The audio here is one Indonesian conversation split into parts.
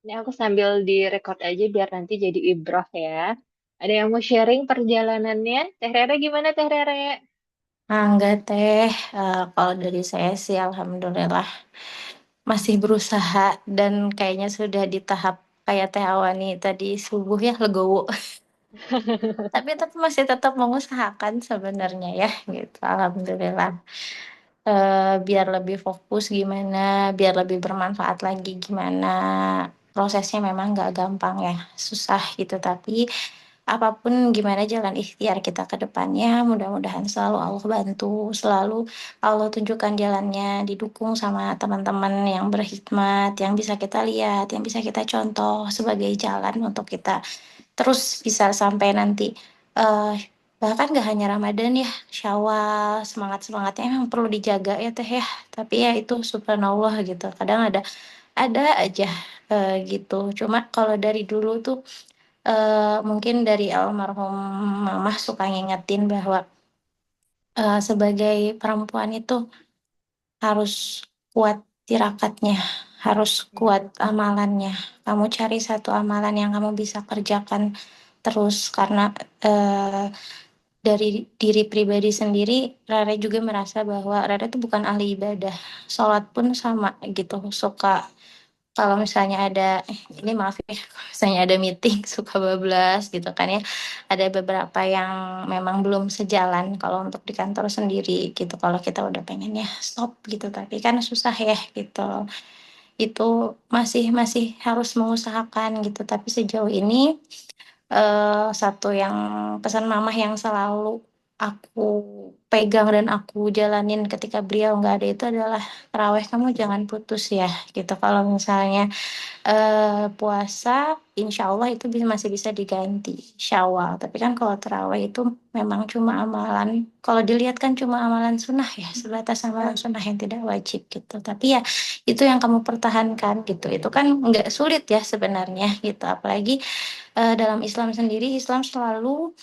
Ini aku sambil direcord aja biar nanti jadi ibrah ya. Ada yang mau sharing perjalanannya? Teh Rere gimana Teh Rere? Enggak teh. Kalau dari saya sih alhamdulillah masih berusaha dan kayaknya sudah di tahap kayak Teh Awani tadi subuh ya legowo. Tapi masih tetap mengusahakan sebenarnya ya gitu. Alhamdulillah. Biar lebih fokus gimana, biar lebih bermanfaat lagi gimana. Prosesnya memang nggak gampang ya, susah gitu. Tapi apapun gimana jalan ikhtiar kita ke depannya, mudah-mudahan selalu Allah bantu, selalu Allah tunjukkan jalannya, didukung sama teman-teman yang berhikmat, yang bisa kita lihat, yang bisa kita contoh sebagai jalan untuk kita terus bisa sampai nanti eh bahkan gak hanya Ramadan ya, Syawal, semangat-semangatnya emang perlu dijaga ya Teh ya. Tapi ya itu subhanallah gitu. Kadang ada aja gitu. Cuma kalau dari dulu tuh mungkin dari almarhum mamah suka ngingetin bahwa sebagai perempuan itu harus kuat tirakatnya, harus kuat amalannya. Kamu cari satu amalan yang kamu bisa kerjakan terus karena eh, dari diri pribadi sendiri, Rara juga merasa bahwa Rara itu bukan ahli ibadah. Sholat pun sama gitu, suka kalau misalnya ada ini maaf ya kalau misalnya ada meeting suka bablas gitu kan ya, ada beberapa yang memang belum sejalan kalau untuk di kantor sendiri gitu, kalau kita udah pengen ya stop gitu tapi kan susah ya gitu, itu masih masih harus mengusahakan gitu. Tapi sejauh ini satu yang pesan mamah yang selalu aku pegang dan aku jalanin ketika beliau nggak ada itu adalah terawih kamu jangan putus ya gitu. Kalau misalnya puasa, insya Allah itu masih bisa diganti Syawal. Tapi kan kalau terawih itu memang cuma amalan. Kalau dilihat kan cuma amalan sunnah ya, sebatas amalan sunnah yang tidak wajib gitu. Tapi ya itu yang kamu pertahankan gitu. Itu kan nggak sulit ya sebenarnya gitu. Apalagi dalam Islam sendiri, Islam selalu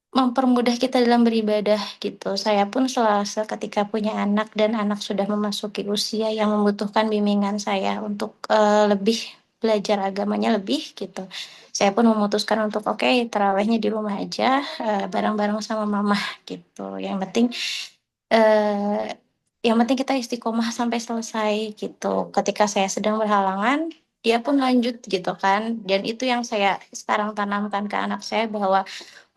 mempermudah kita dalam beribadah gitu. Saya pun selasa ketika punya anak dan anak sudah memasuki usia yang membutuhkan bimbingan saya untuk lebih belajar agamanya lebih gitu. Saya pun memutuskan untuk oke tarawehnya di rumah aja bareng-bareng sama mama gitu. Eh, yang penting kita istiqomah sampai selesai gitu. Ketika saya sedang berhalangan, dia pun lanjut gitu kan. Dan itu yang saya sekarang tanamkan ke anak saya bahwa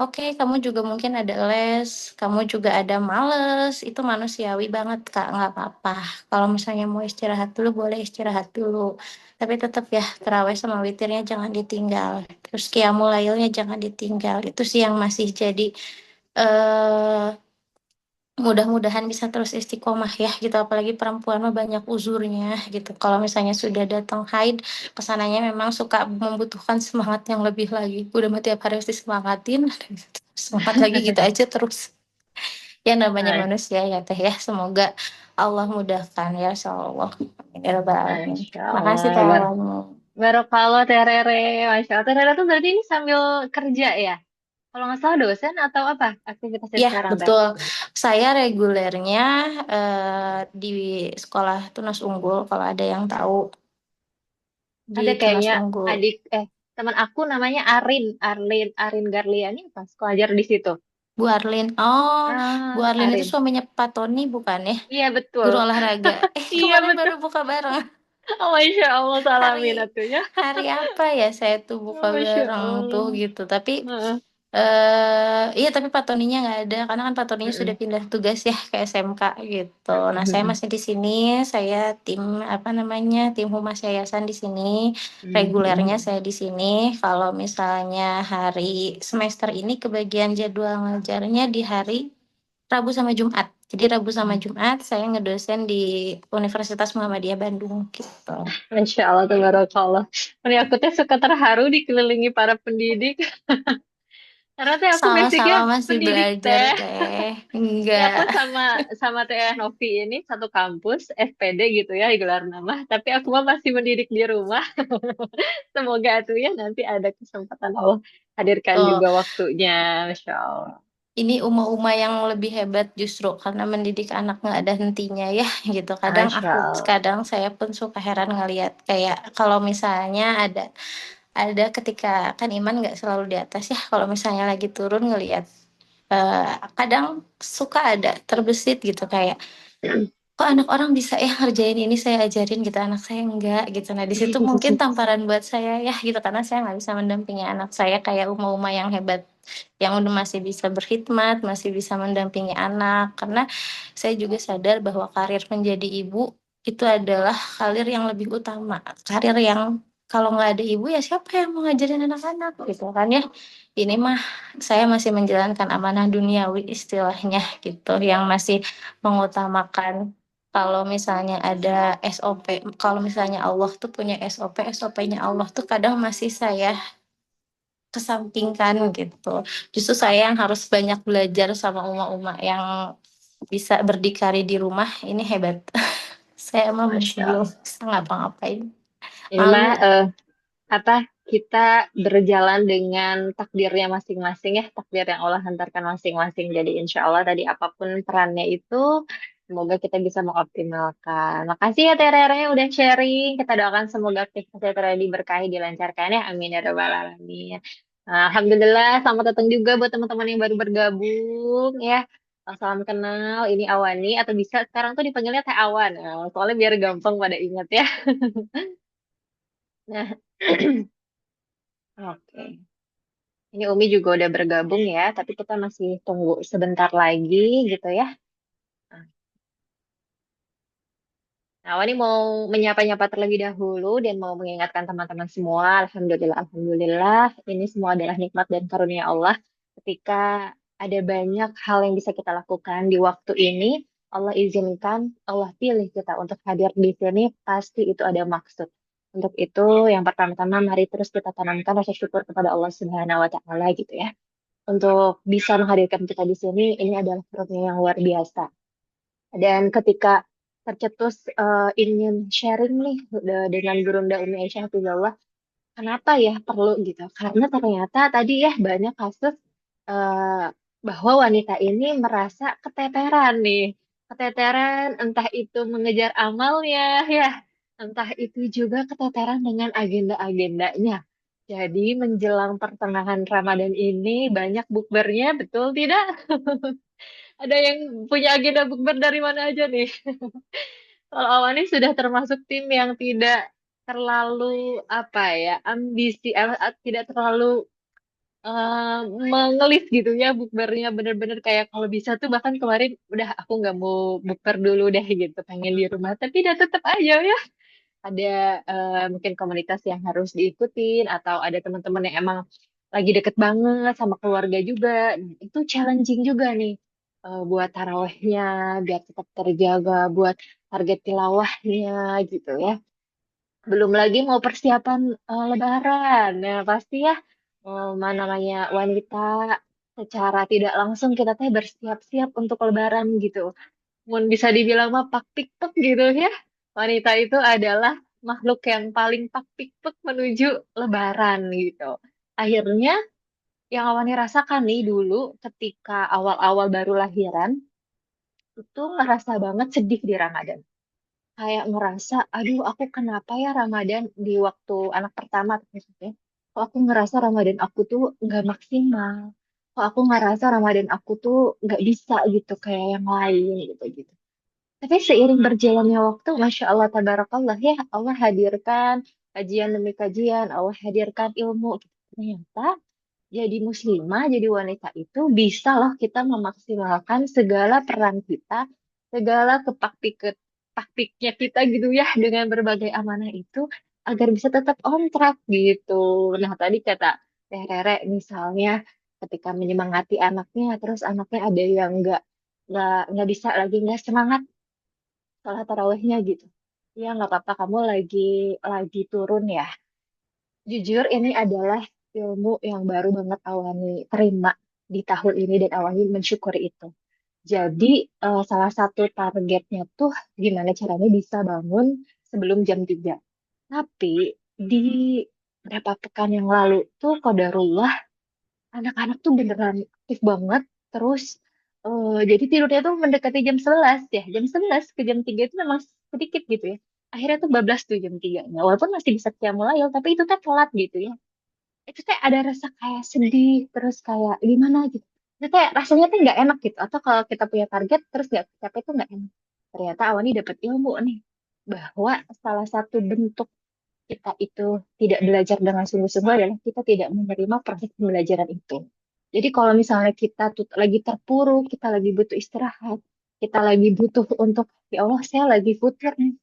oke, kamu juga mungkin ada les, kamu juga ada males, itu manusiawi banget Kak, nggak apa-apa. Kalau misalnya mau istirahat dulu, boleh istirahat dulu. Tapi tetap ya, terawih sama witirnya jangan ditinggal. Terus qiyamul jangan ditinggal. Itu sih yang masih jadi eh mudah-mudahan bisa terus istiqomah ya gitu. Apalagi perempuan mah banyak uzurnya gitu. Kalau misalnya sudah datang haid, kesananya memang suka membutuhkan semangat yang lebih lagi. Udah mah tiap hari harus disemangatin, semangat lagi gitu aja terus. Ya namanya Nah, manusia ya teh ya. Semoga Allah mudahkan ya insyaallah. Amin ya rabbal alamin. Masya Makasih Allah. teh awalnya. Barokallah Teh Rere. Masya Allah. Teh Rere tuh berarti ini sambil kerja ya? Kalau nggak salah dosen atau apa aktivitasnya Ya, sekarang Teh? betul. Saya regulernya di sekolah Tunas Unggul kalau ada yang tahu di Ada Tunas kayaknya Unggul. adik teman aku namanya Arin Garliani pas ngajar di situ. Bu Arlin. Oh, Bu Ah, Arlin itu Arin. suaminya Pak Tony bukan ya? Iya betul. Guru olahraga. Iya Kemarin betul. baru buka bareng. Oh, Masya Allah salamin Hari atunya. hari apa ya saya tuh Oh, buka Masya bareng tuh Allah. gitu. Tapi Heeh. iya tapi Pak Toninya nggak ada karena kan Pak Toninya sudah Mm-mm. pindah tugas ya ke SMK gitu. Nah, saya Mm-mm. masih di sini, saya tim apa namanya? Tim humas yayasan di sini. Regulernya Mm-mm. saya di sini. Kalau misalnya hari semester ini kebagian jadwal ngajarnya di hari Rabu sama Jumat. Jadi Rabu sama Jumat saya ngedosen di Universitas Muhammadiyah Bandung gitu. Masya Allah, tabarakallah. Ini aku tuh suka terharu dikelilingi para pendidik. Karena teh aku basicnya Sama-sama masih pendidik belajar teh. teh. Ya Enggak. aku sama sama teh Novi ini satu kampus, SPD gitu ya, gelar nama. Tapi aku mah masih mendidik di rumah. Semoga tuh ya nanti ada kesempatan Allah hadirkan Tuh. juga waktunya. Masya Allah. Ini uma-uma yang lebih hebat justru karena mendidik anak nggak ada hentinya ya gitu. Masya Allah. Kadang saya pun suka heran ngelihat kayak kalau misalnya ada ketika kan iman nggak selalu di atas ya, kalau misalnya lagi turun ngelihat, kadang suka ada terbesit gitu kayak, "Kok anak orang bisa ya ngerjain ini saya ajarin gitu, anak saya enggak," gitu. Nah, di situ mungkin tamparan buat saya ya gitu, karena saya nggak bisa mendampingi anak saya kayak uma-uma yang hebat, yang udah masih bisa berkhidmat, masih bisa mendampingi anak. Karena saya juga sadar bahwa karir menjadi ibu itu adalah karir yang lebih utama, karir yang kalau nggak ada ibu ya siapa yang mau ngajarin anak-anak gitu kan ya. Ini mah saya masih menjalankan amanah duniawi istilahnya gitu, yang masih mengutamakan kalau misalnya ada SOP, kalau misalnya Allah tuh punya SOP, SOP-nya Allah tuh kadang masih saya kesampingkan gitu. Justru saya yang harus banyak belajar sama uma-uma yang bisa berdikari di rumah, ini hebat. Saya mah Masya belum Allah. bisa ngapa-ngapain, Ini mah malu. apa kita berjalan dengan takdirnya masing-masing ya, takdir yang Allah hantarkan masing-masing. Jadi insya Allah tadi apapun perannya itu, semoga kita bisa mengoptimalkan. Makasih ya Terere udah sharing. Kita doakan semoga aktivitas Terere diberkahi, dilancarkan ya. Amin ya rabbal alamin. Nah, Alhamdulillah, selamat datang juga buat teman-teman yang baru bergabung ya. Salam kenal, ini Awani atau bisa sekarang tuh dipanggilnya Teh Awan. Nah, soalnya biar gampang pada ingat ya. Nah, oke. Ini Umi juga udah bergabung ya, tapi kita masih tunggu sebentar lagi gitu ya. Nah, Wani mau menyapa-nyapa terlebih dahulu dan mau mengingatkan teman-teman semua, Alhamdulillah, Alhamdulillah, ini semua adalah nikmat dan karunia Allah. Ketika ada banyak hal yang bisa kita lakukan di waktu ini, Allah izinkan, Allah pilih kita untuk hadir di sini, pasti itu ada maksud. Untuk itu, yang pertama-tama mari terus kita tanamkan rasa syukur kepada Allah Subhanahu wa Ta'ala gitu ya. Untuk bisa menghadirkan kita di sini, ini adalah karunia yang luar biasa. Dan ketika tercetus ingin sharing nih dengan Gurunda Umi Aisyah Hafizallah, kenapa ya perlu gitu? Karena ternyata tadi ya banyak kasus eh, bahwa wanita ini merasa keteteran nih. Keteteran entah itu mengejar amalnya ya, entah itu juga keteteran dengan agenda-agendanya. Jadi menjelang pertengahan Ramadan ini banyak bukbernya, betul tidak? Ada yang punya agenda bukber dari mana aja nih? Kalau Awani sudah termasuk tim yang tidak terlalu apa ya, ambisi, tidak terlalu mengelis gitu ya bukbernya bener-bener kayak kalau bisa tuh bahkan kemarin udah aku nggak mau bukber dulu deh gitu, pengen di rumah. Tapi udah tetap aja ya ada mungkin komunitas yang harus diikutin atau ada teman-teman yang emang lagi deket banget sama keluarga juga. Nah, itu challenging juga nih buat tarawehnya biar tetap terjaga, buat target tilawahnya gitu ya. Belum lagi mau persiapan Lebaran. Nah, pasti ya mana namanya wanita secara tidak langsung kita teh bersiap-siap untuk Lebaran gitu. Mun bisa dibilang mah pak pikpek gitu ya. Wanita itu adalah makhluk yang paling pak pikpek menuju Lebaran gitu. Akhirnya yang Awani rasakan nih dulu ketika awal-awal baru lahiran itu ngerasa banget sedih di Ramadan. Kayak ngerasa, aduh aku kenapa ya Ramadan di waktu anak pertama maksudnya. Kok aku ngerasa Ramadan aku tuh nggak maksimal. Kok aku ngerasa Ramadan aku tuh nggak bisa gitu kayak yang lain gitu. Tapi seiring berjalannya waktu, Masya Allah, Tabarakallah ya, Allah hadirkan kajian demi kajian, Allah hadirkan ilmu. Ternyata jadi muslimah, jadi wanita itu bisa loh kita memaksimalkan segala peran kita, segala taktiknya kita gitu ya, dengan berbagai amanah itu, agar bisa tetap on track gitu. Nah tadi kata Teh Rere misalnya, ketika menyemangati anaknya, terus anaknya ada yang nggak bisa lagi nggak semangat sholat tarawihnya gitu. Ya nggak apa-apa kamu lagi turun ya. Jujur ini adalah ilmu yang baru banget Awani terima di tahun ini dan Awani mensyukuri itu. Jadi salah satu targetnya tuh gimana caranya bisa bangun sebelum jam 3. Tapi di beberapa pekan yang lalu tuh qadarullah anak-anak tuh beneran aktif banget. Terus jadi tidurnya tuh mendekati jam 11 ya. Jam 11 ke jam 3 itu memang sedikit gitu ya. Akhirnya tuh bablas tuh jam 3-nya. Walaupun masih bisa qiyamul lail, tapi itu tuh telat gitu ya. Itu tuh ada rasa kayak sedih, terus kayak gimana gitu. Itu kayak rasanya tuh nggak enak gitu. Atau kalau kita punya target, terus nggak capek tuh nggak enak. Ternyata Awani dapat ilmu nih. Bahwa salah satu bentuk kita itu tidak belajar dengan sungguh-sungguh adalah kita tidak menerima proses pembelajaran itu. Jadi kalau misalnya kita tuh lagi terpuruk, kita lagi butuh istirahat, kita lagi butuh untuk ya Allah saya lagi futur nih.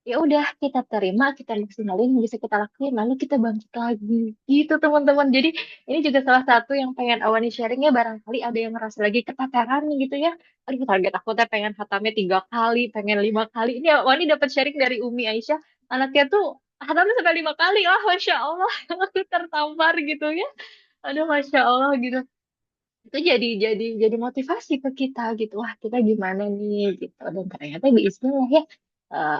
Ya udah kita terima, kita maksimalin yang bisa kita lakuin, lalu kita bangkit lagi. Gitu teman-teman. Jadi ini juga salah satu yang pengen Awani sharingnya barangkali ada yang merasa lagi keteteran nih gitu ya. Aduh target aku teh pengen hatamnya 3 kali, pengen 5 kali. Ini Awani dapat sharing dari Umi Aisyah, anaknya tuh hatamnya sampai 5 kali lah, masya Allah. Aku tertampar gitu ya. Aduh masya Allah gitu. Itu jadi motivasi ke kita gitu. Wah kita gimana nih gitu. Dan ternyata Bismillah ya,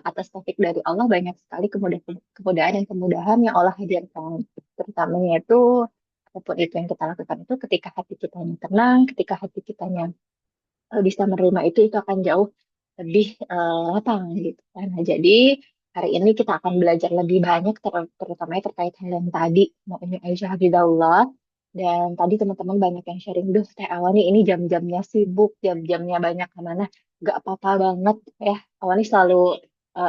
atas taufik dari Allah banyak sekali kemudahan dan kemudahan yang Allah hadirkan. Terutamanya itu apapun itu yang kita lakukan itu ketika hati kita yang tenang, ketika hati kita bisa menerima itu akan jauh lebih lapang gitu kan. Nah, jadi hari ini kita akan belajar lebih banyak terutama terkait hal yang tadi mau ini Aisyah Hafizahullah. Dan tadi teman-teman banyak yang sharing, duh Teh Awani ini jam-jamnya sibuk, jam-jamnya banyak kemana. Gak apa-apa banget ya. Awani selalu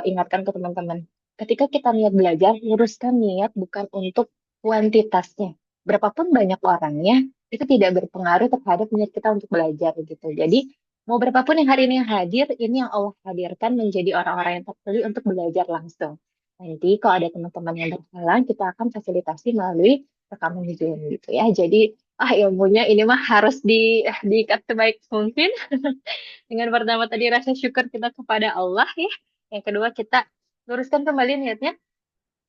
ingatkan ke teman-teman. Ketika kita niat belajar, luruskan niat bukan untuk kuantitasnya. Berapapun banyak orangnya, itu tidak berpengaruh terhadap niat kita untuk belajar gitu. Jadi mau berapapun yang hari ini yang hadir, ini yang Allah hadirkan menjadi orang-orang yang terpilih untuk belajar langsung. Nanti kalau ada teman-teman yang berhalang, kita akan fasilitasi melalui rekaman Zoom gitu ya. Jadi ilmunya ini mah harus diikat sebaik mungkin. Dengan pertama tadi rasa syukur kita kepada Allah ya. Yang kedua kita luruskan kembali niatnya,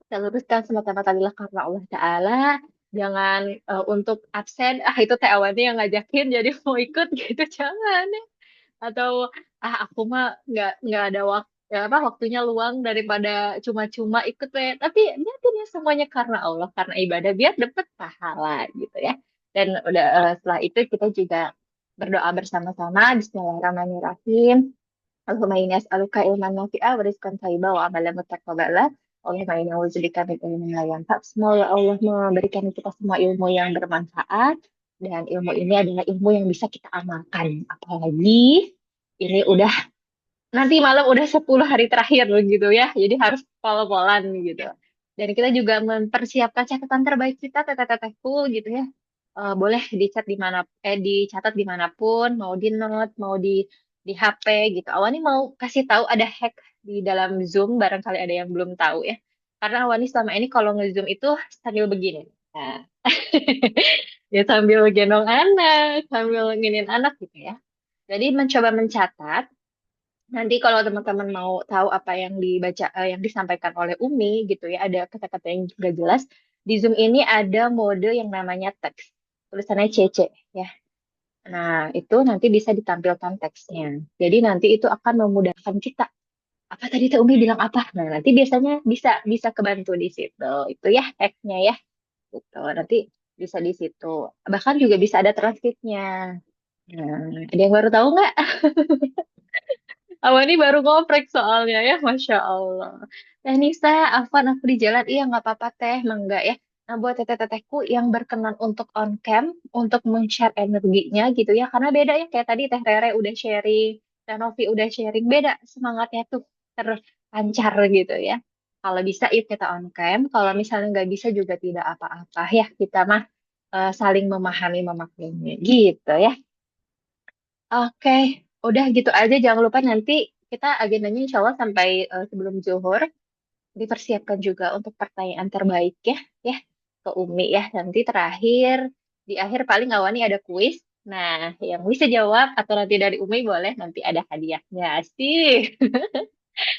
kita luruskan semata-mata lillah karena Allah Ta'ala. Jangan untuk absen, itu teh awalnya yang ngajakin jadi mau ikut gitu, jangan ya. Atau aku mah nggak ada waktu apa waktunya luang daripada cuma-cuma ikut we. Tapi niatin ya semuanya karena Allah, karena ibadah biar dapat pahala gitu ya. Dan udah setelah itu kita juga berdoa bersama-sama. Bismillahirrahmanirrahim. Allahumma inni as'aluka ilman nafi'a wa rizqan thayyiban wa amalan mutaqabbala. Allahumma inni a'udzubika min ilmin la yanfa'. Semoga Allah memberikan kita semua ilmu yang bermanfaat dan ilmu ini adalah ilmu yang bisa kita amalkan. Apalagi ini udah nanti malam udah 10 hari terakhir gitu ya. Jadi harus pol-polan gitu. Dan kita juga mempersiapkan catatan terbaik kita, teteh-tetehku gitu ya. Boleh dicatat dimanapun, mau di note, mau di HP gitu. Awani mau kasih tahu ada hack di dalam Zoom, barangkali ada yang belum tahu ya. Karena Awani selama ini kalau nge-Zoom itu sambil begini. Nah, ya sambil gendong anak, sambil nginin anak gitu ya. Jadi mencoba mencatat. Nanti kalau teman-teman mau tahu apa yang dibaca, yang disampaikan oleh Umi gitu ya, ada kata-kata yang juga jelas. Di Zoom ini ada mode yang namanya teks. Tulisannya CC ya. Nah, itu nanti bisa ditampilkan teksnya. Jadi nanti itu akan memudahkan kita. Apa tadi Teh Umi bilang apa? Nah, nanti biasanya bisa bisa kebantu di situ. Itu ya hacknya ya. Gitu. Nanti bisa di situ. Bahkan juga bisa ada transkripnya. Nah, ada yang baru tahu nggak? Awal ini baru ngoprek soalnya ya, Masya Allah. Teh Nisa, Afwan, aku di jalan. Iya, nggak apa-apa teh, mangga ya. Nah, buat teteh-tetehku yang berkenan untuk on cam, untuk men-share energinya gitu ya. Karena beda ya, kayak tadi Teh Rere udah sharing, Teh Novi udah sharing. Beda semangatnya tuh terpancar gitu ya. Kalau bisa, yuk kita on cam. Kalau misalnya nggak bisa juga tidak apa-apa ya. Kita mah saling memahami, memaklumi gitu ya. Oke, udah gitu aja. Jangan lupa nanti kita agendanya insya Allah sampai sebelum zuhur dipersiapkan juga untuk pertanyaan terbaik ya, ya ke Umi ya. Nanti terakhir di akhir paling awalnya ada kuis. Nah, yang bisa jawab atau nanti dari Umi boleh nanti ada hadiahnya sih.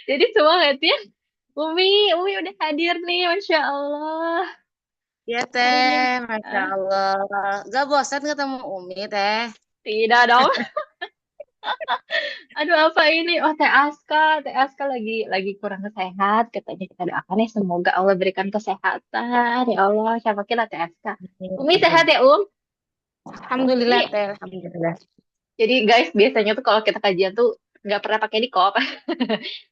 Jadi semangat ya. Umi, Umi udah hadir nih, Masya Allah. Iya Hari ini. teh, Masya Ah, Allah. Gak bosan ketemu Umi teh. tidak dong. Aduh apa ini? Oh Teh Aska lagi kurang sehat. Katanya kita doakan ya semoga Allah berikan kesehatan. Ya Allah, siapa kira Teh Aska. Umi sehat ya Alhamdulillah Ini teh, alhamdulillah. jadi guys, biasanya tuh kalau kita kajian tuh nggak pernah pakai nikob.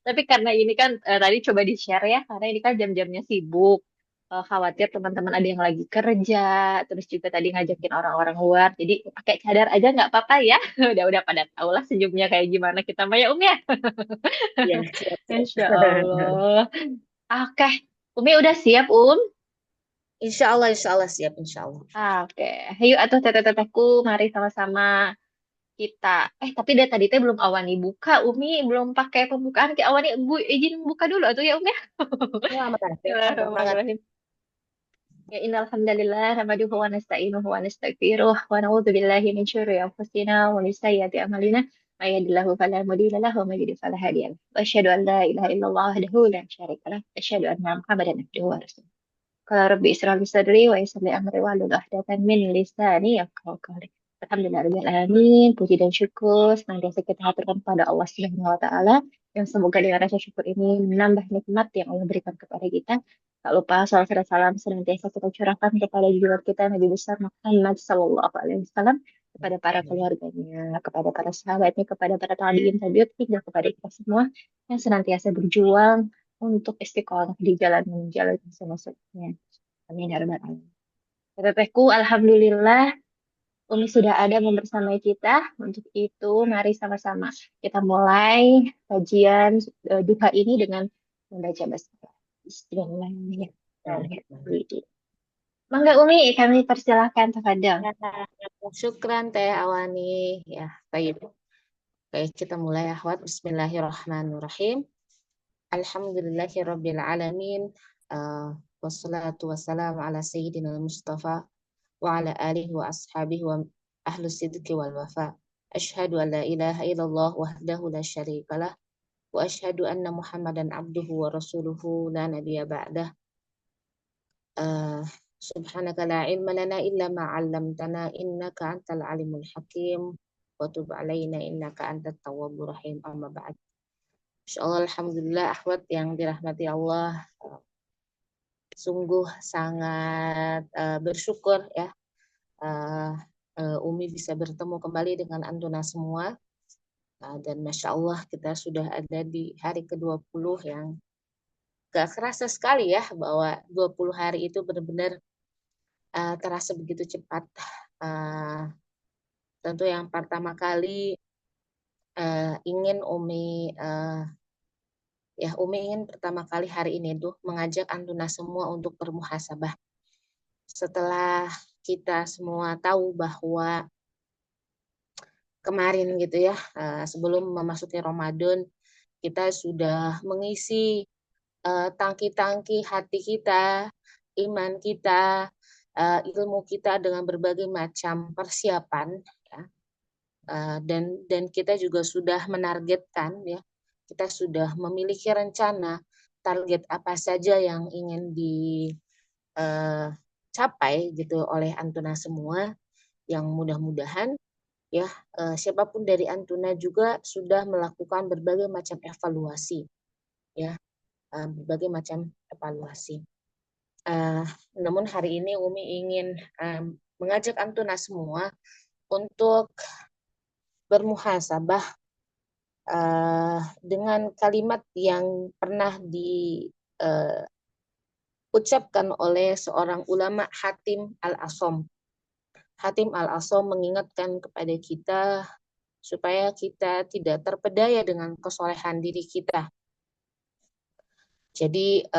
Tapi karena ini kan tadi coba di-share ya, karena ini kan jam-jamnya sibuk. Khawatir teman-teman ada yang lagi kerja, terus juga tadi ngajakin orang-orang luar. Jadi pakai cadar aja nggak apa-apa ya. Udah pada tahu lah senyumnya kayak gimana kita Maya ya. Iya, siap, siap. Insya Allah. Oke, Umi udah siap, Insya Allah siap, insya Allah. Oke, yuk atuh teteh-tetehku, mari sama-sama kita. Tapi dari tadi teh belum Awani buka, Umi belum pakai pembukaan. Ke Awani, Bu, izin buka dulu atuh ya, Umi. Ya, makasih. Monggo, mangga. Bismillahirrahmanirrahim. Ya innal hamdalillah nahmaduhu wa nasta'inuhu wa nastaghfiruh wa na'udzu billahi min syururi anfusina wa min sayyiati a'malina. May yahdihillahu fala mudilla lahu wa may yudlil fala hadiya lahu. Wa asyhadu an la ilaha illallah wahdahu la syarika lahu. Wa asyhadu anna Muhammadan abduhu wa rasuluh. Qala rabbi israh li sadri wa yassir li amri wahlul 'uqdatam min lisani yafqahu qawli. Alhamdulillah rabbil alamin. Puji dan syukur senantiasa kita haturkan kepada Allah Subhanahu wa taala yang semoga dengan rasa syukur ini menambah nikmat yang Allah berikan kepada kita. Tak lupa salawat serta salam senantiasa kita curahkan kepada junjungan kita Nabi besar Muhammad sallallahu alaihi wasallam, kepada para keluarganya, kepada para sahabatnya, kepada para tabi'in tabi'ut hingga kepada kita semua yang senantiasa berjuang untuk istiqomah di jalan menjalani semestinya. Amin ya rabbal alamin. Tetehku, alhamdulillah Umi sudah ada membersamai kita. Untuk itu, mari sama-sama kita mulai kajian duha ini dengan membaca basmalah. Bismillahirrahmanirrahim. Mangga Umi, kami persilahkan tafadhol. Syukran teh Awani. Ya, baik. Baik, kita mulai ya, akhwat. Bismillahirrahmanirrahim. Alhamdulillahirabbil alamin. Wassalatu wassalamu ala sayyidina Mustafa wa ala alihi wa ashabihi wa ahlu sidqi wal wafa. Asyhadu an la ilaha illallah wahdahu la syarikalah wa asyhadu anna Muhammadan abduhu wa rasuluhu la nabiyya ba'dah. Subhanaka la ilma lana illa ma 'allamtana innaka antal alimul hakim wa tub 'alaina innaka antat tawwabur rahim. Amma ba'd. Insyaallah, alhamdulillah akhwat yang dirahmati Allah, sungguh sangat bersyukur ya, Umi bisa bertemu kembali dengan Antuna semua. Dan Masya Allah kita sudah ada di hari ke-20 yang gak kerasa sekali ya bahwa 20 hari itu benar-benar terasa begitu cepat. Tentu yang pertama kali ingin Umi ingin pertama kali hari ini tuh mengajak Antuna semua untuk bermuhasabah. Setelah kita semua tahu bahwa kemarin gitu ya, sebelum memasuki Ramadan, kita sudah mengisi tangki-tangki hati kita, iman kita, ilmu kita dengan berbagai macam persiapan, ya. Dan kita juga sudah menargetkan ya, kita sudah memiliki rencana target apa saja yang ingin dicapai gitu oleh Antuna semua, yang mudah-mudahan ya siapapun dari Antuna juga sudah melakukan berbagai macam evaluasi ya, berbagai macam evaluasi. Namun hari ini Umi ingin mengajak Antuna semua untuk bermuhasabah dengan kalimat yang pernah diucapkan oleh seorang ulama, Hatim Al-Asom. Hatim Al-Asom mengingatkan kepada kita supaya kita tidak terpedaya dengan kesolehan diri kita. Jadi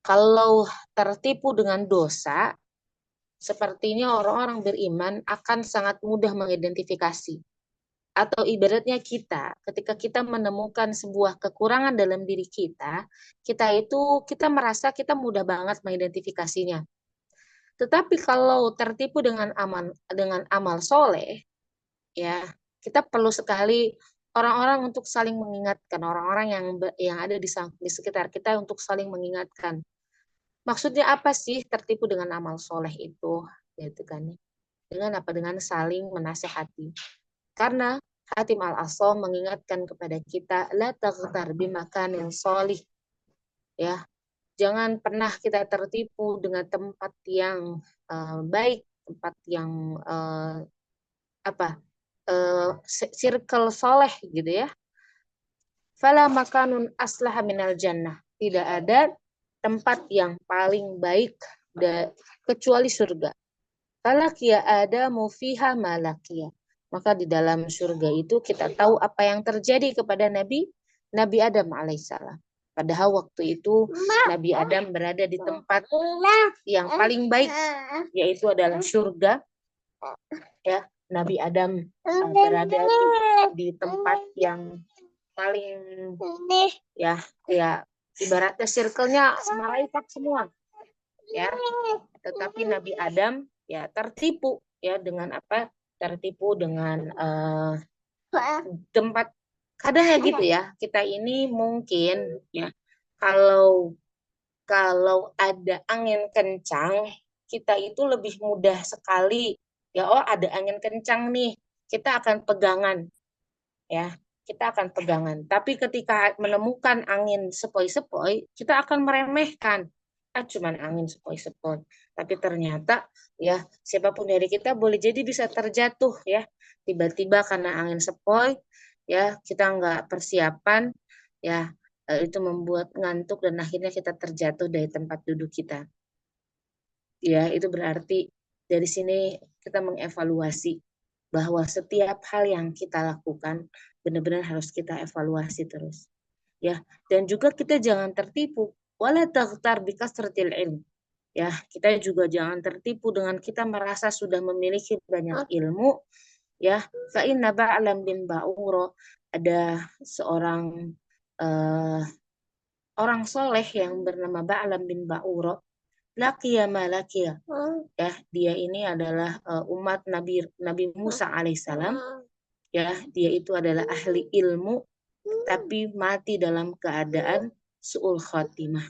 kalau tertipu dengan dosa, sepertinya orang-orang beriman akan sangat mudah mengidentifikasi. Atau ibaratnya kita, ketika kita menemukan sebuah kekurangan dalam diri kita merasa kita mudah banget mengidentifikasinya. Tetapi kalau tertipu dengan amal soleh, ya kita perlu sekali orang-orang untuk saling mengingatkan, orang-orang yang ada di sekitar kita untuk saling mengingatkan. Maksudnya apa sih tertipu dengan amal soleh itu? Gitu kan? Dengan apa? Dengan saling menasehati. Karena Hatim Al-Asom mengingatkan kepada kita, la taghtar bimakanin sholih. Ya, jangan pernah kita tertipu dengan tempat yang baik, tempat yang circle soleh gitu ya. Fala makanun aslaha minal jannah. Tidak ada tempat yang paling baik kecuali surga. Falakia ada mufiha malakia. Maka di dalam surga itu kita tahu apa yang terjadi kepada Nabi Adam alaihissalam. Padahal waktu itu Nabi Adam berada di tempat yang paling baik, yaitu adalah surga. Ya, Nabi Adam berada di tempat yang paling ya ibaratnya circle-nya malaikat semua. Ya, tetapi Nabi Adam ya tertipu ya dengan apa? Tertipu dengan tempat. Kadang ya gitu ya, kita ini mungkin ya kalau ada angin kencang, kita itu lebih mudah sekali ya, oh ada angin kencang nih, kita akan pegangan ya, kita akan pegangan. Tapi ketika menemukan angin sepoi-sepoi, kita akan meremehkan. Cuman angin sepoi-sepoi. Tapi ternyata ya siapapun dari kita boleh jadi bisa terjatuh ya, tiba-tiba karena angin sepoi ya, kita nggak persiapan ya, itu membuat ngantuk dan akhirnya kita terjatuh dari tempat duduk kita. Ya, itu berarti dari sini kita mengevaluasi bahwa setiap hal yang kita lakukan benar-benar harus kita evaluasi terus. Ya, dan juga kita jangan tertipu wala taghtar bikasratil ilm. Ya, kita juga jangan tertipu dengan kita merasa sudah memiliki banyak ilmu. Ya, fa inna ba'lam bin ba'uro, ada seorang orang soleh yang bernama Ba'lam bin Ba'uro, laqiya ma laqiya. Ya, dia ini adalah umat Nabi Musa alaihissalam. Ya, dia itu adalah ahli ilmu, tapi mati dalam keadaan su'ul khatimah.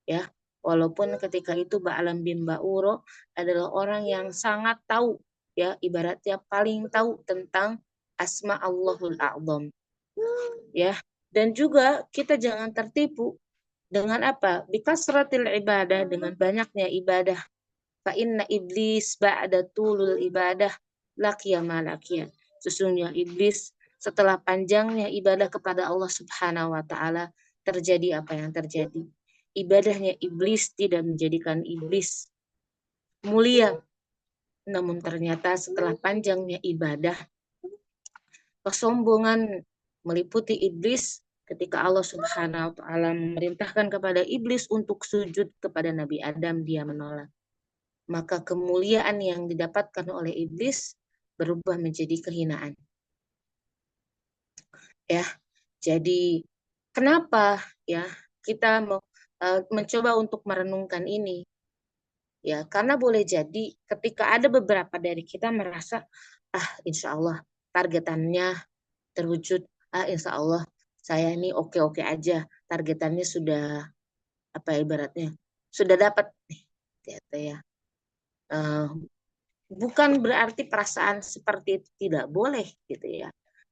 Ya, walaupun ketika itu Ba'lam bin Ba'uro adalah orang yang sangat tahu, ya, ibaratnya paling tahu tentang asma Allahul A'zam. Ya, dan juga kita jangan tertipu dengan apa? Bikasratil ibadah, dengan banyaknya ibadah. Fa inna iblis ba'da tulul ibadah laqiya ma laqiya. Sesungguhnya iblis setelah panjangnya ibadah kepada Allah Subhanahu wa taala, terjadi apa yang terjadi. Ibadahnya iblis tidak menjadikan iblis mulia. Namun ternyata setelah panjangnya ibadah, kesombongan meliputi iblis ketika Allah Subhanahu wa taala memerintahkan kepada iblis untuk sujud kepada Nabi Adam, dia menolak. Maka kemuliaan yang didapatkan oleh iblis berubah menjadi kehinaan. Ya. Jadi kenapa ya kita mencoba untuk merenungkan ini? Ya, karena boleh jadi ketika ada beberapa dari kita merasa insya Allah targetannya terwujud, insya Allah saya ini oke-oke aja, targetannya sudah apa ibaratnya sudah dapat nih, gitu ya. Bukan berarti perasaan seperti itu tidak boleh gitu ya.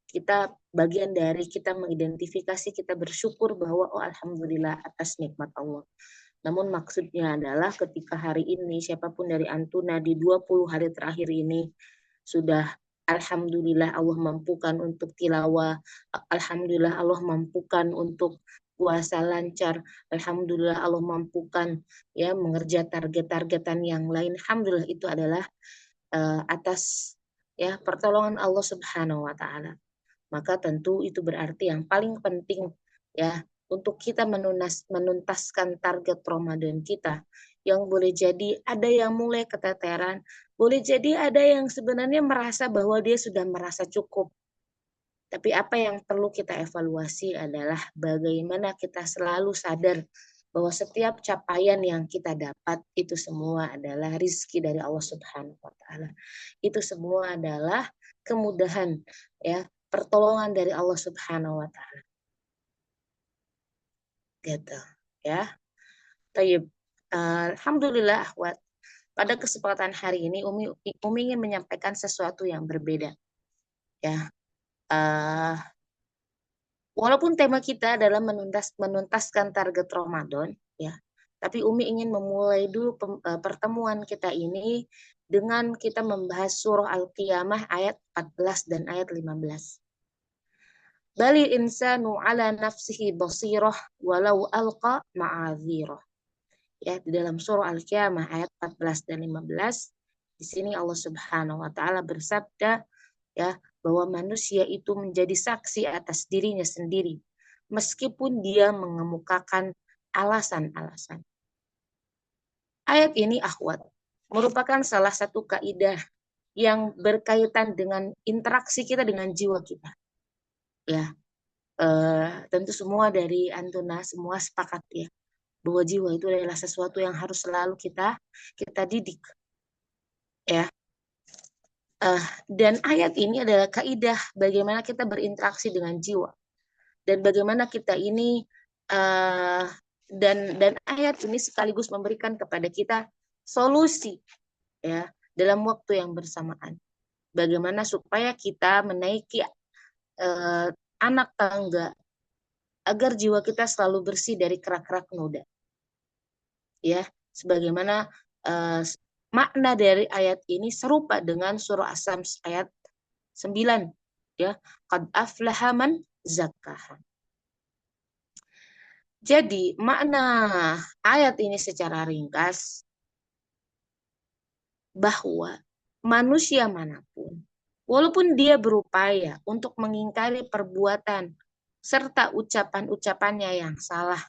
Kita bagian dari kita mengidentifikasi, kita bersyukur bahwa oh alhamdulillah atas nikmat Allah. Namun maksudnya adalah ketika hari ini siapapun dari Antuna di 20 hari terakhir ini sudah alhamdulillah Allah mampukan untuk tilawah, alhamdulillah Allah mampukan untuk puasa lancar, alhamdulillah Allah mampukan ya mengerja target-targetan yang lain. Alhamdulillah itu adalah atas ya pertolongan Allah Subhanahu wa taala. Maka tentu itu berarti yang paling penting ya untuk kita menuntaskan target Ramadan kita, yang boleh jadi ada yang mulai keteteran, boleh jadi ada yang sebenarnya merasa bahwa dia sudah merasa cukup. Tapi apa yang perlu kita evaluasi adalah bagaimana kita selalu sadar bahwa setiap capaian yang kita dapat itu semua adalah rizki dari Allah Subhanahu wa taala. Itu semua adalah kemudahan ya, pertolongan dari Allah Subhanahu wa taala. Gitu ya. Tayyib. Alhamdulillah akhwat. Pada kesempatan hari ini Umi ingin menyampaikan sesuatu yang berbeda. Ya. Walaupun tema kita adalah menuntaskan target Ramadan, ya, tapi Umi ingin memulai dulu pertemuan kita ini dengan kita membahas surah Al-Qiyamah ayat 14 dan ayat 15. Balil insanu ala nafsihi basirah walau alqa ma'adzirah. Ya, di dalam surah Al-Qiyamah ayat 14 dan 15, di sini Allah Subhanahu wa taala bersabda ya bahwa manusia itu menjadi saksi atas dirinya sendiri meskipun dia mengemukakan alasan-alasan. Ayat ini akhwat merupakan salah satu kaidah yang berkaitan dengan interaksi kita dengan jiwa kita. Ya, tentu semua dari Antuna semua sepakat ya bahwa jiwa itu adalah sesuatu yang harus selalu kita didik ya. Dan ayat ini adalah kaidah bagaimana kita berinteraksi dengan jiwa dan bagaimana kita ini dan ayat ini sekaligus memberikan kepada kita solusi ya dalam waktu yang bersamaan. Bagaimana supaya kita menaiki anak tangga agar jiwa kita selalu bersih dari kerak-kerak noda. Ya, sebagaimana makna dari ayat ini serupa dengan surah As-Sams ayat 9 ya, qad aflaha man zakkaha. Jadi makna ayat ini secara ringkas bahwa manusia manapun walaupun dia berupaya untuk mengingkari perbuatan serta ucapan-ucapannya yang salah,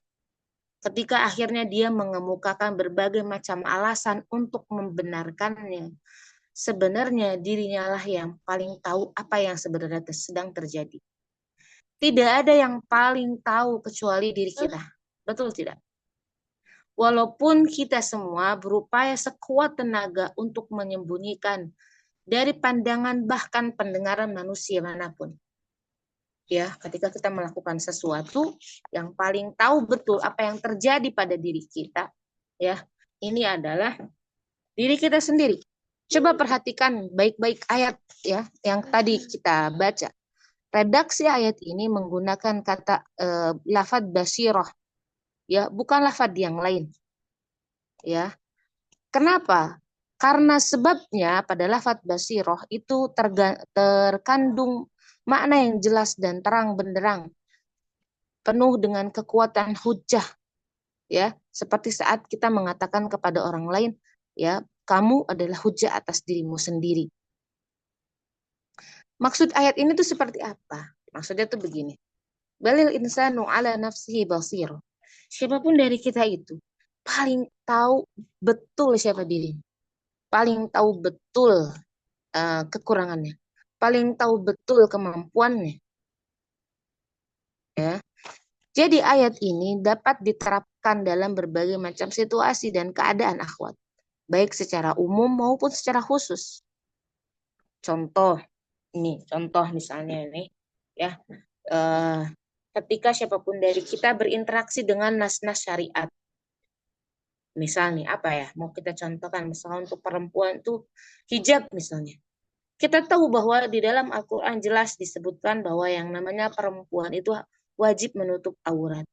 ketika akhirnya dia mengemukakan berbagai macam alasan untuk membenarkannya, sebenarnya dirinya lah yang paling tahu apa yang sebenarnya sedang terjadi. Tidak ada yang paling tahu kecuali diri kita. Betul tidak? Walaupun kita semua berupaya sekuat tenaga untuk menyembunyikan dari pandangan bahkan pendengaran manusia manapun. Ya, ketika kita melakukan sesuatu yang paling tahu betul apa yang terjadi pada diri kita, ya, ini adalah diri kita sendiri. Coba perhatikan baik-baik ayat ya yang tadi kita baca. Redaksi ayat ini menggunakan kata lafadz basirah, ya, bukan lafadz yang lain. Ya, kenapa? Karena sebabnya pada lafadz basirah itu terkandung makna yang jelas dan terang benderang, penuh dengan kekuatan hujjah, ya, seperti saat kita mengatakan kepada orang lain, ya, kamu adalah hujjah atas dirimu sendiri. Maksud ayat ini tuh seperti apa? Maksudnya tuh begini. Balil insanu ala nafsihi basir. Siapapun dari kita itu paling tahu betul siapa dirinya. Paling tahu betul kekurangannya. Paling tahu betul kemampuannya. Ya. Jadi ayat ini dapat diterapkan dalam berbagai macam situasi dan keadaan akhwat, baik secara umum maupun secara khusus. Contoh misalnya ini, ya, ketika siapapun dari kita berinteraksi dengan nas-nas syariat, misalnya apa ya, mau kita contohkan, misalnya untuk perempuan tuh hijab misalnya. Kita tahu bahwa di dalam Al-Quran jelas disebutkan bahwa yang namanya perempuan itu wajib menutup aurat.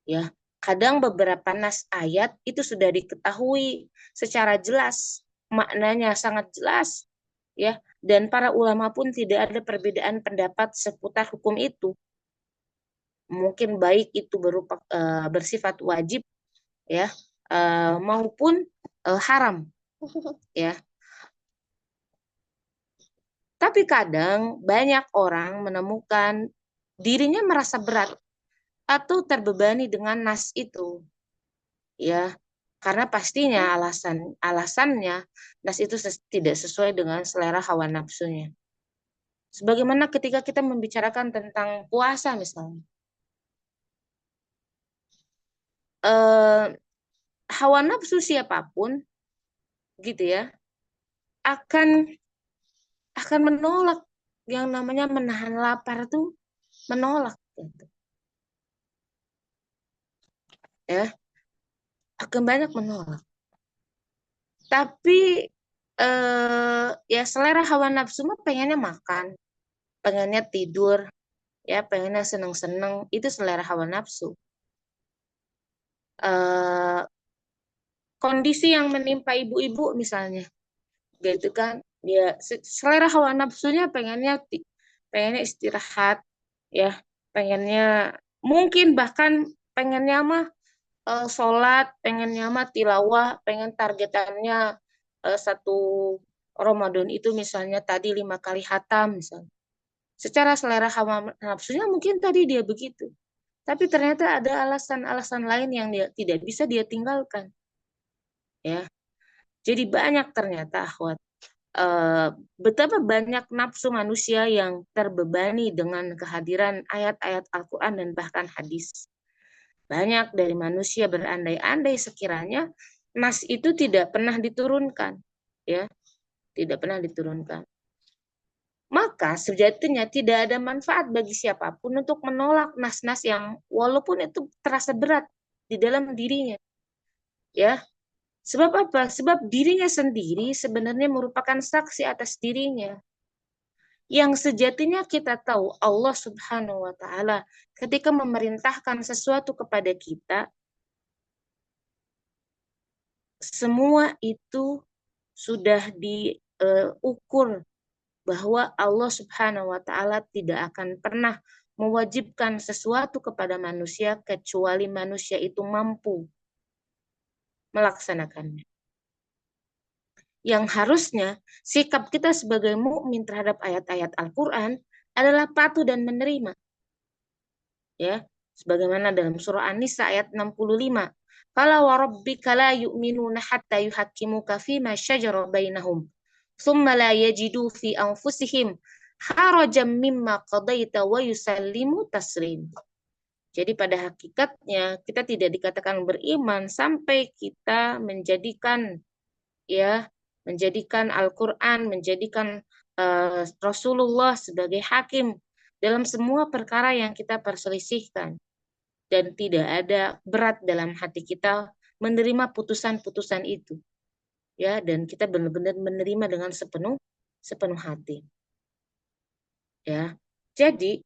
Ya, kadang beberapa nas ayat itu sudah diketahui secara jelas, maknanya sangat jelas, ya, dan para ulama pun tidak ada perbedaan pendapat seputar hukum itu. Mungkin baik itu berupa bersifat wajib, ya, maupun haram, ya. Tapi kadang banyak orang menemukan dirinya merasa berat atau terbebani dengan nas itu, ya, karena pastinya alasannya nas itu tidak sesuai dengan selera hawa nafsunya. Sebagaimana ketika kita membicarakan tentang puasa misalnya, hawa nafsu siapapun, gitu ya, akan menolak yang namanya menahan lapar tuh, menolak gitu. Ya, akan banyak menolak. Tapi ya selera hawa nafsu mah pengennya makan, pengennya tidur, ya, pengennya seneng-seneng, itu selera hawa nafsu. Kondisi yang menimpa ibu-ibu misalnya, gitu kan. Dia selera hawa nafsunya pengennya istirahat, ya, pengennya mungkin bahkan pengennya mah sholat, pengennya mah tilawah, pengen targetannya satu Ramadan itu misalnya tadi 5 kali khatam misalnya. Secara selera hawa nafsunya mungkin tadi dia begitu. Tapi ternyata ada alasan-alasan lain yang dia tidak bisa dia tinggalkan. Ya, jadi banyak ternyata akhwat. eh, Betapa banyak nafsu manusia yang terbebani dengan kehadiran ayat-ayat Al-Quran dan bahkan hadis. Banyak dari manusia berandai-andai sekiranya nas itu tidak pernah diturunkan, ya, tidak pernah diturunkan. Maka sejatinya tidak ada manfaat bagi siapapun untuk menolak nas-nas yang walaupun itu terasa berat di dalam dirinya, ya. Sebab apa? Sebab dirinya sendiri sebenarnya merupakan saksi atas dirinya. Yang sejatinya kita tahu Allah Subhanahu wa taala ketika memerintahkan sesuatu kepada kita, semua itu sudah diukur bahwa Allah Subhanahu wa taala tidak akan pernah mewajibkan sesuatu kepada manusia kecuali manusia itu mampu melaksanakannya. Yang harusnya sikap kita sebagai mukmin terhadap ayat-ayat Al-Qur'an adalah patuh dan menerima. Ya, sebagaimana dalam surah An-Nisa ayat 65. Fala wa rabbika la yu'minuna hatta yuhakkimuka fima syajara bainahum. Thumma la yajidu fi anfusihim harajan mimma qadaita wa yusallimu taslim. Jadi pada hakikatnya kita tidak dikatakan beriman sampai kita menjadikan Al-Quran, menjadikan Rasulullah sebagai hakim dalam semua perkara yang kita perselisihkan, dan tidak ada berat dalam hati kita menerima putusan-putusan itu, ya, dan kita benar-benar menerima dengan sepenuh hati, ya. Jadi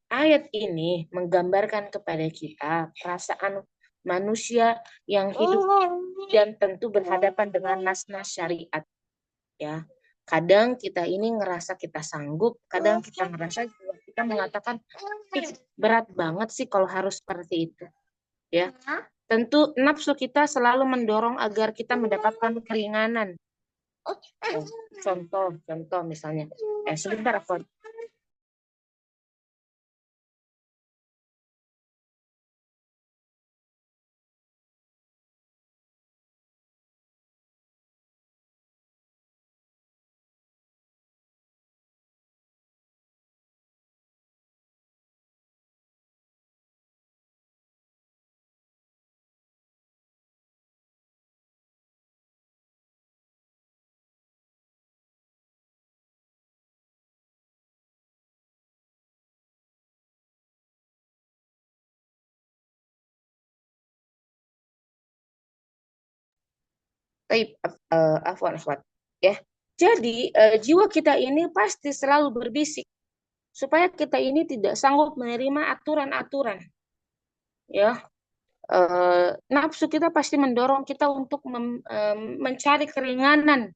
ayat ini menggambarkan kepada kita perasaan manusia yang hidup dan tentu berhadapan dengan nas-nas syariat, ya. Kadang kita ini ngerasa kita sanggup, kadang kita ngerasa kita mengatakan berat banget sih kalau harus seperti itu, ya. Tentu nafsu kita selalu mendorong agar kita mendapatkan keringanan. Contoh misalnya, sebentar aku. Afwan, ya. Jadi jiwa kita ini pasti selalu berbisik supaya kita ini tidak sanggup menerima aturan-aturan, ya. Nafsu kita pasti mendorong kita untuk mencari keringanan,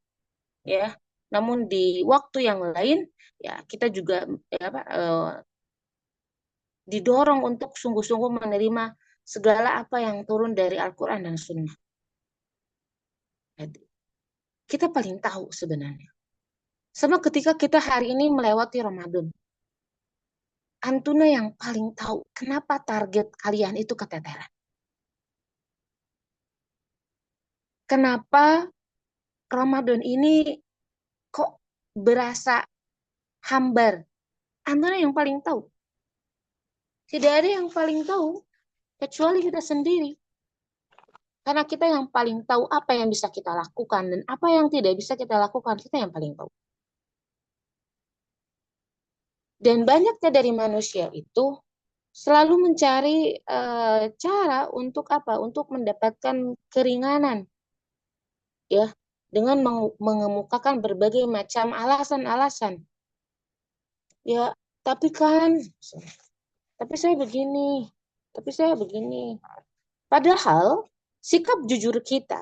ya. Namun di waktu yang lain, ya, kita juga didorong untuk sungguh-sungguh menerima segala apa yang turun dari Al-Quran dan Sunnah. Kita paling tahu sebenarnya. Sama ketika kita hari ini melewati Ramadan. Antuna yang paling tahu kenapa target kalian itu keteteran. Kenapa Ramadan ini kok berasa hambar? Antuna yang paling tahu. Tidak ada yang paling tahu kecuali kita sendiri. Karena kita yang paling tahu apa yang bisa kita lakukan dan apa yang tidak bisa kita lakukan, kita yang paling tahu. Dan banyaknya dari manusia itu selalu mencari cara untuk apa? Untuk mendapatkan keringanan, ya, dengan mengemukakan berbagai macam alasan-alasan. Ya, tapi saya begini. Padahal sikap jujur kita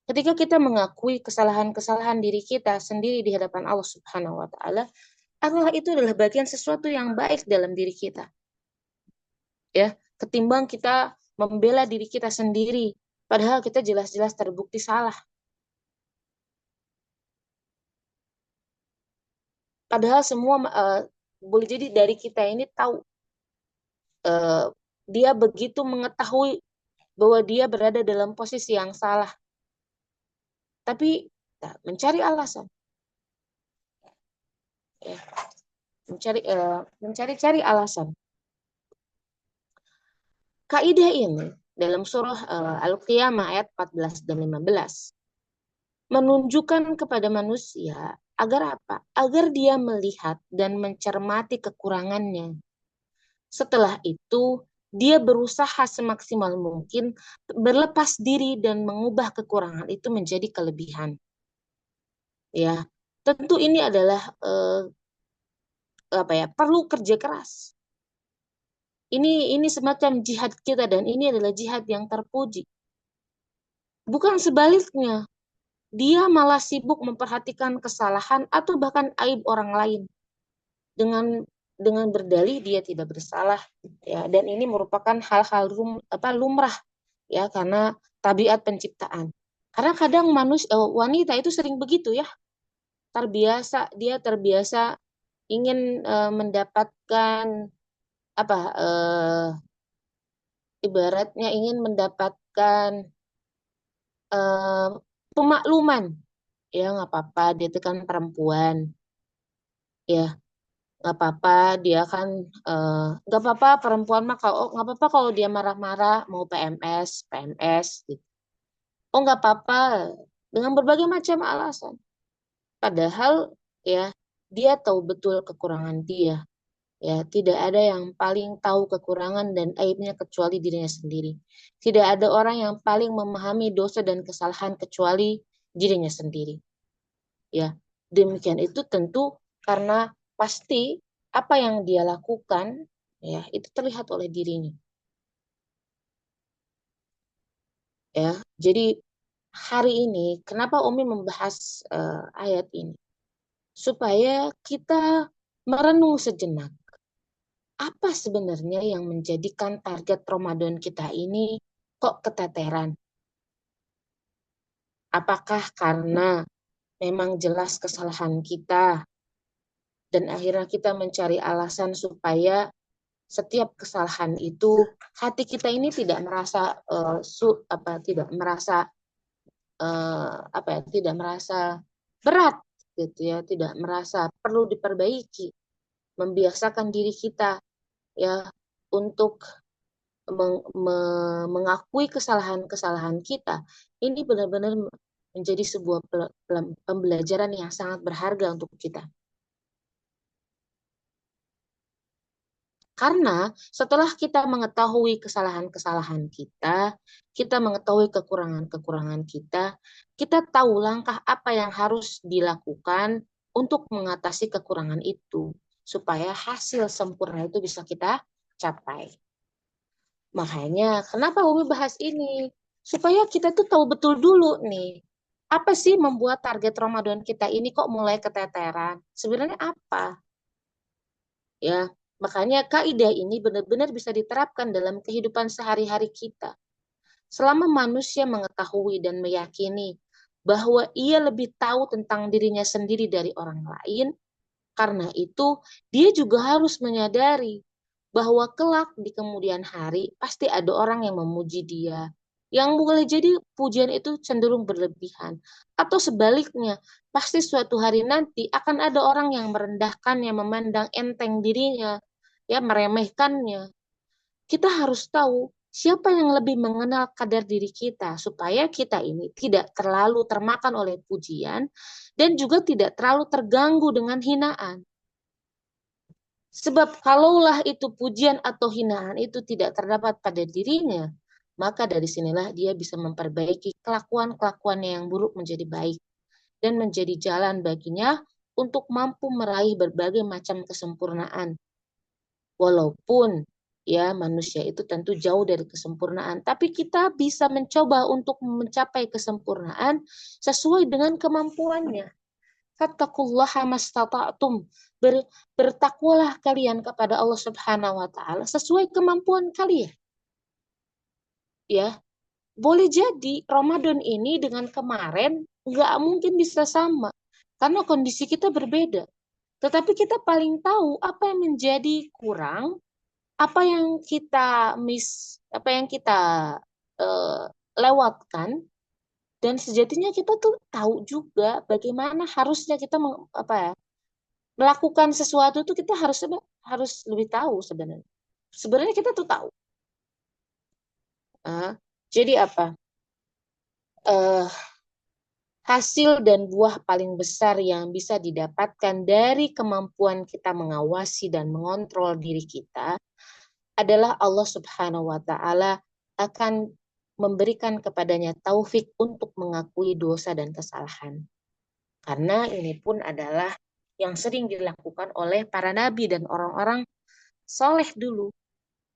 Ketika kita mengakui kesalahan-kesalahan diri kita sendiri di hadapan Allah Subhanahu wa taala, adalah itu adalah bagian sesuatu yang baik dalam diri kita. Ya, ketimbang kita membela diri kita sendiri padahal kita jelas-jelas terbukti salah. Padahal semua boleh jadi dari kita ini tahu dia begitu mengetahui bahwa dia berada dalam posisi yang salah. Tapi mencari alasan. Ya, mencari-cari alasan. Kaidah ini dalam surah Al-Qiyamah ayat 14 dan 15 menunjukkan kepada manusia agar apa? Agar dia melihat dan mencermati kekurangannya. Setelah itu, dia berusaha semaksimal mungkin berlepas diri dan mengubah kekurangan itu menjadi kelebihan. Ya, tentu ini adalah perlu kerja keras. Ini semacam jihad kita dan ini adalah jihad yang terpuji. Bukan sebaliknya, dia malah sibuk memperhatikan kesalahan atau bahkan aib orang lain dengan berdalih dia tidak bersalah, ya, dan ini merupakan hal-hal lumrah, ya, karena tabiat penciptaan. Karena kadang wanita itu sering begitu, ya, dia terbiasa ingin mendapatkan ibaratnya ingin mendapatkan pemakluman, ya, nggak apa-apa dia itu kan perempuan, ya, nggak apa-apa dia kan nggak apa-apa perempuan mah kalau nggak apa-apa kalau dia marah-marah mau PMS gitu. Oh, nggak apa-apa dengan berbagai macam alasan. Padahal, ya, dia tahu betul kekurangan dia. Ya, tidak ada yang paling tahu kekurangan dan aibnya kecuali dirinya sendiri. Tidak ada orang yang paling memahami dosa dan kesalahan kecuali dirinya sendiri. Ya, demikian itu tentu karena pasti apa yang dia lakukan, ya, itu terlihat oleh dirinya. Ya, jadi hari ini kenapa Umi membahas ayat ini? Supaya kita merenung sejenak. Apa sebenarnya yang menjadikan target Ramadan kita ini kok keteteran? Apakah karena memang jelas kesalahan kita dan akhirnya kita mencari alasan supaya setiap kesalahan itu hati kita ini tidak merasa tidak merasa berat gitu, ya, tidak merasa perlu diperbaiki, membiasakan diri kita, ya, untuk mengakui kesalahan-kesalahan kita. Ini benar-benar menjadi sebuah pembelajaran yang sangat berharga untuk kita. Karena setelah kita mengetahui kesalahan-kesalahan kita mengetahui kekurangan-kekurangan kita tahu langkah apa yang harus dilakukan untuk mengatasi kekurangan itu, supaya hasil sempurna itu bisa kita capai. Makanya kenapa Umi bahas ini? Supaya kita tuh tahu betul dulu nih, apa sih membuat target Ramadan kita ini kok mulai keteteran? Sebenarnya apa? Ya, makanya kaidah ini benar-benar bisa diterapkan dalam kehidupan sehari-hari kita. Selama manusia mengetahui dan meyakini bahwa ia lebih tahu tentang dirinya sendiri dari orang lain, karena itu dia juga harus menyadari bahwa kelak di kemudian hari pasti ada orang yang memuji dia. Yang boleh jadi pujian itu cenderung berlebihan. Atau sebaliknya, pasti suatu hari nanti akan ada orang yang merendahkannya, memandang enteng dirinya, ya, meremehkannya. Kita harus tahu siapa yang lebih mengenal kadar diri kita supaya kita ini tidak terlalu termakan oleh pujian dan juga tidak terlalu terganggu dengan hinaan. Sebab kalaulah itu pujian atau hinaan itu tidak terdapat pada dirinya, maka dari sinilah dia bisa memperbaiki kelakuan-kelakuannya yang buruk menjadi baik dan menjadi jalan baginya untuk mampu meraih berbagai macam kesempurnaan. Walaupun, Ya, manusia itu tentu jauh dari kesempurnaan, tapi kita bisa mencoba untuk mencapai kesempurnaan sesuai dengan kemampuannya. Fattaqullaha mastata'tum. Bertakwalah kalian kepada Allah Subhanahu wa taala sesuai kemampuan kalian. Ya, boleh jadi Ramadan ini dengan kemarin nggak mungkin bisa sama karena kondisi kita berbeda. Tetapi kita paling tahu apa yang menjadi kurang, apa yang kita apa yang kita eh, lewatkan, dan sejatinya kita tuh tahu juga bagaimana harusnya kita melakukan sesuatu tuh kita harus lebih tahu sebenarnya. Sebenarnya kita tuh tahu. Jadi apa? Eh, Hasil dan buah paling besar yang bisa didapatkan dari kemampuan kita mengawasi dan mengontrol diri kita adalah Allah Subhanahu wa taala akan memberikan kepadanya taufik untuk mengakui dosa dan kesalahan. Karena ini pun adalah yang sering dilakukan oleh para nabi dan orang-orang soleh dulu.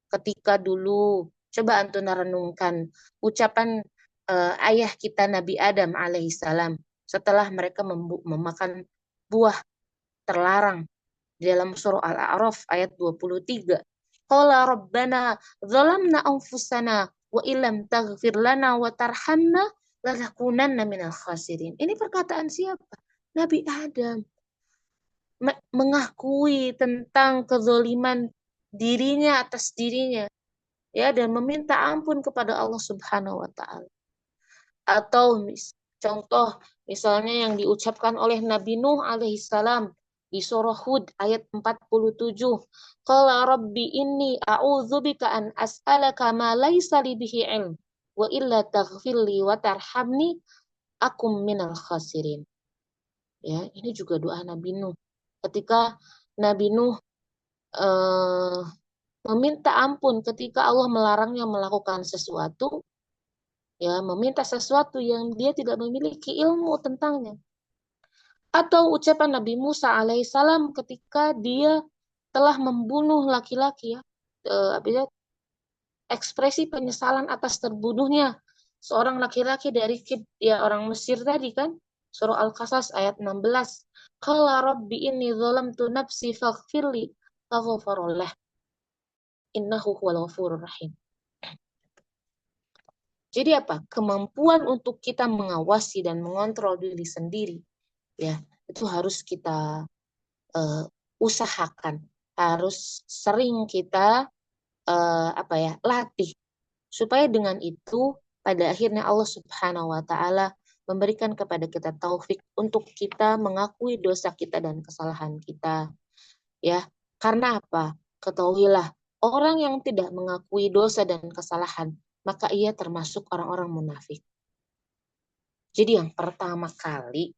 Ketika dulu, coba antum renungkan ucapan ayah kita Nabi Adam alaihissalam setelah mereka memakan buah terlarang di dalam surah Al-A'raf ayat 23. Qala rabbana zalamna anfusana wa illam taghfir lana wa tarhamna lanakunanna minal khasirin. Ini perkataan siapa? Nabi Adam mengakui tentang kezoliman dirinya atas dirinya, ya, dan meminta ampun kepada Allah Subhanahu wa taala. Atau contoh misalnya yang diucapkan oleh Nabi Nuh alaihissalam di surah Hud ayat 47. Qala rabbi inni a'udzubika an as'alaka ma laisa li bihi ilm wa illa taghfirli wa tarhamni akum minal khasirin. Ya, ini juga doa Nabi Nuh. Ketika Nabi Nuh meminta ampun ketika Allah melarangnya melakukan sesuatu, ya, meminta sesuatu yang dia tidak memiliki ilmu tentangnya. Atau ucapan Nabi Musa alaihissalam ketika dia telah membunuh laki-laki, ya, ekspresi penyesalan atas terbunuhnya seorang laki-laki dari orang Mesir tadi kan, surah Al-Qasas ayat 16. Qala rabbi inni zalamtu nafsi faghfirli faghfarallah innahu huwal ghafurur rahim. Jadi apa? Kemampuan untuk kita mengawasi dan mengontrol diri sendiri, ya, itu harus kita usahakan, harus sering kita latih, supaya dengan itu pada akhirnya Allah Subhanahu wa taala memberikan kepada kita taufik untuk kita mengakui dosa kita dan kesalahan kita, ya. Karena apa? Ketahuilah, orang yang tidak mengakui dosa dan kesalahan, maka ia termasuk orang-orang munafik. Jadi yang pertama kali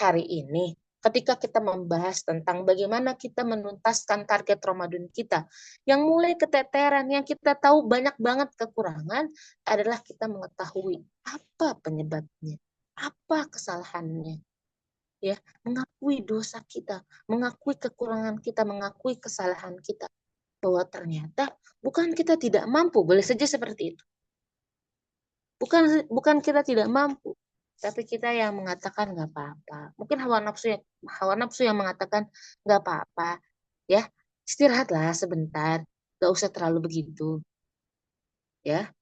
hari ini, ketika kita membahas tentang bagaimana kita menuntaskan target Ramadan kita, yang mulai keteteran, yang kita tahu banyak banget kekurangan, adalah kita mengetahui apa penyebabnya, apa kesalahannya. Ya, mengakui dosa kita, mengakui kekurangan kita, mengakui kesalahan kita. Bahwa ternyata bukan kita tidak mampu, boleh saja seperti itu. Bukan kita tidak mampu, tapi kita yang mengatakan nggak apa-apa. Mungkin hawa nafsu yang mengatakan nggak apa-apa, ya, istirahatlah sebentar, nggak usah terlalu begitu, ya.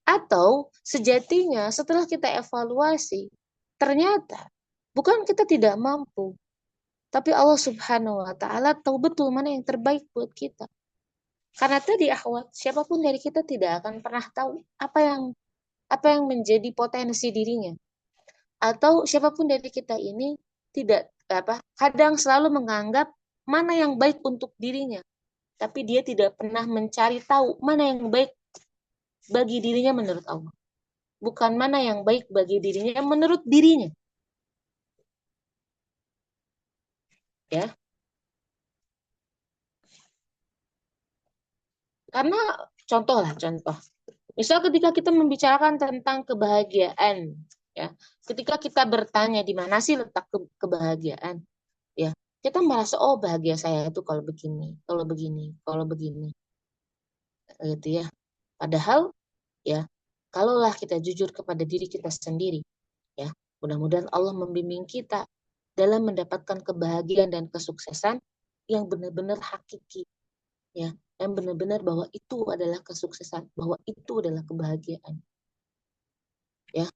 Atau sejatinya setelah kita evaluasi, ternyata bukan kita tidak mampu, tapi Allah Subhanahu wa taala tahu betul mana yang terbaik buat kita. Karena tadi akhwat, siapapun dari kita tidak akan pernah tahu apa yang menjadi potensi dirinya. Atau siapapun dari kita ini kadang selalu menganggap mana yang baik untuk dirinya, tapi dia tidak pernah mencari tahu mana yang baik bagi dirinya menurut Allah, bukan mana yang baik bagi dirinya menurut dirinya, ya. Karena contoh, misal ketika kita membicarakan tentang kebahagiaan, ya, ketika kita bertanya di mana sih letak kebahagiaan, ya, kita merasa, oh, bahagia saya itu kalau begini, kalau begini, kalau begini. gitu ya. Padahal ya, kalaulah kita jujur kepada diri kita sendiri, ya, mudah-mudahan Allah membimbing kita dalam mendapatkan kebahagiaan dan kesuksesan yang benar-benar hakiki, ya, yang benar-benar bahwa itu adalah kesuksesan, bahwa itu adalah kebahagiaan. Ya,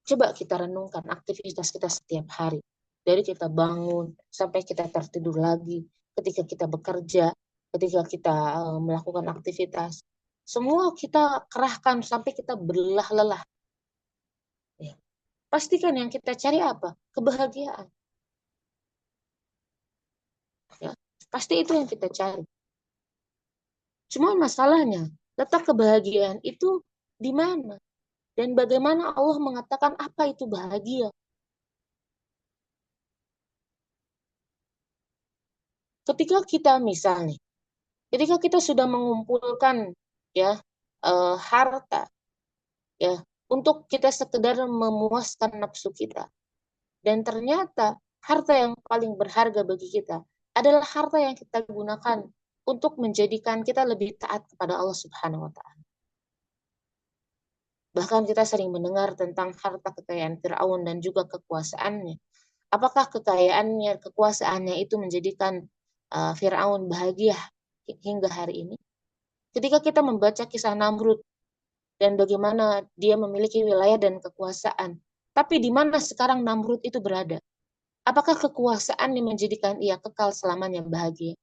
coba kita renungkan aktivitas kita setiap hari. Dari kita bangun sampai kita tertidur lagi, ketika kita bekerja, ketika kita melakukan aktivitas, semua kita kerahkan sampai kita berlelah-lelah. Ya. Pastikan yang kita cari apa? Kebahagiaan. Ya. Pasti itu yang kita cari. Cuma masalahnya, letak kebahagiaan itu di mana? Dan bagaimana Allah mengatakan apa itu bahagia? Ketika kita misalnya, ketika kita sudah mengumpulkan ya harta ya untuk kita sekedar memuaskan nafsu kita, dan ternyata harta yang paling berharga bagi kita adalah harta yang kita gunakan untuk menjadikan kita lebih taat kepada Allah Subhanahu wa taala. Bahkan kita sering mendengar tentang harta kekayaan Firaun dan juga kekuasaannya. Apakah kekayaannya, kekuasaannya itu menjadikan Firaun bahagia hingga hari ini? Ketika kita membaca kisah Namrud dan bagaimana dia memiliki wilayah dan kekuasaan, tapi di mana sekarang Namrud itu berada? Apakah kekuasaan yang menjadikan ia kekal selamanya bahagia?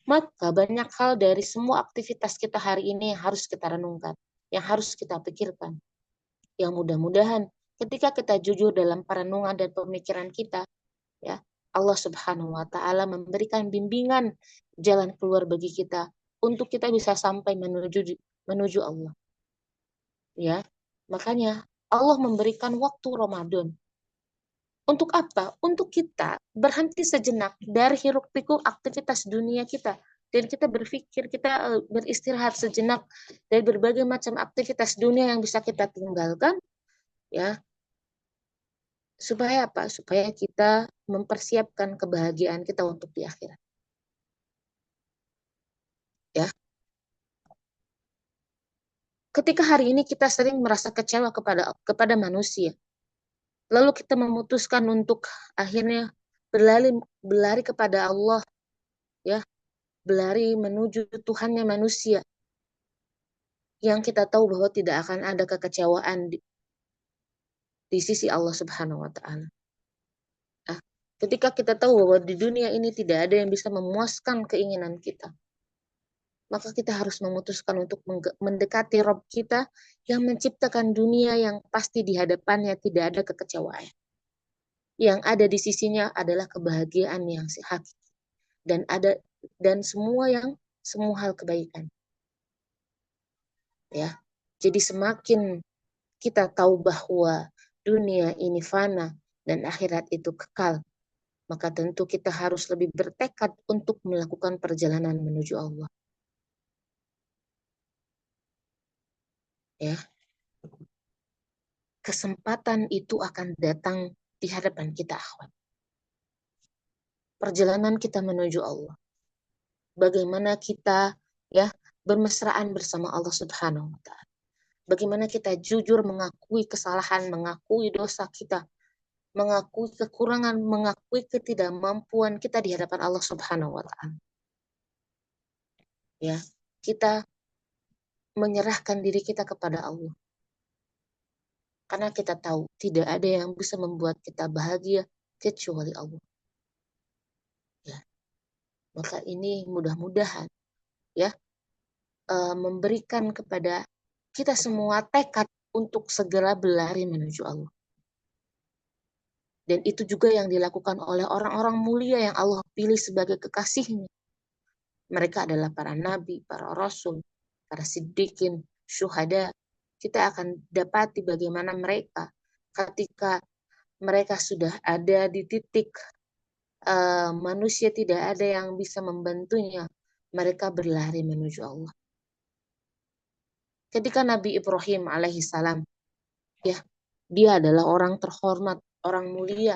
Maka banyak hal dari semua aktivitas kita hari ini yang harus kita renungkan, yang harus kita pikirkan. Yang mudah-mudahan ketika kita jujur dalam perenungan dan pemikiran kita, ya, Allah Subhanahu wa taala memberikan bimbingan jalan keluar bagi kita untuk kita bisa sampai menuju Allah. Ya. Makanya Allah memberikan waktu Ramadan. Untuk apa? Untuk kita berhenti sejenak dari hiruk-pikuk aktivitas dunia kita. Dan kita berpikir, kita beristirahat sejenak dari berbagai macam aktivitas dunia yang bisa kita tinggalkan. Ya, supaya apa? Supaya kita mempersiapkan kebahagiaan kita untuk di akhirat. Ya. Ketika hari ini kita sering merasa kecewa kepada manusia, lalu kita memutuskan untuk akhirnya berlari kepada Allah, ya, berlari menuju Tuhannya manusia, yang kita tahu bahwa tidak akan ada kekecewaan di sisi Allah Subhanahu wa taala. Nah, ketika kita tahu bahwa di dunia ini tidak ada yang bisa memuaskan keinginan kita, maka kita harus memutuskan untuk mendekati Rabb kita yang menciptakan dunia yang pasti di hadapannya tidak ada kekecewaan. Yang ada di sisinya adalah kebahagiaan yang hakiki dan semua hal kebaikan. Ya. Jadi semakin kita tahu bahwa dunia ini fana dan akhirat itu kekal, maka tentu kita harus lebih bertekad untuk melakukan perjalanan menuju Allah. Ya. Kesempatan itu akan datang di hadapan kita, akhwat. Perjalanan kita menuju Allah. Bagaimana kita ya bermesraan bersama Allah Subhanahu wa taala. Bagaimana kita jujur mengakui kesalahan, mengakui dosa kita, mengakui kekurangan, mengakui ketidakmampuan kita di hadapan Allah Subhanahu wa taala. Ya, kita menyerahkan diri kita kepada Allah. Karena kita tahu tidak ada yang bisa membuat kita bahagia kecuali Allah. Ya. Maka ini mudah-mudahan ya memberikan kepada kita semua tekad untuk segera berlari menuju Allah. Dan itu juga yang dilakukan oleh orang-orang mulia yang Allah pilih sebagai kekasihnya. Mereka adalah para nabi, para rasul, para siddiqin, syuhada. Kita akan dapati bagaimana mereka ketika mereka sudah ada di titik manusia tidak ada yang bisa membantunya, mereka berlari menuju Allah. Ketika Nabi Ibrahim alaihissalam, ya, dia adalah orang terhormat, orang mulia,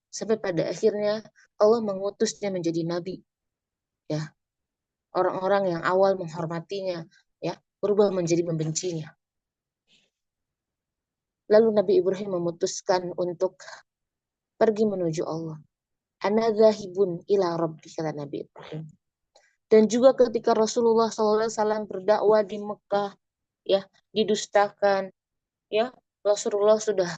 sampai pada akhirnya Allah mengutusnya menjadi nabi. Ya, Orang-orang yang awal menghormatinya, ya, berubah menjadi membencinya. Lalu Nabi Ibrahim memutuskan untuk pergi menuju Allah. Ana dzahibun ila rabbi, kata Nabi Ibrahim. Dan juga ketika Rasulullah SAW berdakwah di Mekah, ya, didustakan, ya, Rasulullah sudah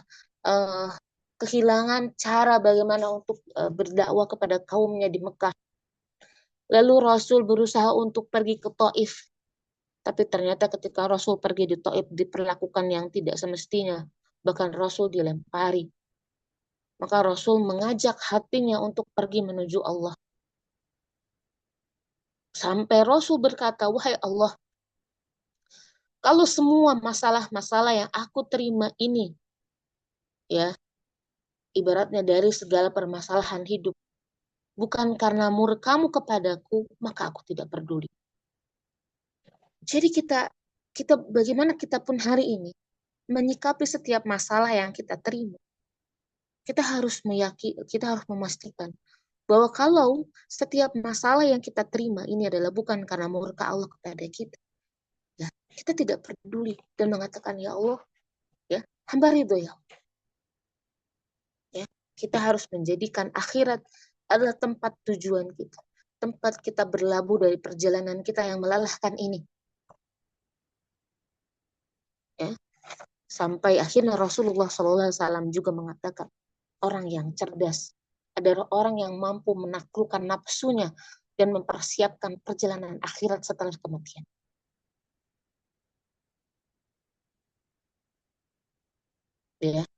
uh, kehilangan cara bagaimana untuk berdakwah kepada kaumnya di Mekah. Lalu Rasul berusaha untuk pergi ke Taif, tapi ternyata ketika Rasul pergi di Taif diperlakukan yang tidak semestinya, bahkan Rasul dilempari. Maka Rasul mengajak hatinya untuk pergi menuju Allah. Sampai Rasul berkata, wahai Allah, kalau semua masalah-masalah yang aku terima ini, ya, ibaratnya dari segala permasalahan hidup, bukan karena murkamu kepadaku, maka aku tidak peduli. Jadi kita bagaimana kita pun hari ini menyikapi setiap masalah yang kita terima, kita harus memastikan bahwa kalau setiap masalah yang kita terima ini adalah bukan karena murka Allah kepada kita, ya, kita tidak peduli dan mengatakan, ya Allah, ya, hamba ridho, ya. Ya, kita harus menjadikan akhirat adalah tempat tujuan kita, tempat kita berlabuh dari perjalanan kita yang melelahkan ini. Ya, sampai akhirnya Rasulullah SAW juga mengatakan, orang yang cerdas adalah orang yang mampu menaklukkan nafsunya dan mempersiapkan perjalanan akhirat setelah kematian. Ya.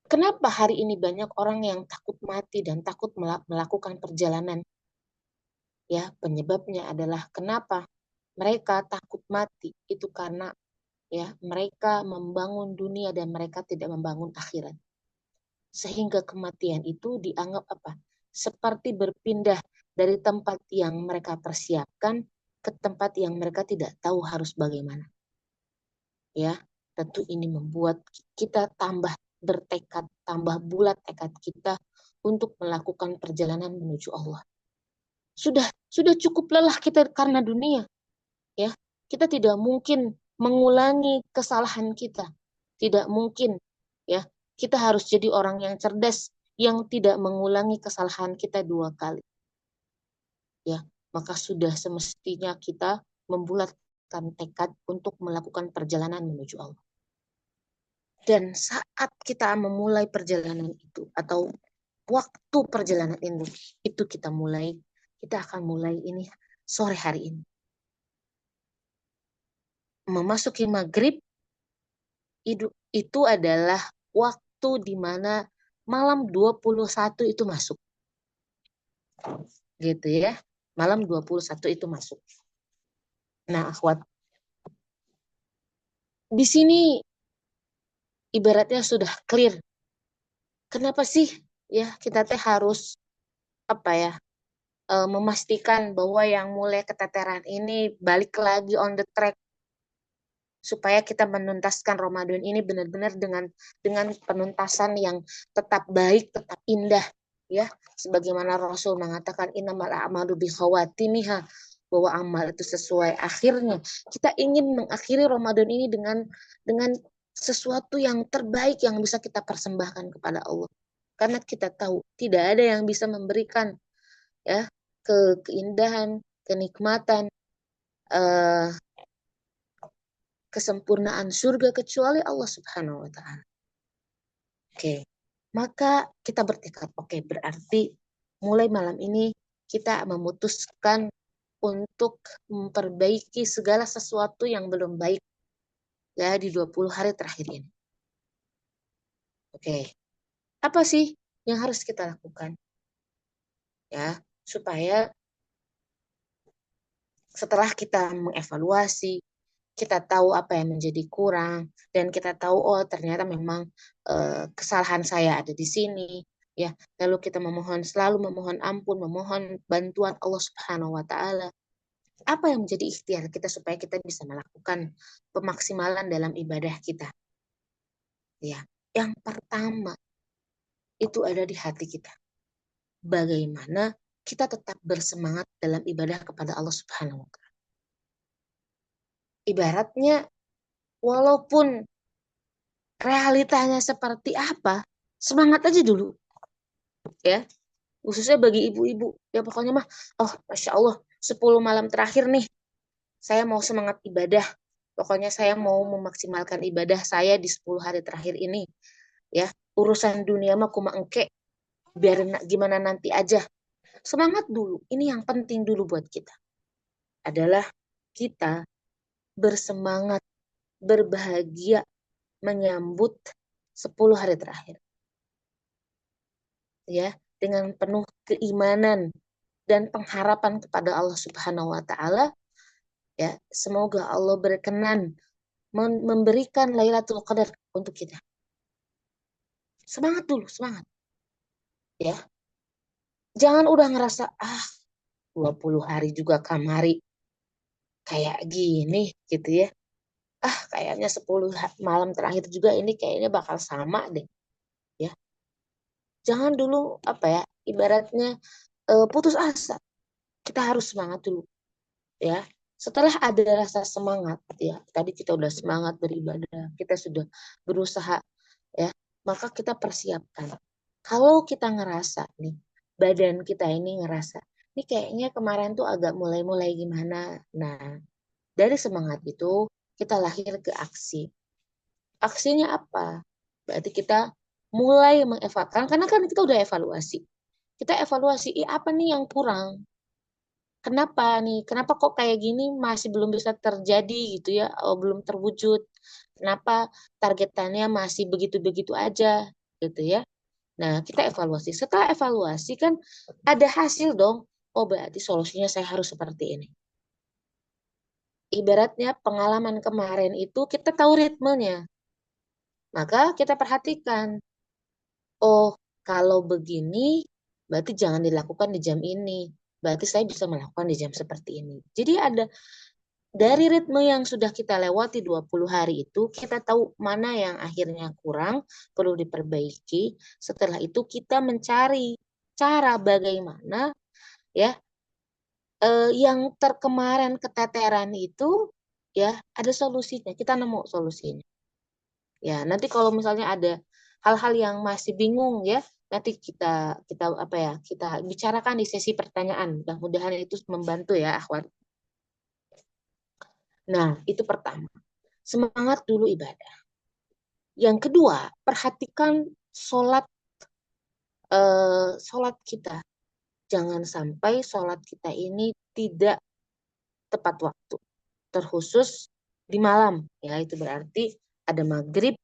Kenapa hari ini banyak orang yang takut mati dan takut melakukan perjalanan? Ya, penyebabnya adalah kenapa mereka takut mati itu karena, ya, mereka membangun dunia dan mereka tidak membangun akhirat. Sehingga kematian itu dianggap apa? Seperti berpindah dari tempat yang mereka persiapkan ke tempat yang mereka tidak tahu harus bagaimana. Ya, tentu ini membuat kita tambah bertekad, tambah bulat tekad kita untuk melakukan perjalanan menuju Allah. Sudah cukup lelah kita karena dunia, ya. Kita tidak mungkin mengulangi kesalahan kita. Tidak mungkin, ya. Kita harus jadi orang yang cerdas yang tidak mengulangi kesalahan kita 2 kali. Ya, maka sudah semestinya kita membulatkan tekad untuk melakukan perjalanan menuju Allah. Dan saat kita memulai perjalanan itu atau waktu perjalanan itu kita akan mulai ini sore hari ini. Memasuki maghrib itu adalah waktu di mana malam 21 itu masuk. Gitu ya. Malam 21 itu masuk. Nah, akhwat, di sini ibaratnya sudah clear. Kenapa sih ya kita harus memastikan bahwa yang mulai keteteran ini balik lagi on the track supaya kita menuntaskan Ramadan ini benar-benar dengan penuntasan yang tetap baik, tetap indah, ya. Sebagaimana Rasul mengatakan innamal a'malu bikhawatimiha, bahwa amal itu sesuai akhirnya. Kita ingin mengakhiri Ramadan ini dengan sesuatu yang terbaik yang bisa kita persembahkan kepada Allah. Karena kita tahu tidak ada yang bisa memberikan, ya, keindahan, kenikmatan, kesempurnaan surga kecuali Allah Subhanahu wa taala. Oke. Maka kita bertekad, berarti mulai malam ini kita memutuskan untuk memperbaiki segala sesuatu yang belum baik, ya, di 20 hari terakhir ini. Oke. Apa sih yang harus kita lakukan? Ya, supaya setelah kita mengevaluasi, kita tahu apa yang menjadi kurang, dan kita tahu, oh ternyata memang kesalahan saya ada di sini, ya. Lalu kita selalu memohon ampun, memohon bantuan Allah Subhanahu wa taala. Apa yang menjadi ikhtiar kita supaya kita bisa melakukan pemaksimalan dalam ibadah kita? Ya, yang pertama itu ada di hati kita. Bagaimana kita tetap bersemangat dalam ibadah kepada Allah Subhanahu wa Ta'ala. Ibaratnya, walaupun realitanya seperti apa, semangat aja dulu, ya. Khususnya bagi ibu-ibu, ya pokoknya mah, oh Masya Allah, 10 malam terakhir nih, saya mau semangat ibadah. Pokoknya saya mau memaksimalkan ibadah saya di 10 hari terakhir ini. Ya, urusan dunia mah kuma engke, biarin gimana nanti aja. Semangat dulu. Ini yang penting dulu buat kita. Adalah kita bersemangat, berbahagia menyambut 10 hari terakhir. Ya, dengan penuh keimanan dan pengharapan kepada Allah Subhanahu wa Ta'ala. Ya, semoga Allah berkenan memberikan Lailatul Qadar untuk kita. Semangat dulu, semangat. Ya. Jangan udah ngerasa 20 hari juga kamari kayak gini gitu ya. Kayaknya 10 malam terakhir juga ini kayaknya bakal sama deh. Ya. Jangan dulu ibaratnya putus asa. Kita harus semangat dulu. Ya. Setelah ada rasa semangat ya, tadi kita udah semangat beribadah, kita sudah berusaha ya, maka kita persiapkan. Kalau kita ngerasa nih, badan kita ini ngerasa, ini kayaknya kemarin tuh agak mulai-mulai gimana. Nah, dari semangat itu kita lahir ke aksi. Aksinya apa? Berarti kita mulai mengevaluasi, karena kan kita udah evaluasi. Kita evaluasi, apa nih yang kurang? Kenapa nih? Kenapa kok kayak gini masih belum bisa terjadi gitu ya? Belum terwujud. Kenapa targetannya masih begitu-begitu aja gitu ya? Nah, kita evaluasi. Setelah evaluasi kan ada hasil dong. Oh, berarti solusinya saya harus seperti ini. Ibaratnya pengalaman kemarin itu kita tahu ritmenya. Maka kita perhatikan. Oh, kalau begini berarti jangan dilakukan di jam ini. Berarti saya bisa melakukan di jam seperti ini. Jadi ada dari ritme yang sudah kita lewati 20 hari itu, kita tahu mana yang akhirnya kurang, perlu diperbaiki. Setelah itu kita mencari cara bagaimana ya yang kemarin keteteran itu ya ada solusinya. Kita nemu solusinya. Ya, nanti kalau misalnya ada hal-hal yang masih bingung ya, nanti kita bicarakan di sesi pertanyaan. Mudah-mudahan itu membantu ya, akhwat. Nah, itu pertama. Semangat dulu ibadah. Yang kedua, perhatikan sholat kita. Jangan sampai sholat kita ini tidak tepat waktu. Terkhusus di malam. Ya, itu berarti ada maghrib,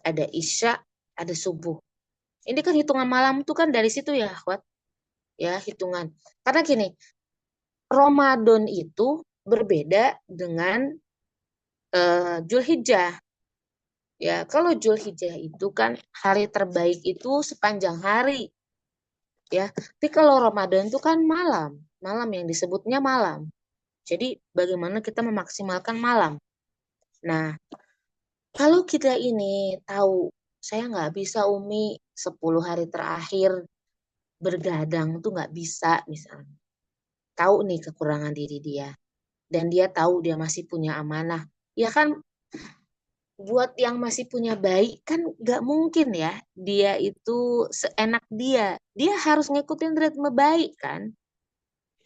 ada isya, ada subuh. Ini kan hitungan malam itu kan dari situ ya, akhwat. Ya, hitungan. Karena gini, Ramadan itu berbeda dengan Zulhijjah. Ya, kalau Zulhijjah itu kan hari terbaik itu sepanjang hari. Ya, tapi kalau Ramadan itu kan malam yang disebutnya malam. Jadi bagaimana kita memaksimalkan malam. Nah, kalau kita ini tahu, saya nggak bisa Umi 10 hari terakhir bergadang tuh nggak bisa misalnya. Tahu nih kekurangan diri dia. Dan dia tahu dia masih punya amanah. Ya kan buat yang masih punya bayi kan nggak mungkin ya dia itu seenak dia. Dia harus ngikutin ritme bayi kan.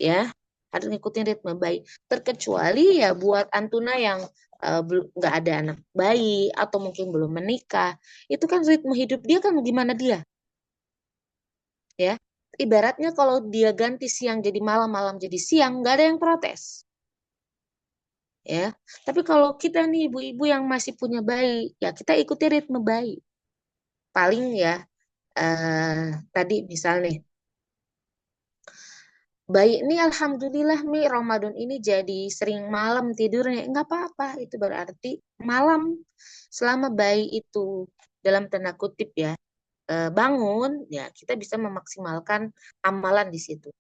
Ya, harus ngikutin ritme bayi. Terkecuali ya buat Antuna yang nggak ada anak bayi atau mungkin belum menikah. Itu kan ritme hidup dia kan gimana dia. Ya, ibaratnya kalau dia ganti siang jadi malam, malam jadi siang, nggak ada yang protes. Ya, tapi kalau kita nih ibu-ibu yang masih punya bayi, ya kita ikuti ritme bayi. Paling ya tadi misalnya bayi ini alhamdulillah Ramadan ini jadi sering malam tidurnya, nggak apa-apa, itu berarti malam selama bayi itu dalam tanda kutip ya bangun, ya kita bisa memaksimalkan amalan di situ.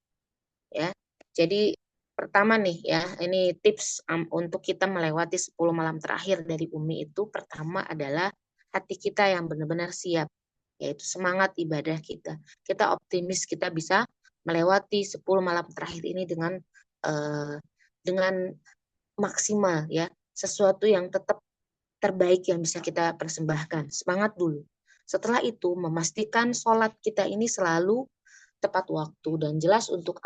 Ya, jadi pertama nih ya, ini tips untuk kita melewati 10 malam terakhir dari Umi itu, pertama adalah hati kita yang benar-benar siap, yaitu semangat ibadah kita. Kita optimis kita bisa melewati 10 malam terakhir ini dengan maksimal ya, sesuatu yang tetap terbaik yang bisa kita persembahkan. Semangat dulu. Setelah itu memastikan sholat kita ini selalu tepat waktu, dan jelas untuk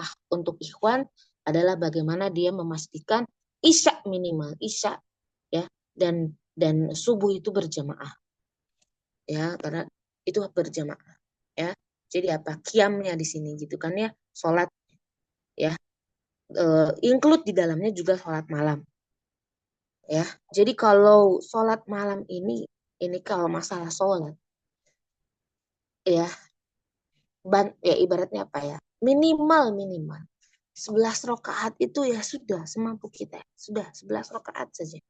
ikhwan adalah bagaimana dia memastikan isya minimal isya ya, dan subuh itu berjamaah ya, karena itu berjamaah ya. Jadi apa qiyamnya di sini gitu kan ya, sholat ya, include di dalamnya juga sholat malam ya. Jadi kalau sholat malam ini kalau masalah sholat ya, ya ibaratnya apa ya, minimal 11 rakaat itu ya sudah semampu kita, sudah 11 rakaat saja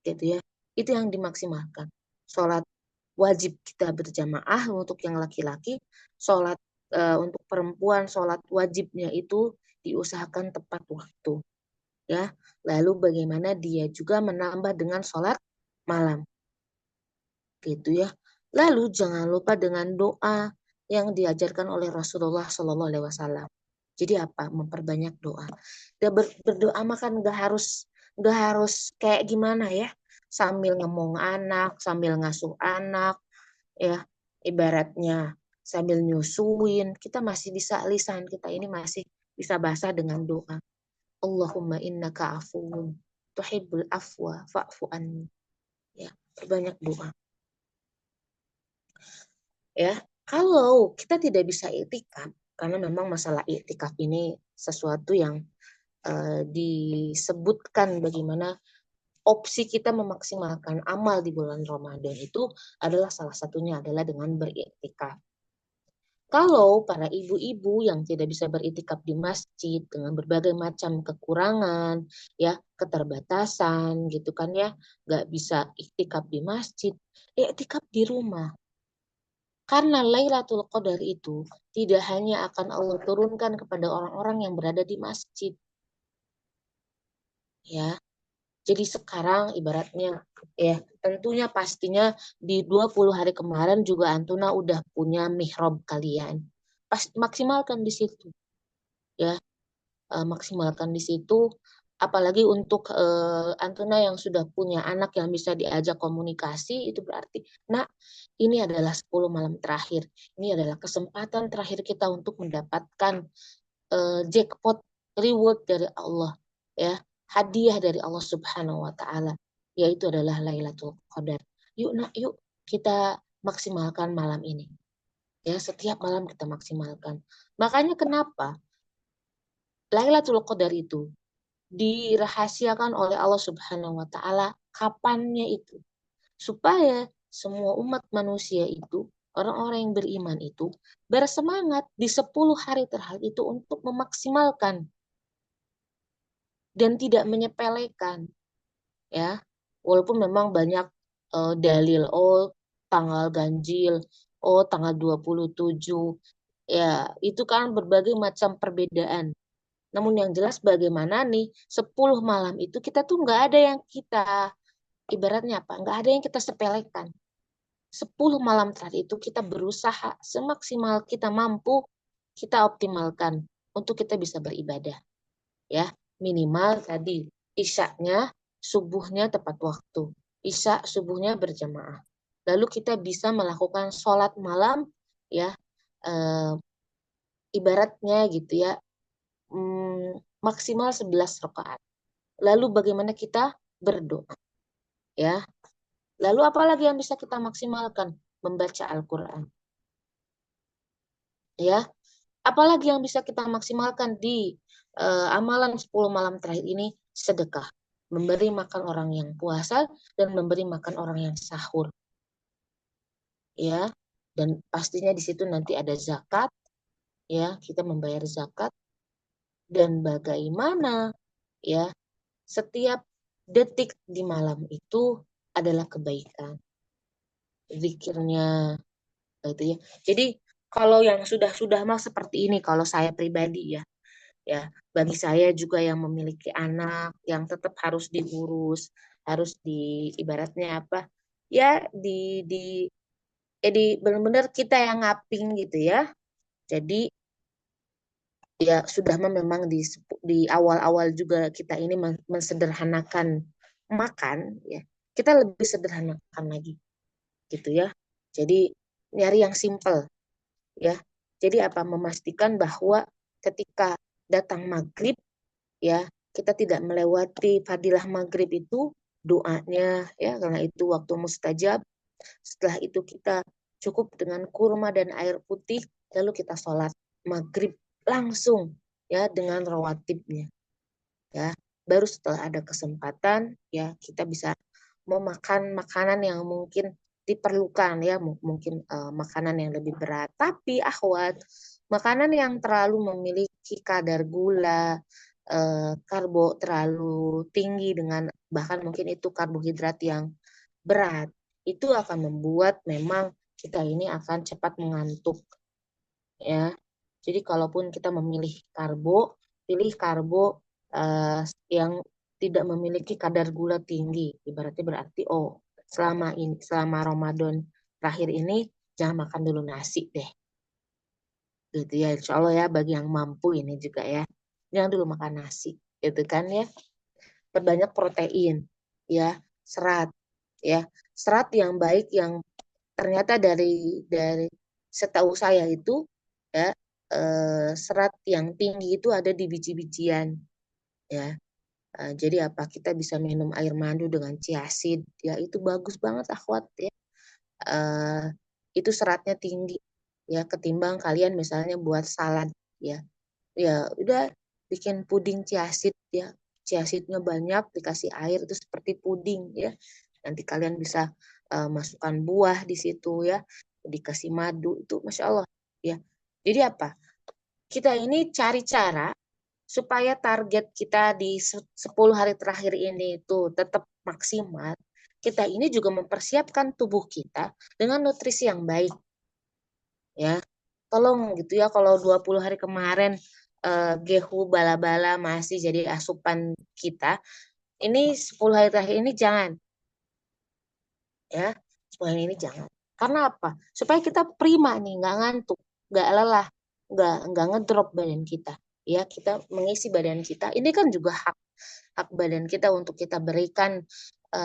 gitu ya, itu yang dimaksimalkan. Sholat wajib kita berjamaah untuk yang laki-laki, sholat untuk perempuan sholat wajibnya itu diusahakan tepat waktu ya. Lalu bagaimana dia juga menambah dengan sholat malam gitu ya. Lalu jangan lupa dengan doa yang diajarkan oleh Rasulullah Shallallahu Alaihi Wasallam. Jadi apa? Memperbanyak doa. Dan berdoa makan nggak harus kayak gimana ya, sambil ngomong anak, sambil ngasuh anak, ya ibaratnya sambil nyusuin, kita masih bisa, lisan kita ini masih bisa basah dengan doa. Allahumma innaka afuwun tuhibbul afwa fa'fu anni. Ya, perbanyak doa. Ya, kalau kita tidak bisa iktikaf, karena memang masalah iktikaf ini sesuatu yang disebutkan bagaimana opsi kita memaksimalkan amal di bulan Ramadan itu adalah salah satunya adalah dengan beriktikaf. Kalau para ibu-ibu yang tidak bisa beriktikaf di masjid dengan berbagai macam kekurangan, ya keterbatasan gitu kan ya, nggak bisa iktikaf di masjid, iktikaf di rumah. Karena Lailatul Qadar itu tidak hanya akan Allah turunkan kepada orang-orang yang berada di masjid, ya. Jadi sekarang ibaratnya ya, tentunya pastinya di 20 hari kemarin juga Antuna udah punya mihrab kalian. Maksimalkan di situ ya, maksimalkan di situ, apalagi untuk Antuna yang sudah punya anak yang bisa diajak komunikasi, itu berarti nah ini adalah 10 malam terakhir. Ini adalah kesempatan terakhir kita untuk mendapatkan jackpot reward dari Allah ya, hadiah dari Allah Subhanahu wa taala, yaitu adalah Lailatul Qadar. Yuk kita maksimalkan malam ini. Ya, setiap malam kita maksimalkan. Makanya kenapa Lailatul Qadar itu dirahasiakan oleh Allah Subhanahu wa taala kapannya itu, supaya semua umat manusia itu, orang-orang yang beriman itu bersemangat di 10 hari terakhir itu untuk memaksimalkan dan tidak menyepelekan ya. Walaupun memang banyak dalil, tanggal ganjil, tanggal 27 ya, itu kan berbagai macam perbedaan. Namun yang jelas bagaimana nih 10 malam itu kita tuh nggak ada yang kita ibaratnya apa? Nggak ada yang kita sepelekan. 10 malam terakhir itu kita berusaha semaksimal kita mampu, kita optimalkan untuk kita bisa beribadah ya. Minimal tadi isyaknya subuhnya tepat waktu, isya subuhnya berjamaah, lalu kita bisa melakukan sholat malam ya, ibaratnya gitu ya, maksimal 11 rakaat. Lalu bagaimana kita berdoa ya, lalu apalagi yang bisa kita maksimalkan? Membaca Al-Quran ya. Apalagi yang bisa kita maksimalkan di amalan 10 malam terakhir ini? Sedekah, memberi makan orang yang puasa dan memberi makan orang yang sahur. Ya, dan pastinya di situ nanti ada zakat, ya, kita membayar zakat. Dan bagaimana ya, setiap detik di malam itu adalah kebaikan. Zikirnya gitu ya. Jadi kalau yang sudah mah seperti ini kalau saya pribadi ya, bagi saya juga yang memiliki anak yang tetap harus diurus, harus di ibaratnya apa ya, di benar-benar kita yang ngaping gitu ya. Jadi Ya sudah memang di awal-awal juga kita ini mensederhanakan makan, ya kita lebih sederhanakan lagi gitu ya. Jadi nyari yang simple ya. Jadi apa, memastikan bahwa ketika datang maghrib ya, kita tidak melewati fadilah maghrib itu, doanya ya, karena itu waktu mustajab. Setelah itu kita cukup dengan kurma dan air putih, lalu kita sholat maghrib langsung ya dengan rawatibnya ya. Baru setelah ada kesempatan ya kita bisa memakan makanan yang mungkin diperlukan ya, mungkin makanan yang lebih berat. Tapi akhwat, makanan yang terlalu memiliki kadar gula, karbo terlalu tinggi dengan bahkan mungkin itu karbohidrat yang berat, itu akan membuat memang kita ini akan cepat mengantuk ya. Jadi kalaupun kita memilih karbo, pilih karbo yang tidak memiliki kadar gula tinggi. Ibaratnya berarti selama Ramadan terakhir ini jangan makan dulu nasi deh. Gitu ya, insya Allah ya bagi yang mampu ini juga ya. Jangan dulu makan nasi, gitu kan ya. Perbanyak protein, ya, serat, ya, serat yang baik yang ternyata dari setahu saya itu ya, serat yang tinggi itu ada di biji-bijian ya. Jadi apa, kita bisa minum air madu dengan chiaseed ya, itu bagus banget akhwat ya. Eh, itu seratnya tinggi ya, ketimbang kalian misalnya buat salad ya. Ya udah bikin puding chiaseed ya. Chiaseednya banyak, dikasih air itu seperti puding ya. Nanti kalian bisa masukkan buah di situ ya, dikasih madu itu masya Allah ya. Jadi apa? Kita ini cari cara supaya target kita di 10 hari terakhir ini itu tetap maksimal. Kita ini juga mempersiapkan tubuh kita dengan nutrisi yang baik ya. Tolong gitu ya, kalau 20 hari kemarin gehu bala-bala masih jadi asupan kita, ini 10 hari terakhir ini jangan ya. 10 hari ini jangan. Karena apa? Supaya kita prima nih, nggak ngantuk, nggak lelah, nggak ngedrop badan kita. Ya, kita mengisi badan kita. Ini kan juga hak badan kita untuk kita berikan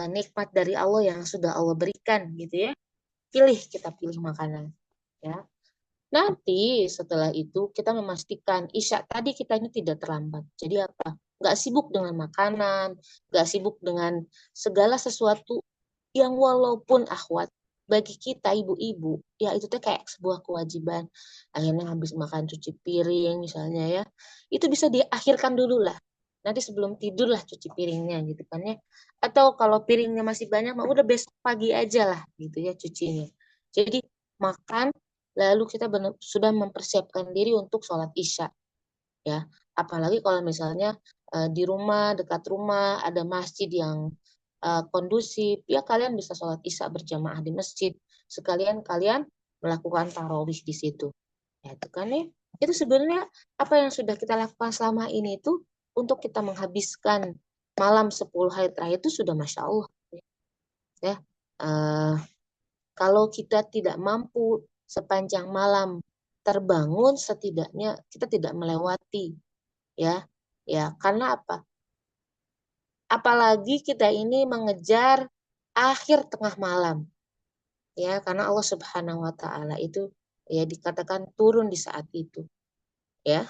nikmat dari Allah yang sudah Allah berikan gitu ya. Kita pilih makanan ya. Nanti setelah itu kita memastikan Isya tadi kita ini tidak terlambat. Jadi apa? Nggak sibuk dengan makanan, nggak sibuk dengan segala sesuatu yang walaupun akhwat bagi kita ibu-ibu ya itu tuh kayak sebuah kewajiban. Akhirnya habis makan cuci piring misalnya ya, itu bisa diakhirkan dulu lah. Nanti sebelum tidur lah cuci piringnya gitu kan ya. Atau kalau piringnya masih banyak mah udah besok pagi aja lah gitu ya cucinya. Jadi makan lalu kita sudah mempersiapkan diri untuk sholat Isya ya. Apalagi kalau misalnya di rumah, dekat rumah ada masjid yang kondusif ya, kalian bisa sholat Isya berjamaah di masjid, sekalian kalian melakukan tarawih di situ ya. Itu kan ya, itu sebenarnya apa yang sudah kita lakukan selama ini itu untuk kita menghabiskan malam 10 hari terakhir itu sudah masya Allah ya. Eh, Kalau kita tidak mampu sepanjang malam terbangun, setidaknya kita tidak melewati ya. Ya, karena apa? Apalagi kita ini mengejar akhir tengah malam. Ya, karena Allah Subhanahu wa taala itu ya dikatakan turun di saat itu. Ya.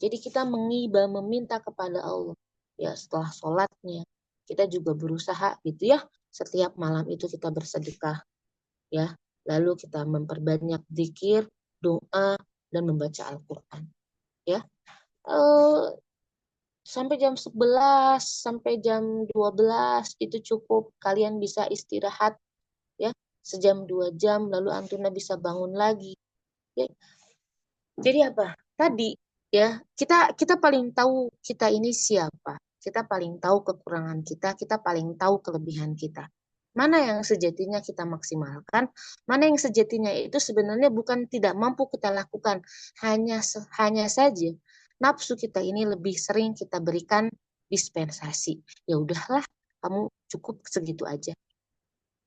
Jadi kita meminta kepada Allah. Ya, setelah sholatnya kita juga berusaha gitu ya. Setiap malam itu kita bersedekah ya. Lalu kita memperbanyak zikir, doa, dan membaca Al-Quran. Ya. Eh, Sampai jam 11, sampai jam 12 itu cukup. Kalian bisa istirahat ya, sejam 2 jam, lalu Antuna bisa bangun lagi. Ya. Jadi apa? Tadi ya, kita paling tahu kita ini siapa. Kita paling tahu kekurangan kita paling tahu kelebihan kita. Mana yang sejatinya kita maksimalkan, mana yang sejatinya itu sebenarnya bukan tidak mampu kita lakukan, hanya saja nafsu kita ini lebih sering kita berikan dispensasi. Ya udahlah, kamu cukup segitu aja.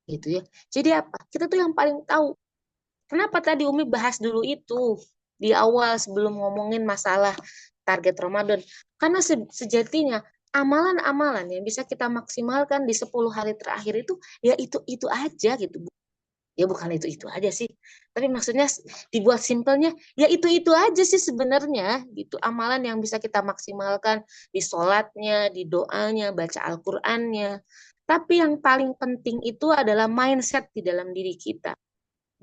Gitu ya. Jadi apa? Kita tuh yang paling tahu. Kenapa tadi Umi bahas dulu itu di awal sebelum ngomongin masalah target Ramadan. Karena sejatinya amalan-amalan yang bisa kita maksimalkan di 10 hari terakhir itu ya itu aja gitu. Ya bukan itu aja sih, tapi maksudnya dibuat simpelnya ya itu aja sih sebenarnya gitu, amalan yang bisa kita maksimalkan di sholatnya, di doanya, baca Al-Qur'annya. Tapi yang paling penting itu adalah mindset di dalam diri kita,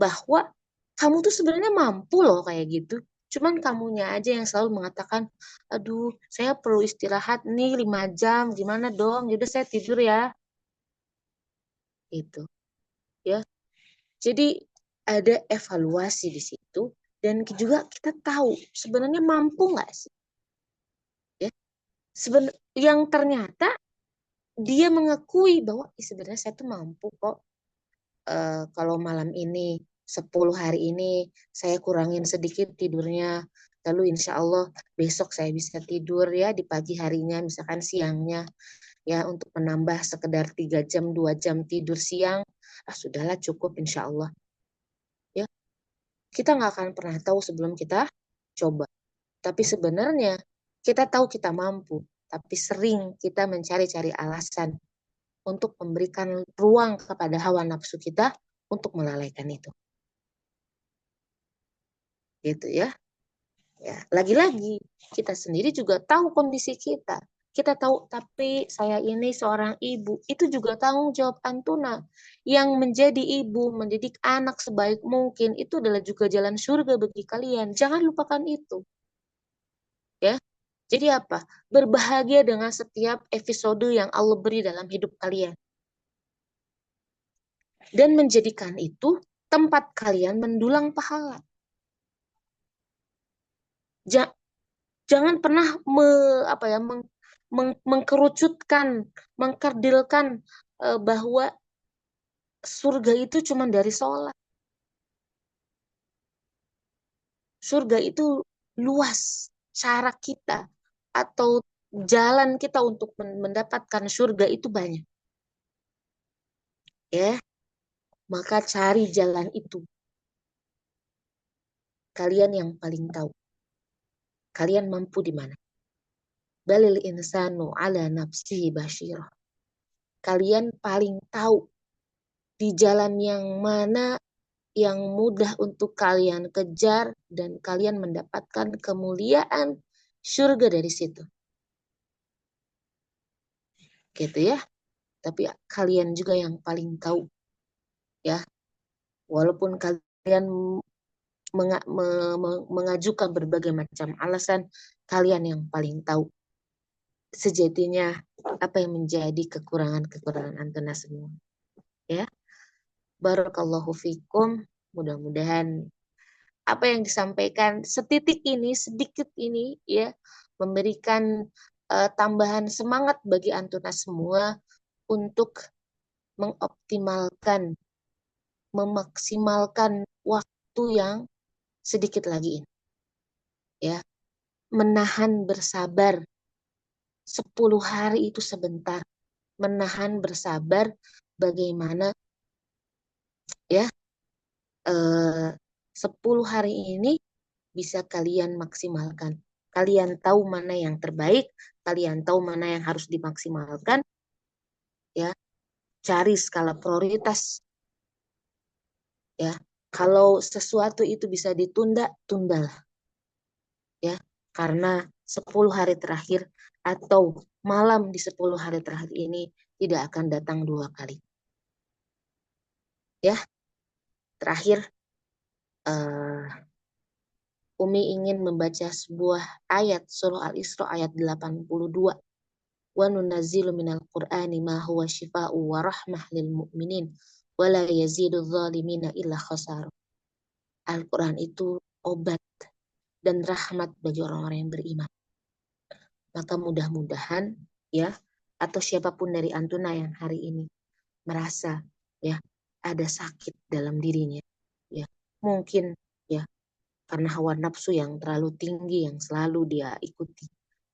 bahwa kamu tuh sebenarnya mampu loh kayak gitu. Cuman kamunya aja yang selalu mengatakan, aduh saya perlu istirahat nih 5 jam, gimana dong, yaudah saya tidur ya. Gitu ya. Jadi ada evaluasi di situ, dan juga kita tahu sebenarnya mampu nggak sih, ya. Yang ternyata dia mengakui bahwa sebenarnya saya tuh mampu kok. Kalau malam ini 10 hari ini saya kurangin sedikit tidurnya, lalu insya Allah besok saya bisa tidur ya di pagi harinya, misalkan siangnya ya, untuk menambah sekedar 3 jam 2 jam tidur siang, sudahlah cukup insya Allah. Ya, kita nggak akan pernah tahu sebelum kita coba. Tapi sebenarnya kita tahu kita mampu, tapi sering kita mencari-cari alasan untuk memberikan ruang kepada hawa nafsu kita untuk melalaikan itu. Gitu ya. Ya, lagi-lagi kita sendiri juga tahu kondisi kita. Kita tahu, tapi saya ini seorang ibu, itu juga tanggung jawab Antuna. Yang menjadi ibu, mendidik anak sebaik mungkin, itu adalah juga jalan surga bagi kalian. Jangan lupakan itu. Ya, jadi apa? Berbahagia dengan setiap episode yang Allah beri dalam hidup kalian. Dan menjadikan itu tempat kalian mendulang pahala. Jangan pernah mengkerucutkan, mengkerdilkan bahwa surga itu cuma dari sholat. Surga itu luas, cara kita atau jalan kita untuk mendapatkan surga itu banyak. Ya, maka cari jalan itu. Kalian yang paling tahu. Kalian mampu di mana? Balil insanu ala nafsihi basyirah. Kalian paling tahu di jalan yang mana yang mudah untuk kalian kejar dan kalian mendapatkan kemuliaan surga dari situ. Gitu ya. Tapi kalian juga yang paling tahu. Ya. Walaupun kalian mengajukan berbagai macam alasan, kalian yang paling tahu sejatinya apa yang menjadi kekurangan-kekurangan Antuna semua. Ya. Barakallahu fikum. Mudah-mudahan apa yang disampaikan setitik ini, sedikit ini ya, memberikan tambahan semangat bagi Antuna semua untuk mengoptimalkan, memaksimalkan waktu yang sedikit lagi ini. Ya, menahan bersabar. 10 hari itu sebentar. Menahan bersabar bagaimana ya 10 hari ini bisa kalian maksimalkan. Kalian tahu mana yang terbaik, kalian tahu mana yang harus dimaksimalkan. Ya, cari skala prioritas. Ya, kalau sesuatu itu bisa ditunda, tundalah. Ya, karena 10 hari terakhir atau malam di 10 hari terakhir ini tidak akan datang 2 kali. Ya, terakhir Umi ingin membaca sebuah ayat surah Al-Isra ayat 82. Wa nunazzilu minal Qur'ani ma huwa shifaa'u wa rahmah lil mu'minin wa la yazidu zalimina illa khasara. Al-Qur'an itu obat dan rahmat bagi orang-orang yang beriman. Maka mudah-mudahan ya, atau siapapun dari Antuna yang hari ini merasa ya ada sakit dalam dirinya, ya mungkin ya karena hawa nafsu yang terlalu tinggi yang selalu dia ikuti.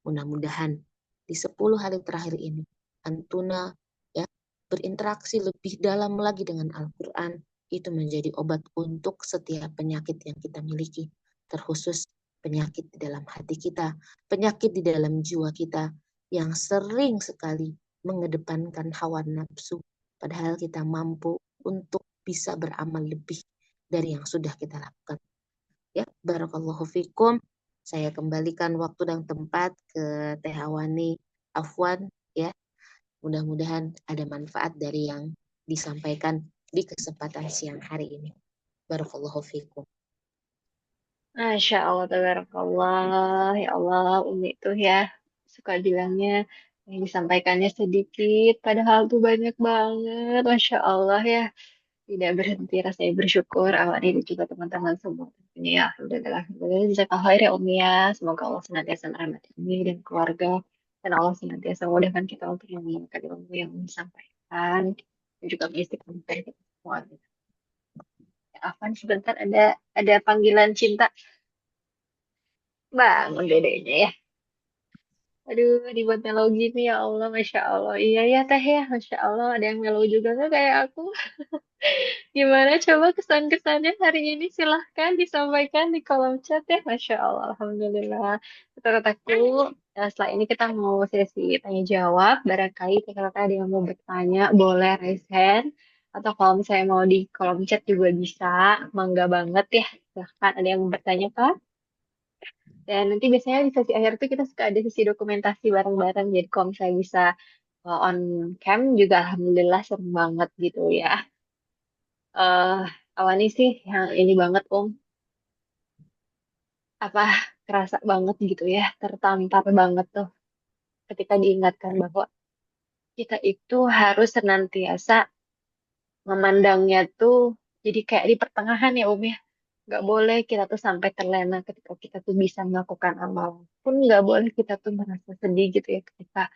Mudah-mudahan di 10 hari terakhir ini Antuna ya berinteraksi lebih dalam lagi dengan Al-Quran, itu menjadi obat untuk setiap penyakit yang kita miliki, terkhusus penyakit di dalam hati kita, penyakit di dalam jiwa kita yang sering sekali mengedepankan hawa nafsu, padahal kita mampu untuk bisa beramal lebih dari yang sudah kita lakukan. Ya, barakallahu fikum. Saya kembalikan waktu dan tempat ke Teh Awani Afwan ya. Mudah-mudahan ada manfaat dari yang disampaikan di kesempatan siang hari ini. Barakallahu fikum. Masya Allah, tabarakallah. Ya Allah, Umi itu ya suka bilangnya yang disampaikannya sedikit, padahal tuh banyak banget. Masya Allah ya, tidak berhenti rasanya bersyukur. Awal ini juga teman-teman semua. Tentunya ya, alhamdulillah. Alhamdulillah, jazakallah khair ya Umi ya. Semoga Allah senantiasa merahmati Umi dan keluarga. Dan Allah senantiasa memudahkan kita untuk mengingatkan ilmu yang disampaikan. Dan juga mengistiqomahkan kita semua. Ya, Afan, sebentar ada panggilan cinta. Bangun dedenya ya. Aduh, dibuat melo gini ya Allah, Masya Allah. Iya ya teh ya, Masya Allah. Ada yang melo juga tuh kayak aku. Gimana coba kesan-kesannya hari ini? Silahkan disampaikan di kolom chat ya, Masya Allah. Alhamdulillah. Menurut aku, setelah ini kita mau sesi tanya jawab. Barangkali kakak ada yang mau bertanya, boleh raise hand. Atau kalau misalnya mau di kolom chat juga bisa. Mangga banget ya. Silahkan ada yang mau bertanya, Kak? Dan nanti biasanya di sesi akhir tuh kita suka ada sesi dokumentasi bareng-bareng. Jadi kalau misalnya bisa on cam juga alhamdulillah seru banget gitu ya. eh Awalnya sih yang ini banget apa kerasa banget gitu ya, tertampar banget tuh ketika diingatkan bahwa kita itu harus senantiasa memandangnya tuh jadi kayak di pertengahan ya ya. Nggak boleh kita tuh sampai terlena ketika kita tuh bisa melakukan amal. Pun nggak boleh kita tuh merasa sedih gitu ya ketika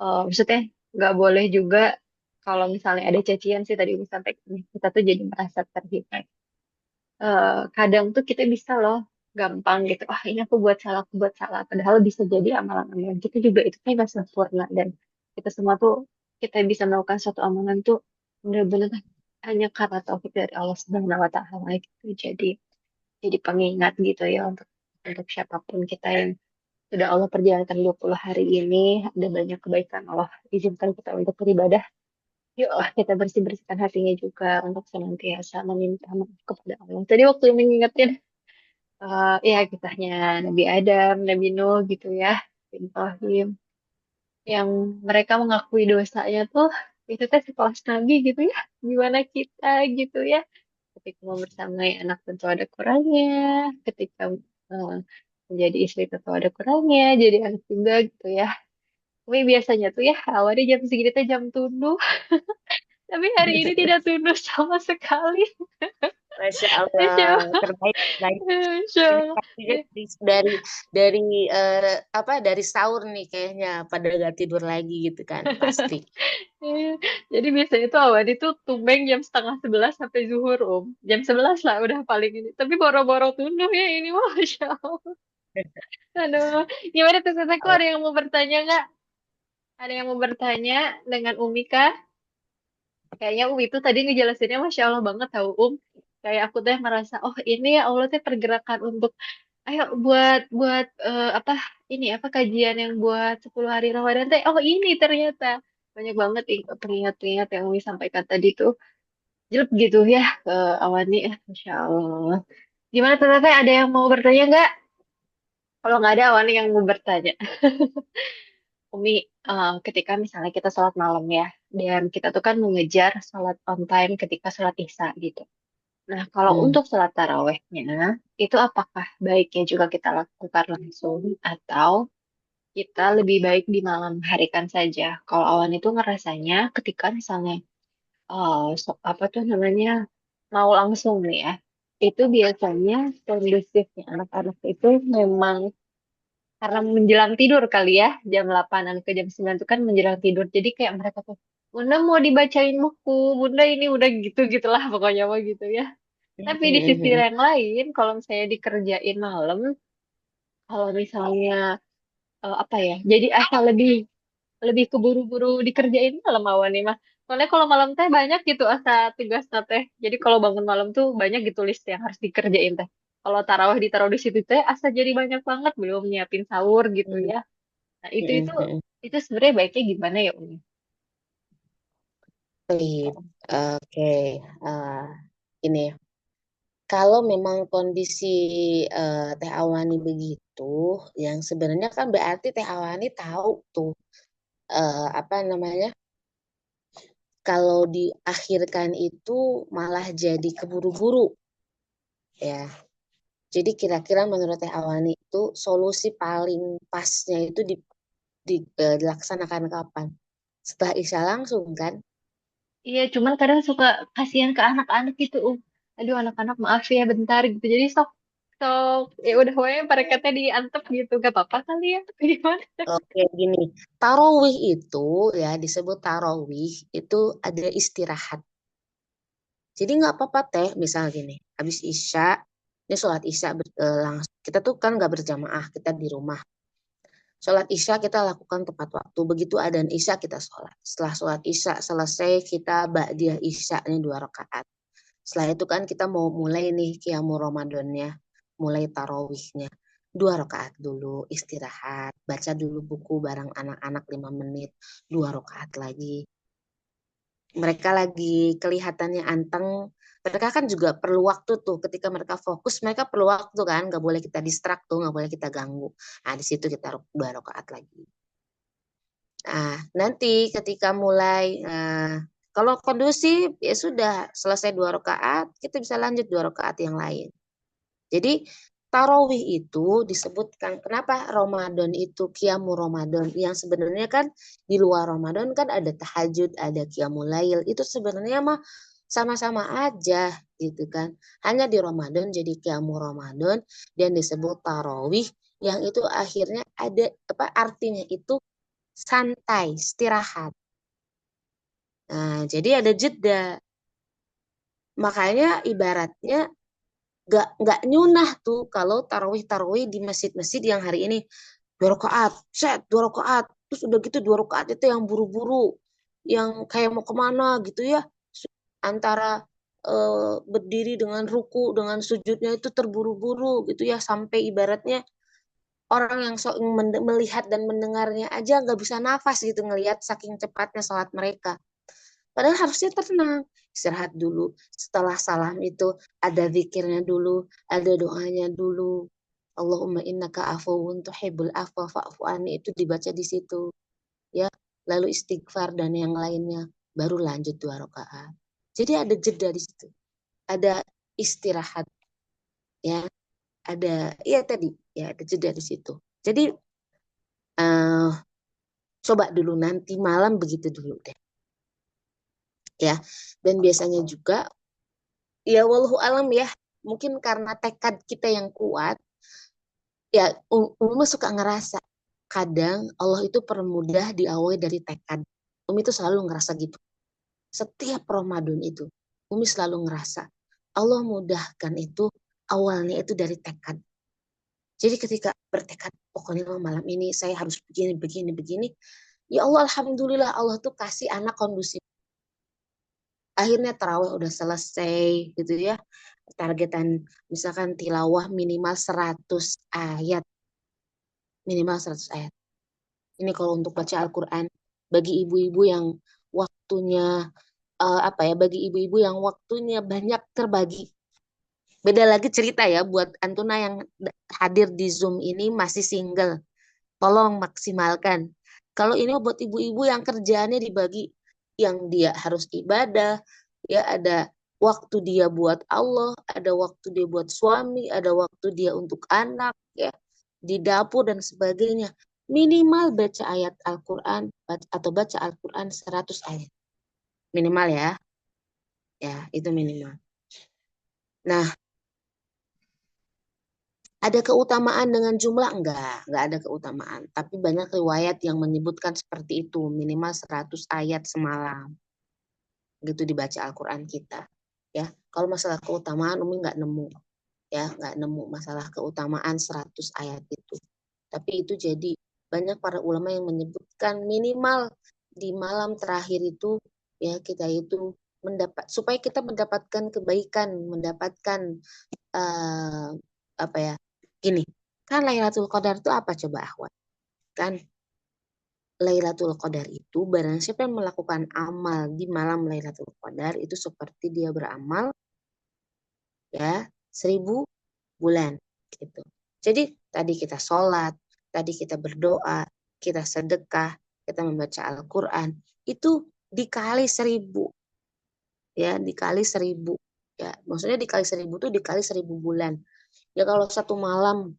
maksudnya nggak boleh juga kalau misalnya ada cacian sih tadi Umi sampaikan kita tuh jadi merasa terhina. Kadang tuh kita bisa loh gampang gitu, ah ini aku buat salah, padahal bisa jadi amalan-amalan kita juga itu kan nggak sempurna dan kita semua tuh kita bisa melakukan suatu amalan tuh benar-benar hanya karena taufik dari Allah Subhanahu Wa Taala gitu. Jadi pengingat gitu ya untuk siapapun kita yang sudah Allah perjalankan 20 hari ini, ada banyak kebaikan Allah izinkan kita untuk beribadah. Yuk kita bersih-bersihkan hatinya juga untuk senantiasa meminta maaf kepada Allah. Tadi waktu mengingatkan ya kisahnya Nabi Adam, Nabi Nuh gitu ya, Nabi Ibrahim, yang mereka mengakui dosanya tuh itu teh sekelas Nabi gitu ya. Gimana kita gitu ya? Ketika mau bersamai anak tentu ada kurangnya, ketika eh, menjadi istri tentu ada kurangnya, jadi anak juga gitu ya. Tapi biasanya tuh ya awalnya jam segini teh jam tunduk, tapi hari ini tidak tunduk sama sekali. Masya Allah, Masya Allah. terbaik, baik. Masya Ini Allah. pastinya dari apa dari sahur nih kayaknya pada gak tidur lagi gitu kan pasti. Iya. Jadi biasanya tuh awan itu tumbeng jam setengah 11 sampai zuhur Jam 11 lah udah paling ini. Tapi boro-boro tunduh ya ini mah Masya Allah. Aduh. Gimana tuh Tetehku ada yang mau bertanya nggak? Ada yang mau bertanya dengan Umi kah? Kayaknya Umi itu tadi ngejelasinnya Masya Allah banget tahu Kayak aku teh merasa oh ini ya Allah teh pergerakan untuk ayo buat apa ini apa kajian yang buat 10 hari Ramadan teh. Oh ini ternyata banyak banget pengingat-pengingat yang Umi sampaikan tadi tuh. Jelek gitu ya ke Awani. Masya Allah. Gimana Teteh? Ada yang mau bertanya nggak? Kalau nggak ada Awani yang mau bertanya. Umi, ketika misalnya kita sholat malam ya, dan kita tuh kan mengejar sholat on time ketika sholat Isya gitu. Nah, kalau Hmm. untuk sholat tarawehnya, itu apakah baiknya juga kita lakukan langsung atau kita lebih baik di malam harikan saja? Kalau awan itu ngerasanya ketika misalnya apa tuh namanya mau langsung nih ya, itu biasanya kondusifnya anak-anak itu memang karena menjelang tidur kali ya, jam 8-an ke jam 9 itu kan menjelang tidur. Jadi kayak mereka tuh, Bunda mau dibacain buku, Bunda ini udah gitu-gitulah pokoknya mah gitu ya. Tapi di sisi yang lain, kalau misalnya dikerjain malam, kalau misalnya apa ya, jadi asal lebih lebih keburu-buru dikerjain malam awan nih mah. Soalnya kalau malam teh banyak gitu asa tugas teh. Jadi kalau bangun malam tuh banyak gitu list yang harus dikerjain teh. kalau tarawih ditaruh di situ teh asa jadi banyak banget belum nyiapin sahur gitu Hmm, ya. Nah, hmm, hmm. itu sebenarnya baiknya gimana ya, Umi? Baik. Oke. Eh, ini kalau memang kondisi Teh Awani begitu, yang sebenarnya kan berarti Teh Awani tahu tuh apa namanya, kalau diakhirkan itu malah jadi keburu-buru ya. Jadi kira-kira menurut Teh Awani itu solusi paling pasnya itu dilaksanakan kapan? Setelah Isya langsung kan? Iya, cuman kadang suka kasihan ke anak-anak gitu. Aduh, anak-anak maaf ya bentar gitu. Jadi sok sok ya udah wae mereka teh diantep gitu. Gak apa-apa kali ya. Gimana? Oke, gini. Tarawih itu ya disebut tarawih itu ada istirahat. Jadi nggak apa-apa teh, misal gini, habis Isya, ini sholat Isya langsung. Kita tuh kan nggak berjamaah, kita di rumah. Sholat Isya kita lakukan tepat waktu. Begitu adzan Isya kita sholat. Setelah sholat Isya selesai, kita ba'diyah Isya ini 2 rakaat. Setelah itu kan kita mau mulai nih Qiyamul Ramadannya, mulai tarawihnya. 2 rakaat dulu, istirahat. Baca dulu buku bareng anak-anak 5 menit. 2 rakaat lagi. Mereka lagi kelihatannya anteng. Mereka kan juga perlu waktu tuh. Ketika mereka fokus, mereka perlu waktu kan. Gak boleh kita distract tuh, gak boleh kita ganggu. Nah, di situ kita 2 rakaat lagi. Nah, nanti ketika mulai, kalau kondusif ya sudah selesai 2 rakaat, kita bisa lanjut 2 rakaat yang lain. Jadi tarawih itu disebutkan kenapa Ramadan itu Qiyamul Ramadan yang sebenarnya kan di luar Ramadan kan ada tahajud, ada Qiyamul Lail. Itu sebenarnya mah sama-sama aja gitu kan. Hanya di Ramadan jadi Qiyamul Ramadan dan disebut tarawih yang itu akhirnya ada apa artinya itu santai, istirahat. Nah, jadi ada jeda. Makanya ibaratnya nggak nyunah tuh kalau tarawih di masjid-masjid yang hari ini 2 rakaat, set 2 rakaat, terus udah gitu 2 rakaat itu yang buru-buru, yang kayak mau kemana gitu ya, antara berdiri dengan ruku dengan sujudnya itu terburu-buru gitu ya, sampai ibaratnya orang yang melihat dan mendengarnya aja nggak bisa nafas gitu ngelihat saking cepatnya salat mereka. Padahal harusnya tenang, istirahat dulu. Setelah salam itu ada zikirnya dulu, ada doanya dulu. Allahumma innaka afuwun tuhibbul afwa fa'fu anni itu dibaca di situ, ya. Lalu istighfar dan yang lainnya, baru lanjut 2 rakaat. Jadi ada jeda di situ. Ada istirahat, ya. Ada ya tadi, ya ada jeda di situ. Jadi eh, coba dulu nanti malam begitu dulu deh, ya. Dan biasanya juga ya wallahu alam ya, mungkin karena tekad kita yang kuat ya. Umi suka ngerasa kadang Allah itu permudah diawali dari tekad. Umi itu selalu ngerasa gitu setiap Ramadan itu. Umi selalu ngerasa Allah mudahkan itu awalnya itu dari tekad. Jadi ketika bertekad pokoknya malam ini saya harus begini begini begini, ya Allah alhamdulillah Allah tuh kasih anak kondusif. Akhirnya tarawih udah selesai gitu ya, targetan misalkan tilawah minimal 100 ayat, minimal 100 ayat. Ini kalau untuk baca Al-Quran bagi ibu-ibu yang waktunya apa ya, bagi ibu-ibu yang waktunya banyak terbagi. Beda lagi cerita ya buat Antuna yang hadir di Zoom ini masih single. Tolong maksimalkan. Kalau ini buat ibu-ibu yang kerjaannya dibagi, yang dia harus ibadah, ya ada waktu dia buat Allah, ada waktu dia buat suami, ada waktu dia untuk anak, ya di dapur dan sebagainya. Minimal baca ayat Al-Quran atau baca Al-Quran 100 ayat. Minimal ya, ya itu minimal. Nah, ada keutamaan dengan jumlah? Enggak ada keutamaan. Tapi banyak riwayat yang menyebutkan seperti itu, minimal 100 ayat semalam. Gitu dibaca Al-Quran kita. Ya, kalau masalah keutamaan Umi nggak nemu. Ya, nggak nemu masalah keutamaan 100 ayat itu. Tapi itu jadi banyak para ulama yang menyebutkan minimal di malam terakhir itu ya kita itu mendapat supaya kita mendapatkan kebaikan, mendapatkan uh, apa ya? Gini, kan Lailatul Qadar itu apa coba Ahwat? Kan Lailatul Qadar itu barang siapa yang melakukan amal di malam Lailatul Qadar itu seperti dia beramal ya 1000 bulan gitu. Jadi tadi kita sholat, tadi kita berdoa, kita sedekah, kita membaca Al-Quran, itu dikali 1000 ya, dikali 1000 ya. Maksudnya dikali 1000 itu dikali 1000 bulan. Ya kalau satu malam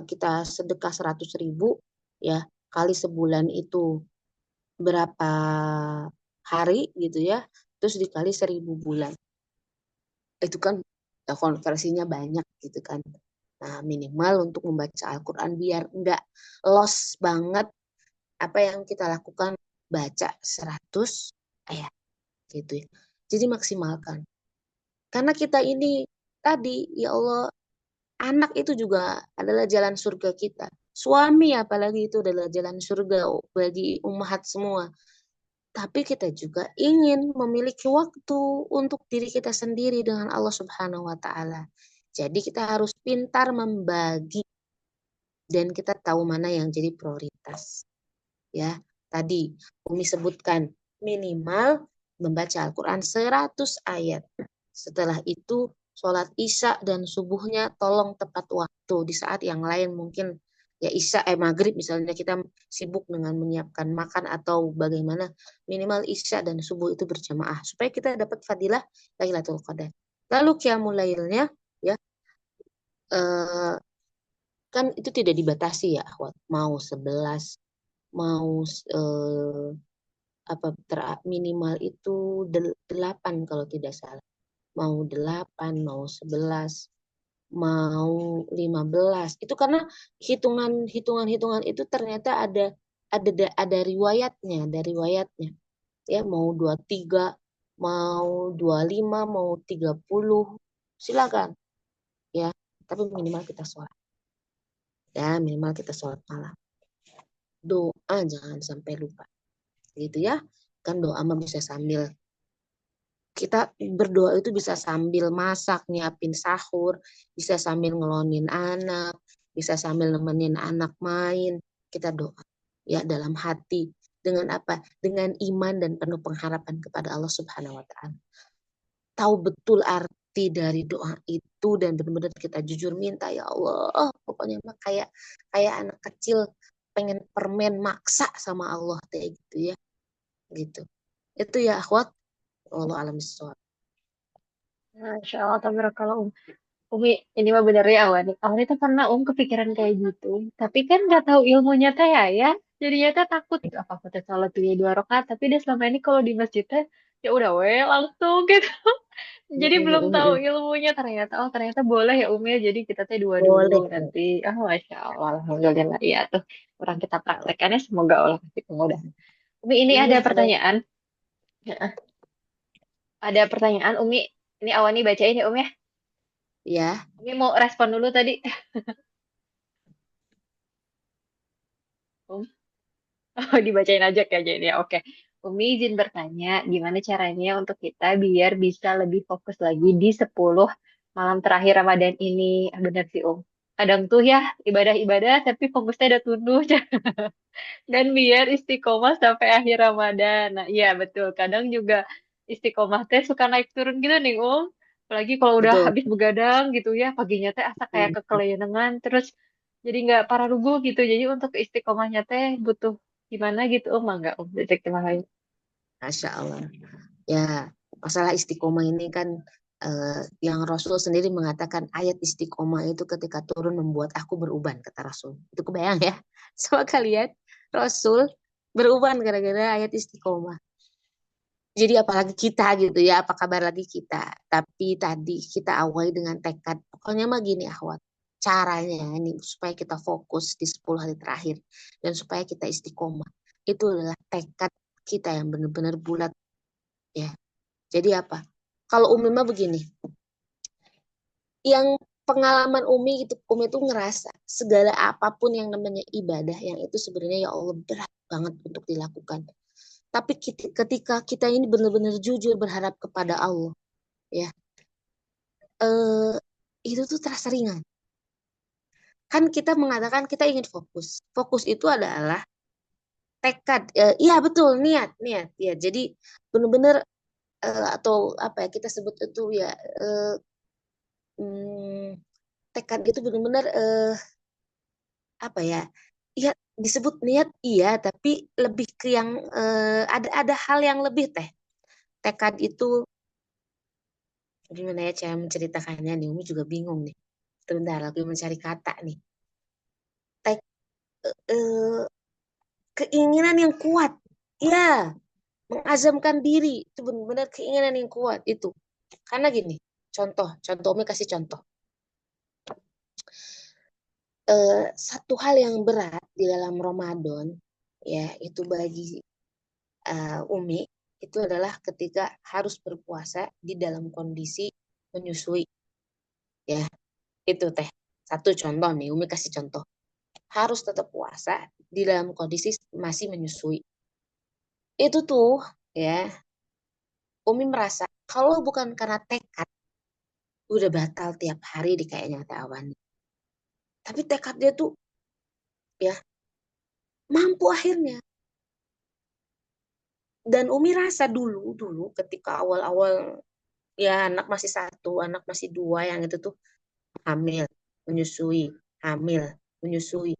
kita sedekah 100.000 ya kali sebulan itu berapa hari gitu ya, terus dikali 1000 bulan. Itu kan konversinya banyak gitu kan. Nah, minimal untuk membaca Al-Quran biar enggak loss banget apa yang kita lakukan baca 100 ayat gitu ya. Jadi maksimalkan. Karena kita ini tadi ya Allah, anak itu juga adalah jalan surga kita. Suami apalagi itu adalah jalan surga bagi ummahat semua. Tapi kita juga ingin memiliki waktu untuk diri kita sendiri dengan Allah Subhanahu wa Ta'ala. Jadi, kita harus pintar membagi dan kita tahu mana yang jadi prioritas. Ya, tadi Umi sebutkan minimal membaca Al-Quran 100 ayat. Setelah itu, sholat Isya dan subuhnya tolong tepat waktu. Di saat yang lain mungkin ya maghrib misalnya kita sibuk dengan menyiapkan makan atau bagaimana, minimal Isya dan subuh itu berjamaah supaya kita dapat fadilah Lailatul Qadar. Lalu qiyamul lailnya ya eh, kan itu tidak dibatasi ya, mau 11 mau minimal itu 8 kalau tidak salah. Mau 8, mau 11, mau 15. Itu karena hitungan itu ternyata ada riwayatnya. Ya, mau 23, mau 25, mau 30. Silakan ya. Tapi minimal kita sholat. Ya, minimal kita sholat malam. Doa jangan sampai lupa. Gitu ya. Kan doa mah bisa sambil kita berdoa itu bisa sambil masak, nyiapin sahur, bisa sambil ngelonin anak, bisa sambil nemenin anak main. Kita doa ya dalam hati dengan apa? Dengan iman dan penuh pengharapan kepada Allah Subhanahu wa Ta'ala. Tahu betul arti dari doa itu dan benar-benar kita jujur minta ya Allah, pokoknya mah kayak anak kecil pengen permen maksa sama Allah kayak gitu ya. Gitu. Itu ya akhwat, Allah alam bisawab. Masya Allah, tabarakallah. Umi, ini mah bener ya Awan. Awan itu pernah kepikiran kayak gitu. Tapi kan nggak tahu ilmunya teh ya. Jadinya teh takut gitu. Apa aku teh salat 2 rakaat. Tapi dia selama ini kalau di masjid teh ya udah langsung gitu. Jadi belum tahu ilmunya ternyata. Oh ternyata boleh ya Umi. Jadi kita teh dua dulu Boleh. nanti. Oh Masya Allah. Alhamdulillah. Iya tuh. Orang kita praktekannya semoga Allah kasih kemudahan. Umi ini ada Iya, semoga pertanyaan. Ya, ada pertanyaan Umi. Ini Awan nih bacain ya Umi ya. ya. Umi mau respon dulu tadi. Oh, dibacain aja kayaknya ya. Oke. Umi izin bertanya, gimana caranya untuk kita biar bisa lebih fokus lagi di 10 malam terakhir Ramadan ini? Ah, bener sih, Om. Kadang tuh ya, ibadah-ibadah, tapi fokusnya udah tunduh. Dan biar istiqomah sampai akhir Ramadan. Nah, iya betul. Kadang juga istiqomah teh suka naik turun gitu nih, Om. Apalagi kalau udah Betul. habis begadang gitu ya, paginya teh asa kayak Hmm. kekelengan, terus jadi nggak parah lugu gitu. Jadi untuk istiqomahnya teh butuh gimana gitu, Om? Enggak, Om. Detek lain. Masya Allah. Ya, masalah istiqomah ini kan yang Rasul sendiri mengatakan ayat istiqomah itu ketika turun membuat aku beruban, kata Rasul. Itu kebayang ya sama kalian? Rasul beruban gara-gara ayat istiqomah. Jadi apalagi kita gitu ya, apa kabar lagi kita. Tapi tadi kita awali dengan tekad. Pokoknya mah gini Ahwat. Caranya ini supaya kita fokus di 10 hari terakhir. Dan supaya kita istiqomah. Itu adalah tekad kita yang benar-benar bulat ya. Jadi apa? Kalau Umi mah begini. Yang pengalaman Umi itu ngerasa segala apapun yang namanya ibadah yang itu sebenarnya ya Allah berat banget untuk dilakukan. Tapi ketika kita ini benar-benar jujur berharap kepada Allah, ya, itu tuh terasa ringan. Kan kita mengatakan kita ingin fokus. Fokus itu adalah tekad. Iya betul, niat, niat. Ya, jadi benar-benar atau apa ya kita sebut itu ya hmm, tekad itu benar-benar apa ya? Iya disebut niat iya, tapi lebih ke yang ada hal yang lebih teh. Tekad itu gimana ya cara menceritakannya nih? Umi juga bingung nih. Sebentar lagi mencari kata nih. Tek, eh, keinginan yang kuat. Ya, mengazamkan diri itu benar-benar keinginan yang kuat itu. Karena gini, contoh Umi kasih contoh. Satu hal yang berat di dalam Ramadan ya itu bagi Umi itu adalah ketika harus berpuasa di dalam kondisi menyusui ya itu teh satu contoh nih Umi kasih contoh harus tetap puasa di dalam kondisi masih menyusui itu tuh ya Umi merasa kalau bukan karena tekad udah batal tiap hari di kayaknya Teh Awan tapi tekad dia tuh ya mampu akhirnya dan Umi rasa dulu ketika awal-awal ya anak masih satu anak masih dua yang itu tuh hamil menyusui hamil menyusui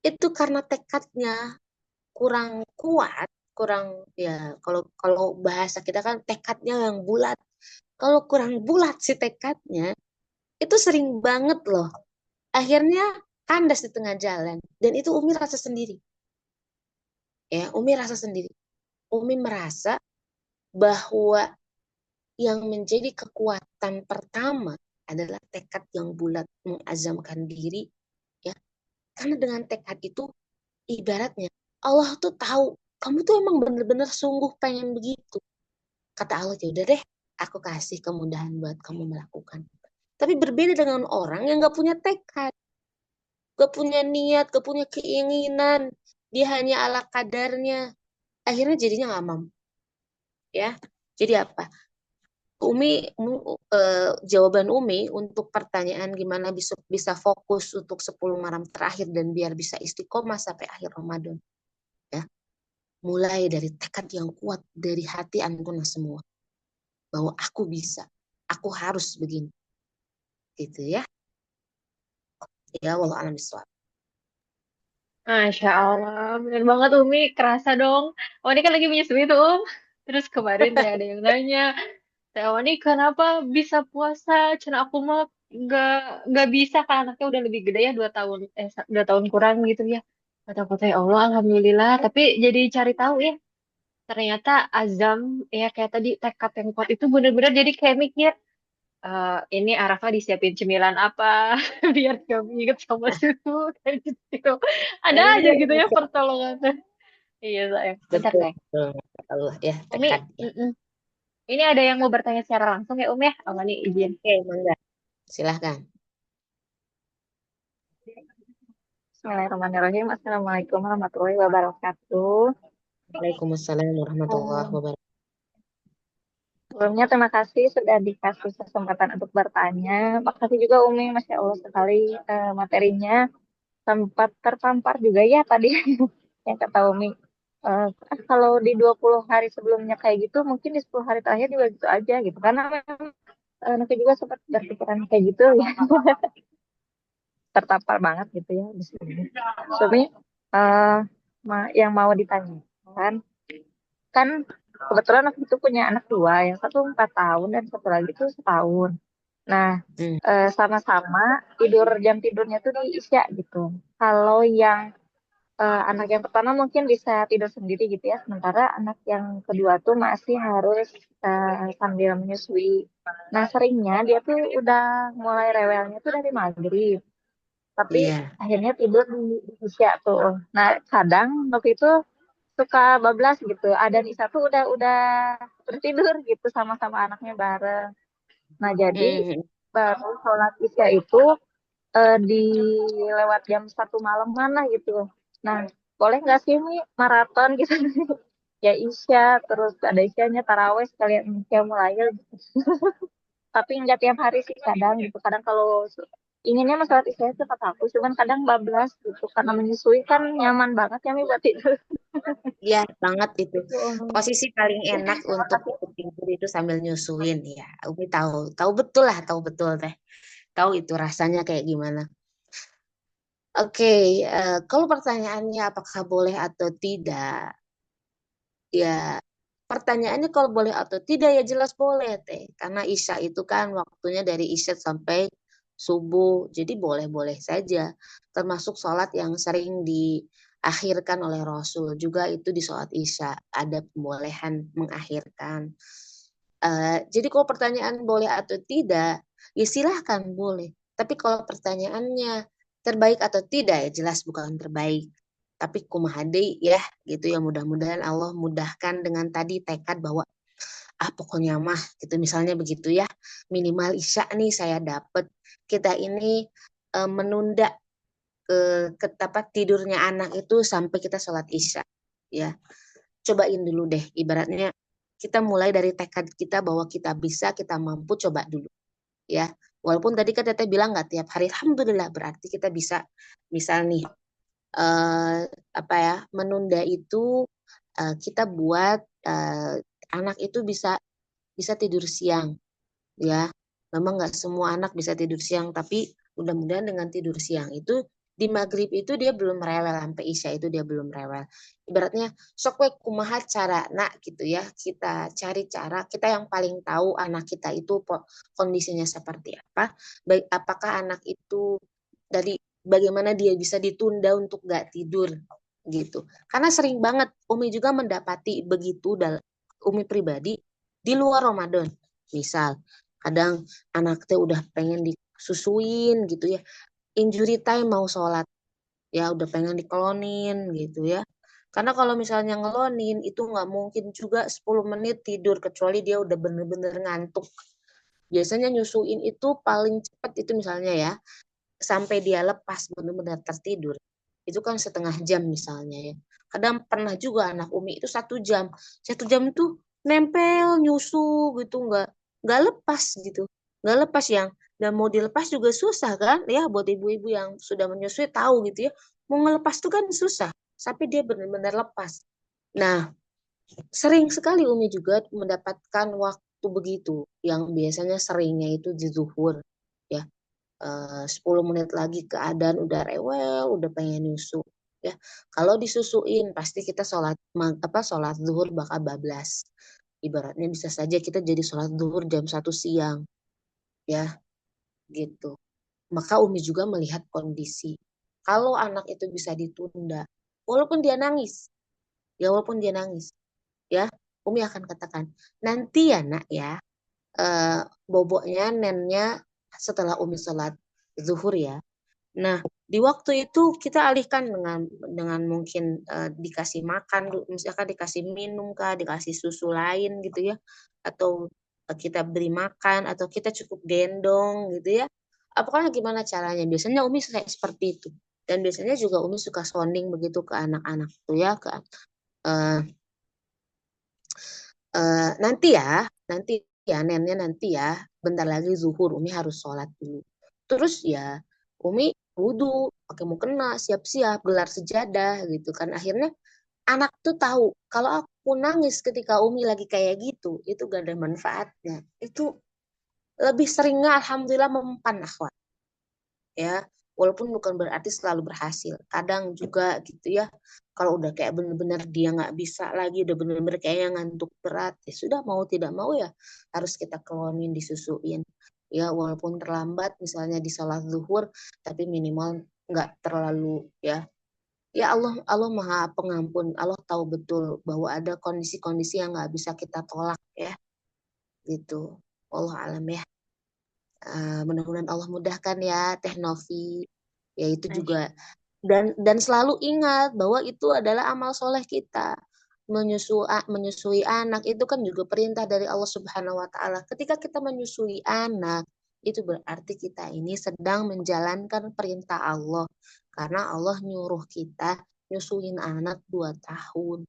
itu karena tekadnya kurang kuat kurang ya kalau kalau bahasa kita kan tekadnya yang bulat kalau kurang bulat si tekadnya itu sering banget loh akhirnya kandas di tengah jalan dan itu Umi rasa sendiri ya Umi rasa sendiri Umi merasa bahwa yang menjadi kekuatan pertama adalah tekad yang bulat mengazamkan diri ya karena dengan tekad itu ibaratnya Allah tuh tahu kamu tuh emang bener-bener sungguh pengen begitu kata Allah ya udah deh aku kasih kemudahan buat kamu melakukan tapi berbeda dengan orang yang gak punya tekad gak punya niat gak punya keinginan dia hanya ala kadarnya akhirnya jadinya gak mampu ya jadi apa jawaban Umi untuk pertanyaan gimana bisa bisa fokus untuk 10 malam terakhir dan biar bisa istiqomah sampai akhir Ramadan. Ya, mulai dari tekad yang kuat dari hati antum semua bahwa aku bisa, aku harus begini. Gitu ya. Ya, wallahu a'lam bishawab. Masya Allah, bener banget Umi, kerasa dong. Oh ini kan lagi menyusui tuh Terus kemarin teh ada yang nanya, Teh Wani kenapa bisa puasa? Cina aku mah nggak nggak bisa kan anaknya udah lebih gede ya 2 tahun 2 tahun kurang gitu ya. Kata aku teh Allah Alhamdulillah. Tapi jadi cari tahu ya ternyata azam ya kayak tadi tekad yang kuat itu bener-bener jadi kayak mikir ini Arafah disiapin cemilan apa biar gak inget sama susu kayak gitu. Ada aja Iya, gitu ya pertolongan. Iya sayang. Bentar betul. sayang. Allah ya, Umi, tekad ya. mm-mm. Ini ada yang mau bertanya secara langsung ya ya? Oh ini izin. Oke, mangga. Silahkan. Bismillahirrahmanirrahim. Assalamualaikum warahmatullahi wabarakatuh. Waalaikumsalam warahmatullahi Eh, wabarakatuh. Sebelumnya terima kasih sudah dikasih kesempatan untuk bertanya. Makasih juga Umi, Masya Allah sekali materinya. Sempat terpampar juga ya tadi yang kata Umi. Eh, Kalau di 20 hari sebelumnya kayak gitu, mungkin di 10 hari terakhir juga gitu aja gitu. Karena memang anaknya juga sempat berpikiran kayak gitu ya. Tertampar banget gitu ya di sini. Umi, eh, yang mau ditanyakan, kan kebetulan aku itu punya anak dua, yang satu 4 tahun dan satu lagi itu setahun. Nah, Hmm, sama-sama tidur jam tidurnya tuh di Isya gitu. Kalau yang anak yang pertama mungkin bisa tidur sendiri gitu ya, sementara anak yang kedua tuh masih harus sambil menyusui. Nah, seringnya dia tuh udah mulai rewelnya tuh dari maghrib, tapi iya. akhirnya tidur di Isya tuh. Nah, kadang waktu itu suka bablas gitu. Ada di satu udah tidur gitu sama-sama anaknya bareng. Nah, jadi Hmm, baru sholat isya itu di lewat jam 1 malam mana gitu. Nah, boleh nggak sih ini maraton gitu? Ya isya, terus ada isyanya taraweh sekalian isya mulai gitu. tapi nggak tiap hari sih, kadang gitu. Kadang kalau inginnya mah sholat isya cepat aku, cuman kadang bablas gitu karena menyusui kan nyaman banget ya Mi buat tidur. Ya, banget itu. Gitu, Umi. Posisi paling enak untuk tidur itu sambil nyusuin ya. Umi tahu, tahu betul lah, tahu betul teh. Tahu itu rasanya kayak gimana. Oke, kalau pertanyaannya apakah boleh atau tidak, ya pertanyaannya kalau boleh atau tidak ya jelas boleh teh. Karena Isya itu kan waktunya dari Isya sampai subuh, jadi boleh-boleh saja. Termasuk sholat yang sering diakhirkan oleh Rasul juga itu di sholat Isya ada pembolehan mengakhirkan. Jadi kalau pertanyaan boleh atau tidak, ya silahkan boleh. Tapi kalau pertanyaannya terbaik atau tidak, ya jelas bukan terbaik. Tapi kumahade ya, gitu ya mudah-mudahan Allah mudahkan dengan tadi tekad bahwa pokoknya mah gitu misalnya begitu ya. Minimal Isya nih saya dapat. Kita ini menunda ke apa tidurnya anak itu sampai kita sholat Isya ya. Cobain dulu deh ibaratnya kita mulai dari tekad kita bahwa kita bisa, kita mampu, coba dulu ya. Walaupun tadi kan Teteh bilang nggak tiap hari, alhamdulillah berarti kita bisa misal nih apa ya menunda itu kita buat anak itu bisa bisa tidur siang ya. Memang nggak semua anak bisa tidur siang, tapi mudah-mudahan dengan tidur siang itu di maghrib itu dia belum rewel, sampai isya itu dia belum rewel. Ibaratnya sok we kumaha cara nak gitu ya, kita cari cara, kita yang paling tahu anak kita itu kondisinya seperti apa, baik apakah anak itu dari bagaimana dia bisa ditunda untuk gak tidur gitu. Karena sering banget Umi juga mendapati begitu dalam Umi pribadi di luar Ramadan. Misal kadang anak teh udah pengen disusuin gitu ya, injury time mau sholat ya udah pengen dikelonin gitu ya. Karena kalau misalnya ngelonin itu nggak mungkin juga 10 menit tidur kecuali dia udah bener-bener ngantuk. Biasanya nyusuin itu paling cepat itu misalnya ya sampai dia lepas benar-benar tertidur itu kan setengah jam misalnya ya. Kadang pernah juga anak Umi itu 1 jam, 1 jam itu nempel nyusu gitu nggak lepas gitu, nggak lepas yang dan mau dilepas juga susah kan ya buat ibu-ibu yang sudah menyusui tahu gitu ya, mau ngelepas tuh kan susah sampai dia benar-benar lepas. Nah, sering sekali Umi juga mendapatkan waktu begitu yang biasanya seringnya itu di zuhur ya. 10 menit lagi keadaan udah rewel, udah pengen nyusu ya. Kalau disusuin pasti kita sholat zuhur bakal bablas. Ibaratnya bisa saja kita jadi sholat zuhur jam 1 siang ya gitu. Maka Umi juga melihat kondisi. Kalau anak itu bisa ditunda, walaupun dia nangis, walaupun dia nangis, ya Umi akan katakan nanti ya nak ya, boboknya nennya setelah Umi sholat zuhur ya. Nah, di waktu itu kita alihkan dengan mungkin dikasih makan, misalkan dikasih minum kah, dikasih susu lain gitu ya, atau kita beri makan, atau kita cukup gendong gitu ya. Pokoknya gimana caranya? Biasanya Umi kayak seperti itu. Dan biasanya juga Umi suka sounding begitu ke anak-anak tuh ya, ke eh, nanti ya nennya nanti ya bentar lagi zuhur Umi harus sholat dulu terus ya Umi wudhu pakai mukena siap-siap gelar sejadah gitu kan akhirnya anak tuh tahu kalau aku nangis ketika Umi lagi kayak gitu itu gak ada manfaatnya itu lebih seringnya alhamdulillah mempan akhwat ya walaupun bukan berarti selalu berhasil kadang juga gitu ya kalau udah kayak bener-bener dia nggak bisa lagi udah bener-bener kayaknya ngantuk berat ya sudah mau tidak mau ya harus kita kelonin disusuin ya walaupun terlambat misalnya di sholat zuhur tapi minimal nggak terlalu ya ya Allah Allah maha pengampun Allah tahu betul bahwa ada kondisi-kondisi yang nggak bisa kita tolak ya gitu Allah alam ya. Mudah-mudahan Allah mudahkan ya Teh Novi. Ya itu juga dan selalu ingat bahwa itu adalah amal soleh kita. Menyusui anak itu kan juga perintah dari Allah Subhanahu wa taala. Ketika kita menyusui anak, itu berarti kita ini sedang menjalankan perintah Allah. Karena Allah nyuruh kita nyusuin anak 2 tahun.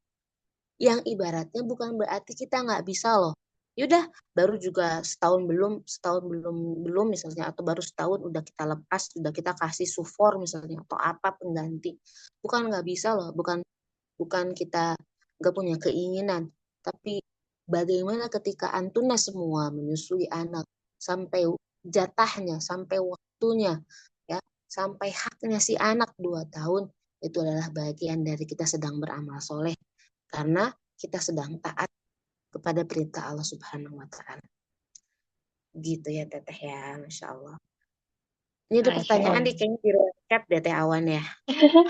Yang ibaratnya bukan berarti kita nggak bisa loh Yaudah, baru juga setahun belum misalnya, atau baru setahun udah kita lepas, udah kita kasih sufor misalnya, atau apa pengganti. Bukan nggak bisa loh, bukan bukan kita nggak punya keinginan, tapi bagaimana ketika Antuna semua menyusui anak sampai jatahnya, sampai waktunya, ya, sampai haknya si anak 2 tahun, itu adalah bagian dari kita sedang beramal soleh, karena kita sedang taat kepada perintah Allah Subhanahu wa Ta'ala. Gitu ya, Teteh ya, Masya Allah. Ini ada Masya pertanyaan Allah. kayaknya di recap deh, Teh Awan ya.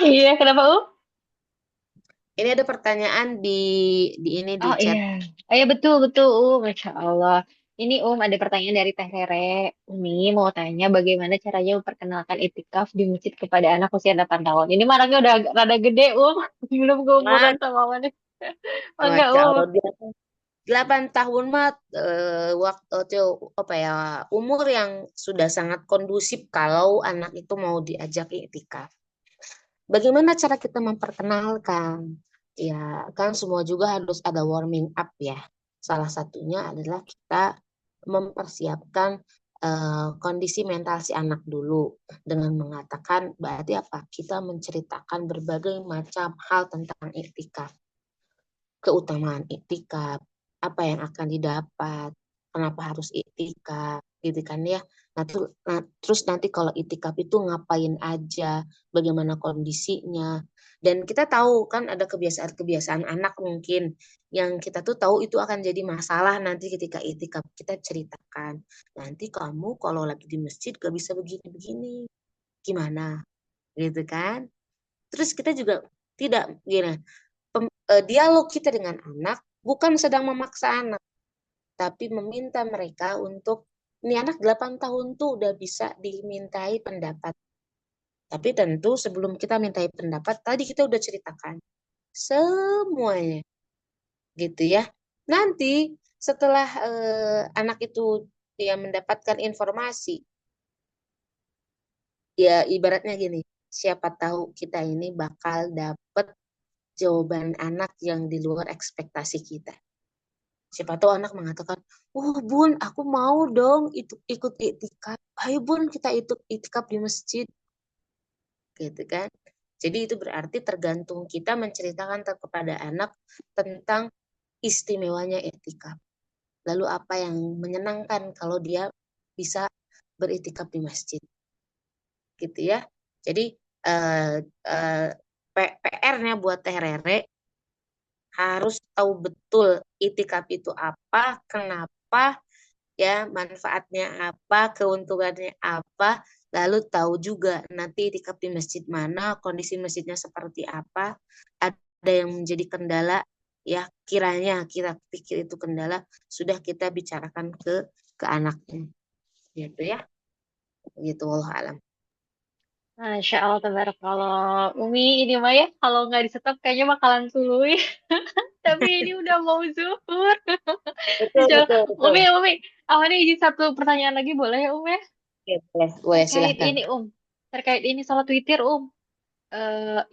Iya, kenapa Ini ada pertanyaan di Oh chat. iya, oh iya betul betul, Masya Allah. Ini ada pertanyaan dari Teh Rere. Umi mau tanya bagaimana caranya memperkenalkan itikaf di masjid kepada anak usia 8 tahun. Ini mah anaknya udah rada gede, belum Wah, keumuran sama mana. Oh enggak, Masya Allah, 8 tahun mah waktu itu apa ya, umur yang sudah sangat kondusif kalau anak itu mau diajak iktikaf. Bagaimana cara kita memperkenalkan? Ya, kan semua juga harus ada warming up ya. Salah satunya adalah kita mempersiapkan kondisi mental si anak dulu dengan mengatakan berarti apa? Kita menceritakan berbagai macam hal tentang iktikaf, keutamaan iktikaf, apa yang akan didapat, kenapa harus iktikaf, gitu kan ya. Terus nanti kalau iktikaf itu ngapain aja, bagaimana kondisinya. Dan kita tahu kan ada kebiasaan-kebiasaan anak mungkin yang kita tuh tahu itu akan jadi masalah nanti ketika iktikaf. Kita ceritakan, nanti kamu kalau lagi di masjid gak bisa begini-begini, gimana, gitu kan. Terus kita juga tidak gini, dialog kita dengan anak bukan sedang memaksa anak, tapi meminta mereka untuk, ini anak 8 tahun tuh udah bisa dimintai pendapat. Tapi tentu sebelum kita mintai pendapat, tadi kita udah ceritakan semuanya, gitu ya. Nanti setelah anak itu dia mendapatkan informasi, ya ibaratnya gini, siapa tahu kita ini bakal dapet jawaban anak yang di luar ekspektasi kita. Siapa tahu anak mengatakan, oh bun, aku mau dong ikut iktikaf. Ayo bun, kita iktikaf di masjid. Gitu kan. Jadi itu berarti tergantung kita menceritakan kepada anak tentang istimewanya iktikaf. Lalu apa yang menyenangkan kalau dia bisa beriktikaf di masjid. Gitu ya. Jadi PR-nya buat Teh Rere harus tahu betul itikaf itu apa, kenapa, ya, manfaatnya apa, keuntungannya apa, lalu tahu juga nanti itikaf di masjid mana, kondisi masjidnya seperti apa, ada yang menjadi kendala, ya, kiranya kita pikir itu kendala, sudah kita bicarakan ke anaknya, gitu ya, gitu, wallahu alam. Masya Allah, tabarakallah. Umi ini mah ya, kalau nggak di-stop kayaknya bakalan tuluy. Tapi ini udah mau zuhur. Betul, Masya Allah. betul, betul. Umi, awalnya izin satu pertanyaan lagi boleh ya, ya? Ya, boleh, boleh, Terkait silahkan. ini, Terkait ini salat witir,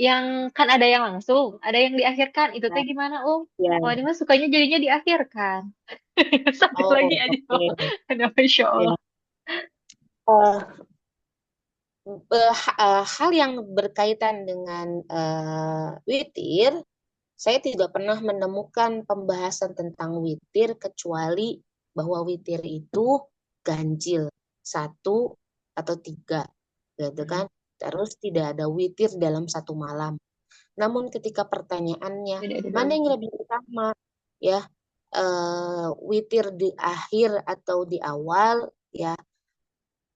yang kan ada yang langsung, ada yang diakhirkan. Itu teh gimana, Ya, Kalau ini mah sukanya jadinya diakhirkan. Satu lagi oh, aja, oke. Ada Masya Allah. Ya. Hal yang berkaitan dengan witir, saya tidak pernah menemukan pembahasan tentang witir kecuali bahwa witir itu ganjil 1 atau 3, gitu kan? Terus tidak ada witir dalam satu malam. Namun ketika pertanyaannya Tidak ada mana dalam. yang lebih utama, ya, witir di akhir atau di awal, ya,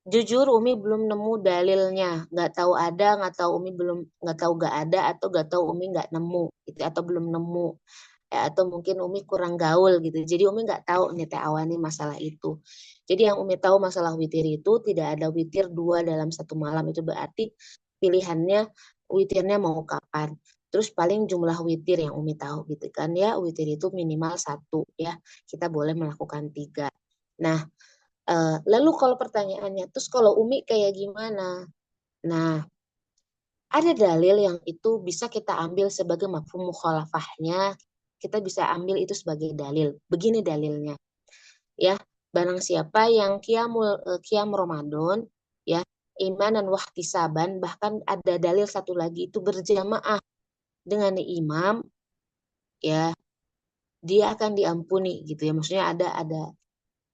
jujur Umi belum nemu dalilnya, nggak tahu ada, nggak tahu Umi belum, nggak tahu nggak ada, atau nggak tahu Umi nggak nemu gitu, atau belum nemu, ya, atau mungkin Umi kurang gaul gitu. Jadi Umi nggak tahu nih Teh Awani masalah itu. Jadi yang Umi tahu masalah witir itu tidak ada witir 2 dalam 1 malam, itu berarti pilihannya witirnya mau kapan. Terus paling jumlah witir yang Umi tahu gitu kan ya, witir itu minimal 1 ya, kita boleh melakukan 3. Nah, lalu kalau pertanyaannya, terus kalau Umi kayak gimana? Nah, ada dalil yang itu bisa kita ambil sebagai mafhum mukhalafahnya, kita bisa ambil itu sebagai dalil. Begini dalilnya. Barang siapa yang qiyam Ramadan, ya, imanan wahtisaban, bahkan ada dalil satu lagi itu berjamaah dengan imam, ya, dia akan diampuni gitu ya. Maksudnya ada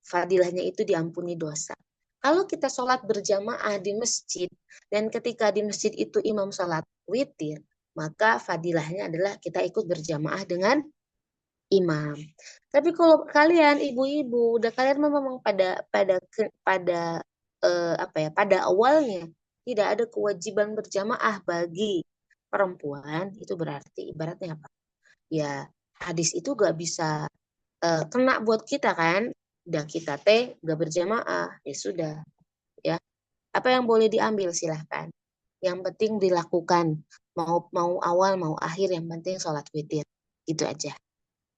fadilahnya itu diampuni dosa. Kalau kita sholat berjamaah di masjid dan ketika di masjid itu imam sholat witir, maka fadilahnya adalah kita ikut berjamaah dengan imam. Tapi kalau kalian ibu-ibu, udah kalian memang pada awalnya tidak ada kewajiban berjamaah bagi perempuan, itu berarti ibaratnya apa? Ya, hadis itu gak bisa kena buat kita kan? Udah kita gak berjamaah, ya sudah, ya. Apa yang boleh diambil silahkan. Yang penting dilakukan, mau awal mau akhir, yang penting sholat witir. Itu aja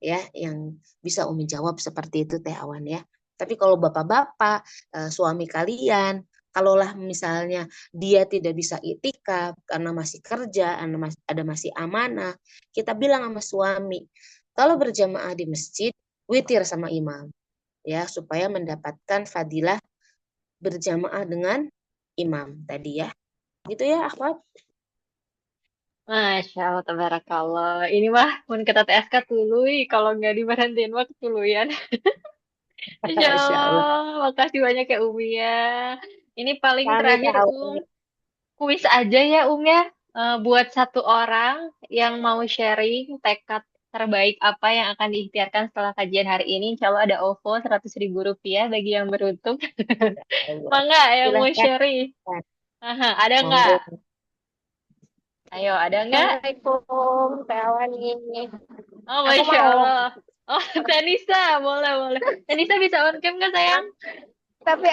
ya yang bisa Umi jawab seperti itu Teh Awan ya. Tapi kalau bapak-bapak, suami kalian, kalaulah misalnya dia tidak bisa itikaf karena masih kerja, ada masih amanah, kita bilang sama suami, kalau berjamaah di masjid, witir sama imam ya supaya mendapatkan fadilah berjamaah dengan imam tadi ya. Gitu ya, Akhwat. Masya Allah, tabarakallah. Ini mah mun kata TSK tuluy, kalau nggak diberhentiin mah ketuluyan. Masya Masya Allah. Allah, makasih banyak ya Umi ya. Ini paling Kami terakhir tahu. kuis aja ya ya. Buat satu orang yang mau sharing tekad terbaik apa yang akan diikhtiarkan setelah kajian hari ini. Insya Allah ada OVO Rp100.000 bagi yang beruntung. Allah. Mangga yang mau Silahkan. sharing? Aha, ada nggak? Monggo. Ayo, ada nggak? Assalamualaikum, Teh Awani. Oh, Aku Masya mau, Allah. Oh, Tanisa, boleh, boleh. Tanisa bisa on cam nggak, sayang? tapi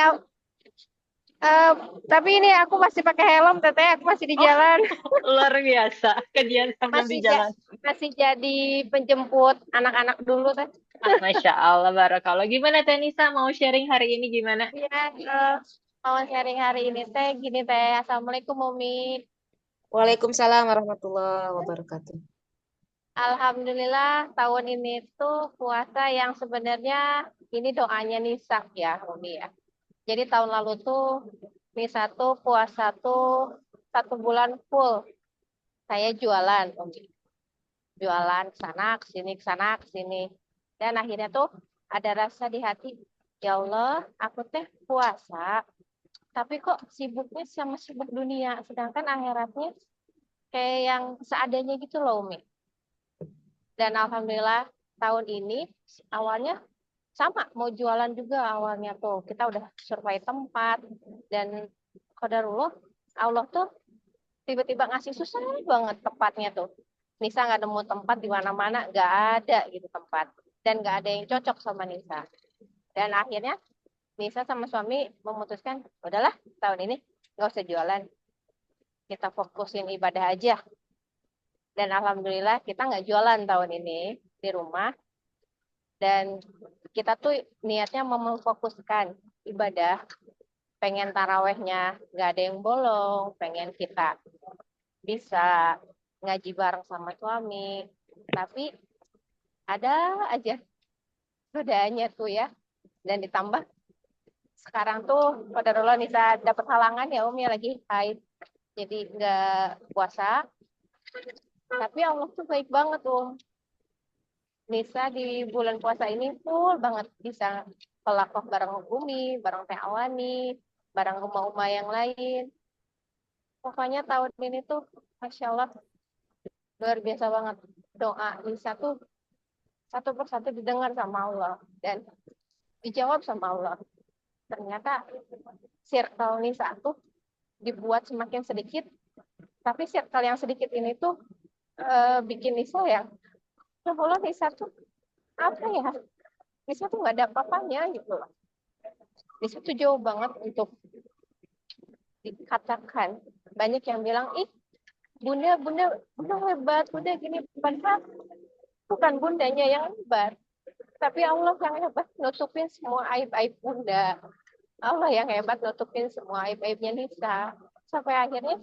eh, tapi ini aku masih pakai helm, Teteh. Aku masih di Oh, jalan. luar biasa. Kajian sambil di Masih jalan. masih jadi penjemput anak-anak dulu, Teh. Ah, Masya Allah, Barakallah. Gimana, Tanisa? Mau sharing hari ini gimana? Ya, mau sharing hari ini, Teh. Gini, Teh. Assalamualaikum, Umi. Waalaikumsalam warahmatullahi wabarakatuh. Alhamdulillah, tahun ini tuh puasa yang sebenarnya ini doanya Nisa ya, Umi ya. Jadi tahun lalu tuh Nisa tuh puasa tuh 1 bulan full. Saya jualan, Umi. Jualan ke sana, ke sini. Dan akhirnya tuh ada rasa di hati, ya Allah, aku teh puasa, tapi kok sibuknya sama sibuk dunia, sedangkan akhiratnya kayak yang seadanya gitu loh, Umi. Dan alhamdulillah tahun ini awalnya sama mau jualan juga awalnya tuh. Kita udah survei tempat dan qadarullah Allah tuh tiba-tiba ngasih susah banget tempatnya tuh. Nisa nggak nemu tempat di mana-mana, nggak ada gitu tempat. Dan nggak ada yang cocok sama Nisa. Dan akhirnya Nisa sama suami memutuskan, udahlah tahun ini nggak usah jualan. Kita fokusin ibadah aja. Dan alhamdulillah kita nggak jualan tahun ini di rumah. Dan kita tuh niatnya memfokuskan ibadah. Pengen tarawehnya nggak ada yang bolong. Pengen kita bisa ngaji bareng sama suami. Tapi ada aja godaannya tuh ya. Dan ditambah sekarang tuh qadarullah Nisa dapat halangan ya Umi lagi haid. Jadi nggak puasa. Tapi Allah tuh baik banget tuh. Nisa di bulan puasa ini full banget bisa pelakok bareng Umi, bareng Teh Awani, bareng Uma-Uma yang lain. Pokoknya tahun ini tuh Masya Allah luar biasa banget. Doa Nisa tuh satu persatu didengar sama Allah dan dijawab sama Allah. Ternyata circle Nisa tuh dibuat semakin sedikit, tapi circle yang sedikit ini tuh bikin Nisa ya, ya Allah Nisa tuh apa ya? Nisa tuh nggak ada apa-apanya gitu loh. Nisa tuh jauh banget untuk dikatakan. Banyak yang bilang, ih bunda, bunda, bunda hebat, bunda gini. Padahal bukan bundanya yang hebat. Tapi Allah yang hebat nutupin semua aib-aib bunda. Allah yang hebat nutupin semua aib-aibnya Nisa. Sampai akhirnya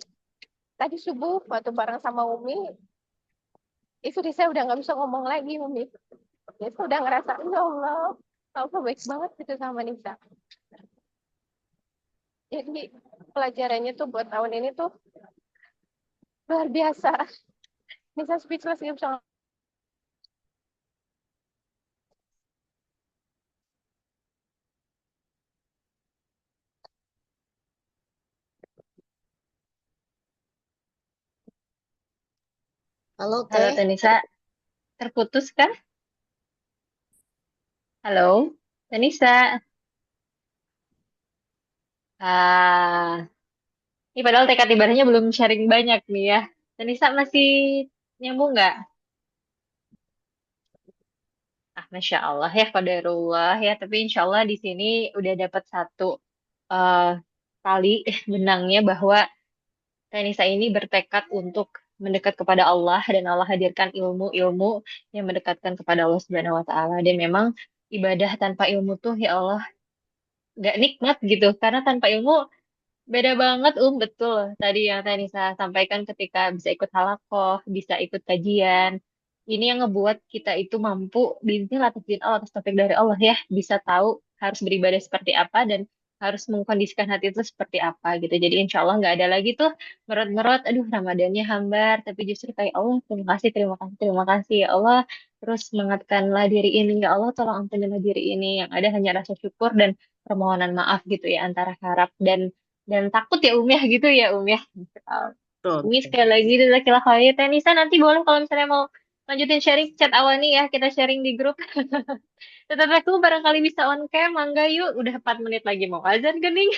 tadi subuh waktu bareng sama Umi, itu Nisa udah nggak bisa ngomong lagi Umi. Nisa udah ngerasa, ya Allah, Apa baik banget gitu sama Nisa. Jadi pelajarannya tuh buat tahun ini tuh luar biasa. Nisa speechless gitu sama. Halo Halo Teh, Tenisa, terputus kah? Halo, Tenisa. Ah, ini padahal tekad ibadahnya belum sharing banyak nih ya. Tenisa masih nyambung nggak? Ah, Masya Allah ya, qadarullah ya. Tapi insya Allah di sini udah dapat satu eh tali benangnya bahwa Tenisa ini bertekad untuk mendekat kepada Allah dan Allah hadirkan ilmu-ilmu yang mendekatkan kepada Allah Subhanahu wa taala dan memang ibadah tanpa ilmu tuh ya Allah gak nikmat gitu karena tanpa ilmu beda banget betul tadi yang Tenisa sampaikan ketika bisa ikut halakoh bisa ikut kajian ini yang ngebuat kita itu mampu bismillah atas izin Allah atas taufik dari Allah ya bisa tahu harus beribadah seperti apa dan harus mengkondisikan hati itu seperti apa gitu jadi insya Allah nggak ada lagi tuh merot-merot aduh Ramadannya hambar tapi justru kayak Allah terima kasih ya Allah terus semangatkanlah diri ini ya Allah tolong ampunilah diri ini yang ada hanya rasa syukur dan permohonan maaf gitu ya antara harap dan takut ya ya gitu ya ya. betul, Umi betul. sekali lagi jazakallah khair. Tenisa nanti boleh kalau misalnya mau lanjutin sharing chat awal nih ya kita sharing di grup. Tetap aku barangkali bisa on cam, mangga yuk. Udah 4 menit lagi mau azan gening.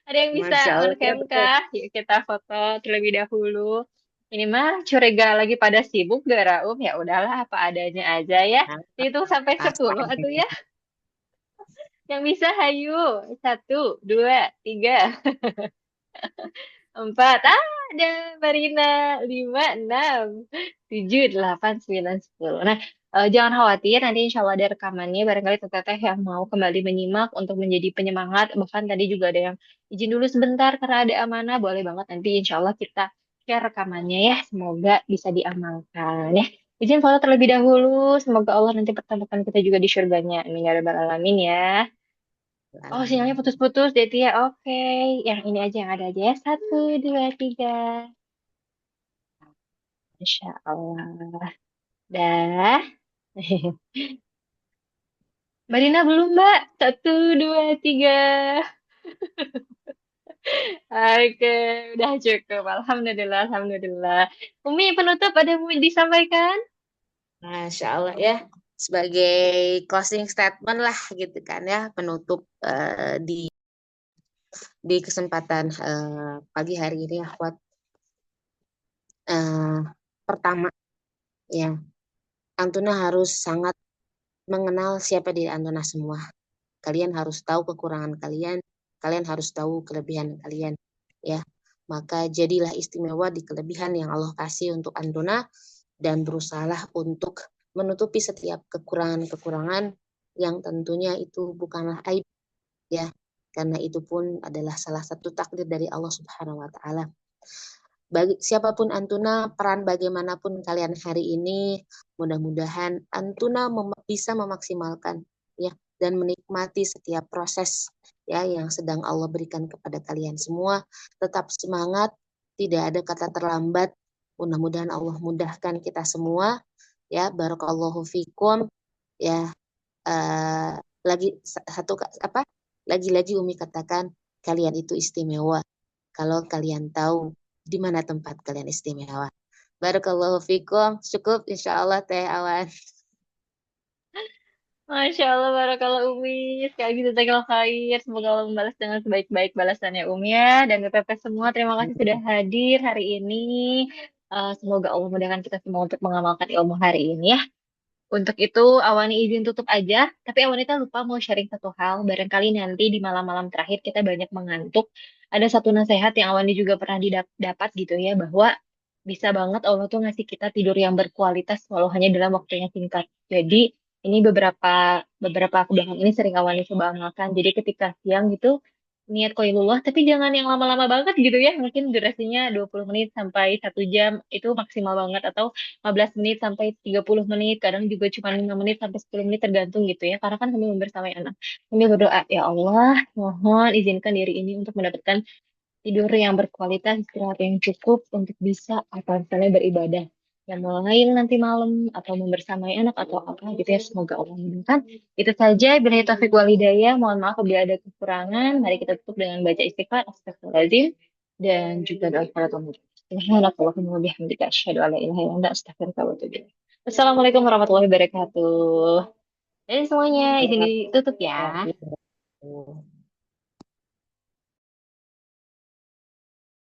Ada yang bisa Masya on Allah, ya cam betul. kah? Yuk kita foto terlebih dahulu. Ini mah curiga lagi pada sibuk gak Raum? Ya udahlah apa adanya aja ya. Nah, Hitung sampai pas 10 atau ya. Yang bisa hayu. Satu, dua, tiga. Empat, ada Marina. Lima, enam, tujuh, delapan, sembilan, sepuluh. Nah, jangan khawatir, nanti insya Allah ada rekamannya. Barangkali teteh yang mau kembali menyimak untuk menjadi penyemangat. Bahkan tadi juga ada yang izin dulu sebentar karena ada amanah. Boleh banget nanti insya Allah kita share rekamannya ya. Semoga bisa diamalkan ya. Izin follow terlebih dahulu. Semoga Allah nanti pertemukan kita juga di surganya. Amin ya rabbal alamin ya. Oh, sinyalnya Alamin. putus-putus, Deti ya. Oke, yang ini aja yang ada aja ya. Satu, dua, tiga. Masya Allah. Dah. Mbak Rina belum, Mbak. Satu, dua, tiga. Oke, udah cukup. Alhamdulillah, Alhamdulillah. Umi, penutup ada yang mau disampaikan? Masya Allah ya, sebagai closing statement lah gitu kan ya, penutup di kesempatan pagi hari ini ya, Akhwat. Eh, Pertama ya, Antuna harus sangat mengenal siapa diri Antuna semua. Kalian harus tahu kekurangan kalian, kalian harus tahu kelebihan kalian ya. Maka jadilah istimewa di kelebihan yang Allah kasih untuk Antuna dan berusahalah untuk menutupi setiap kekurangan-kekurangan yang tentunya itu bukanlah aib ya. Karena itu pun adalah salah satu takdir dari Allah Subhanahu wa taala. Bagi siapapun Antuna, peran bagaimanapun kalian hari ini, mudah-mudahan Antuna bisa memaksimalkan ya dan menikmati setiap proses ya yang sedang Allah berikan kepada kalian semua. Tetap semangat, tidak ada kata terlambat. Mudah-mudahan Allah mudahkan kita semua ya. Barakallahu fikum ya. eh, Lagi satu apa? Lagi-lagi Umi katakan kalian itu istimewa. Kalau kalian tahu di mana tempat kalian istimewa. Barakallahu fikum. Cukup insya Allah Teh Awan. Masya Allah, barakallah Umi. Sekali lagi jazakallah khair. Semoga Allah membalas dengan sebaik-baik balasannya Umi ya. Dan BPP semua, terima kasih sudah hadir hari ini. Semoga Allah mudahkan kita semua untuk mengamalkan ilmu hari ini ya. Untuk itu, Awani izin tutup aja. Tapi Awani tak lupa mau sharing satu hal. Barangkali nanti di malam-malam terakhir kita banyak mengantuk. Ada satu nasihat yang Awani juga pernah didapat gitu ya. Bahwa bisa banget Allah tuh ngasih kita tidur yang berkualitas walau hanya dalam waktu yang singkat. Jadi ini beberapa beberapa aku belakang ini sering Awani coba amalkan. Jadi ketika siang gitu niat qailullah, tapi jangan yang lama-lama banget gitu ya. Mungkin durasinya 20 menit sampai 1 jam itu maksimal banget, atau 15 menit sampai 30 menit. Kadang juga cuma 5 menit sampai 10 menit tergantung gitu ya. Karena kan kami membersamai anak. Kami berdoa, ya Allah, mohon izinkan diri ini untuk mendapatkan tidur yang berkualitas, istirahat yang cukup untuk bisa apa misalnya beribadah. Yang mulai nanti malam atau membersamai anak atau apa gitu ya. Semoga Allah mudahkan. Itu saja. Bila taufik walhidayah. Mohon maaf apabila ada kekurangan. Mari kita tutup dengan baca istighfar. Astagfirullahaladzim. Dan juga doa kafaratul majlis. Subhanakallahumma wa bihamdika asyhadu an la ilaha illa anta astaghfiruka wa atubu ilaik. Wassalamualaikum warahmatullahi wabarakatuh. Jadi semuanya izin ditutup ya. Waalaikumsalam.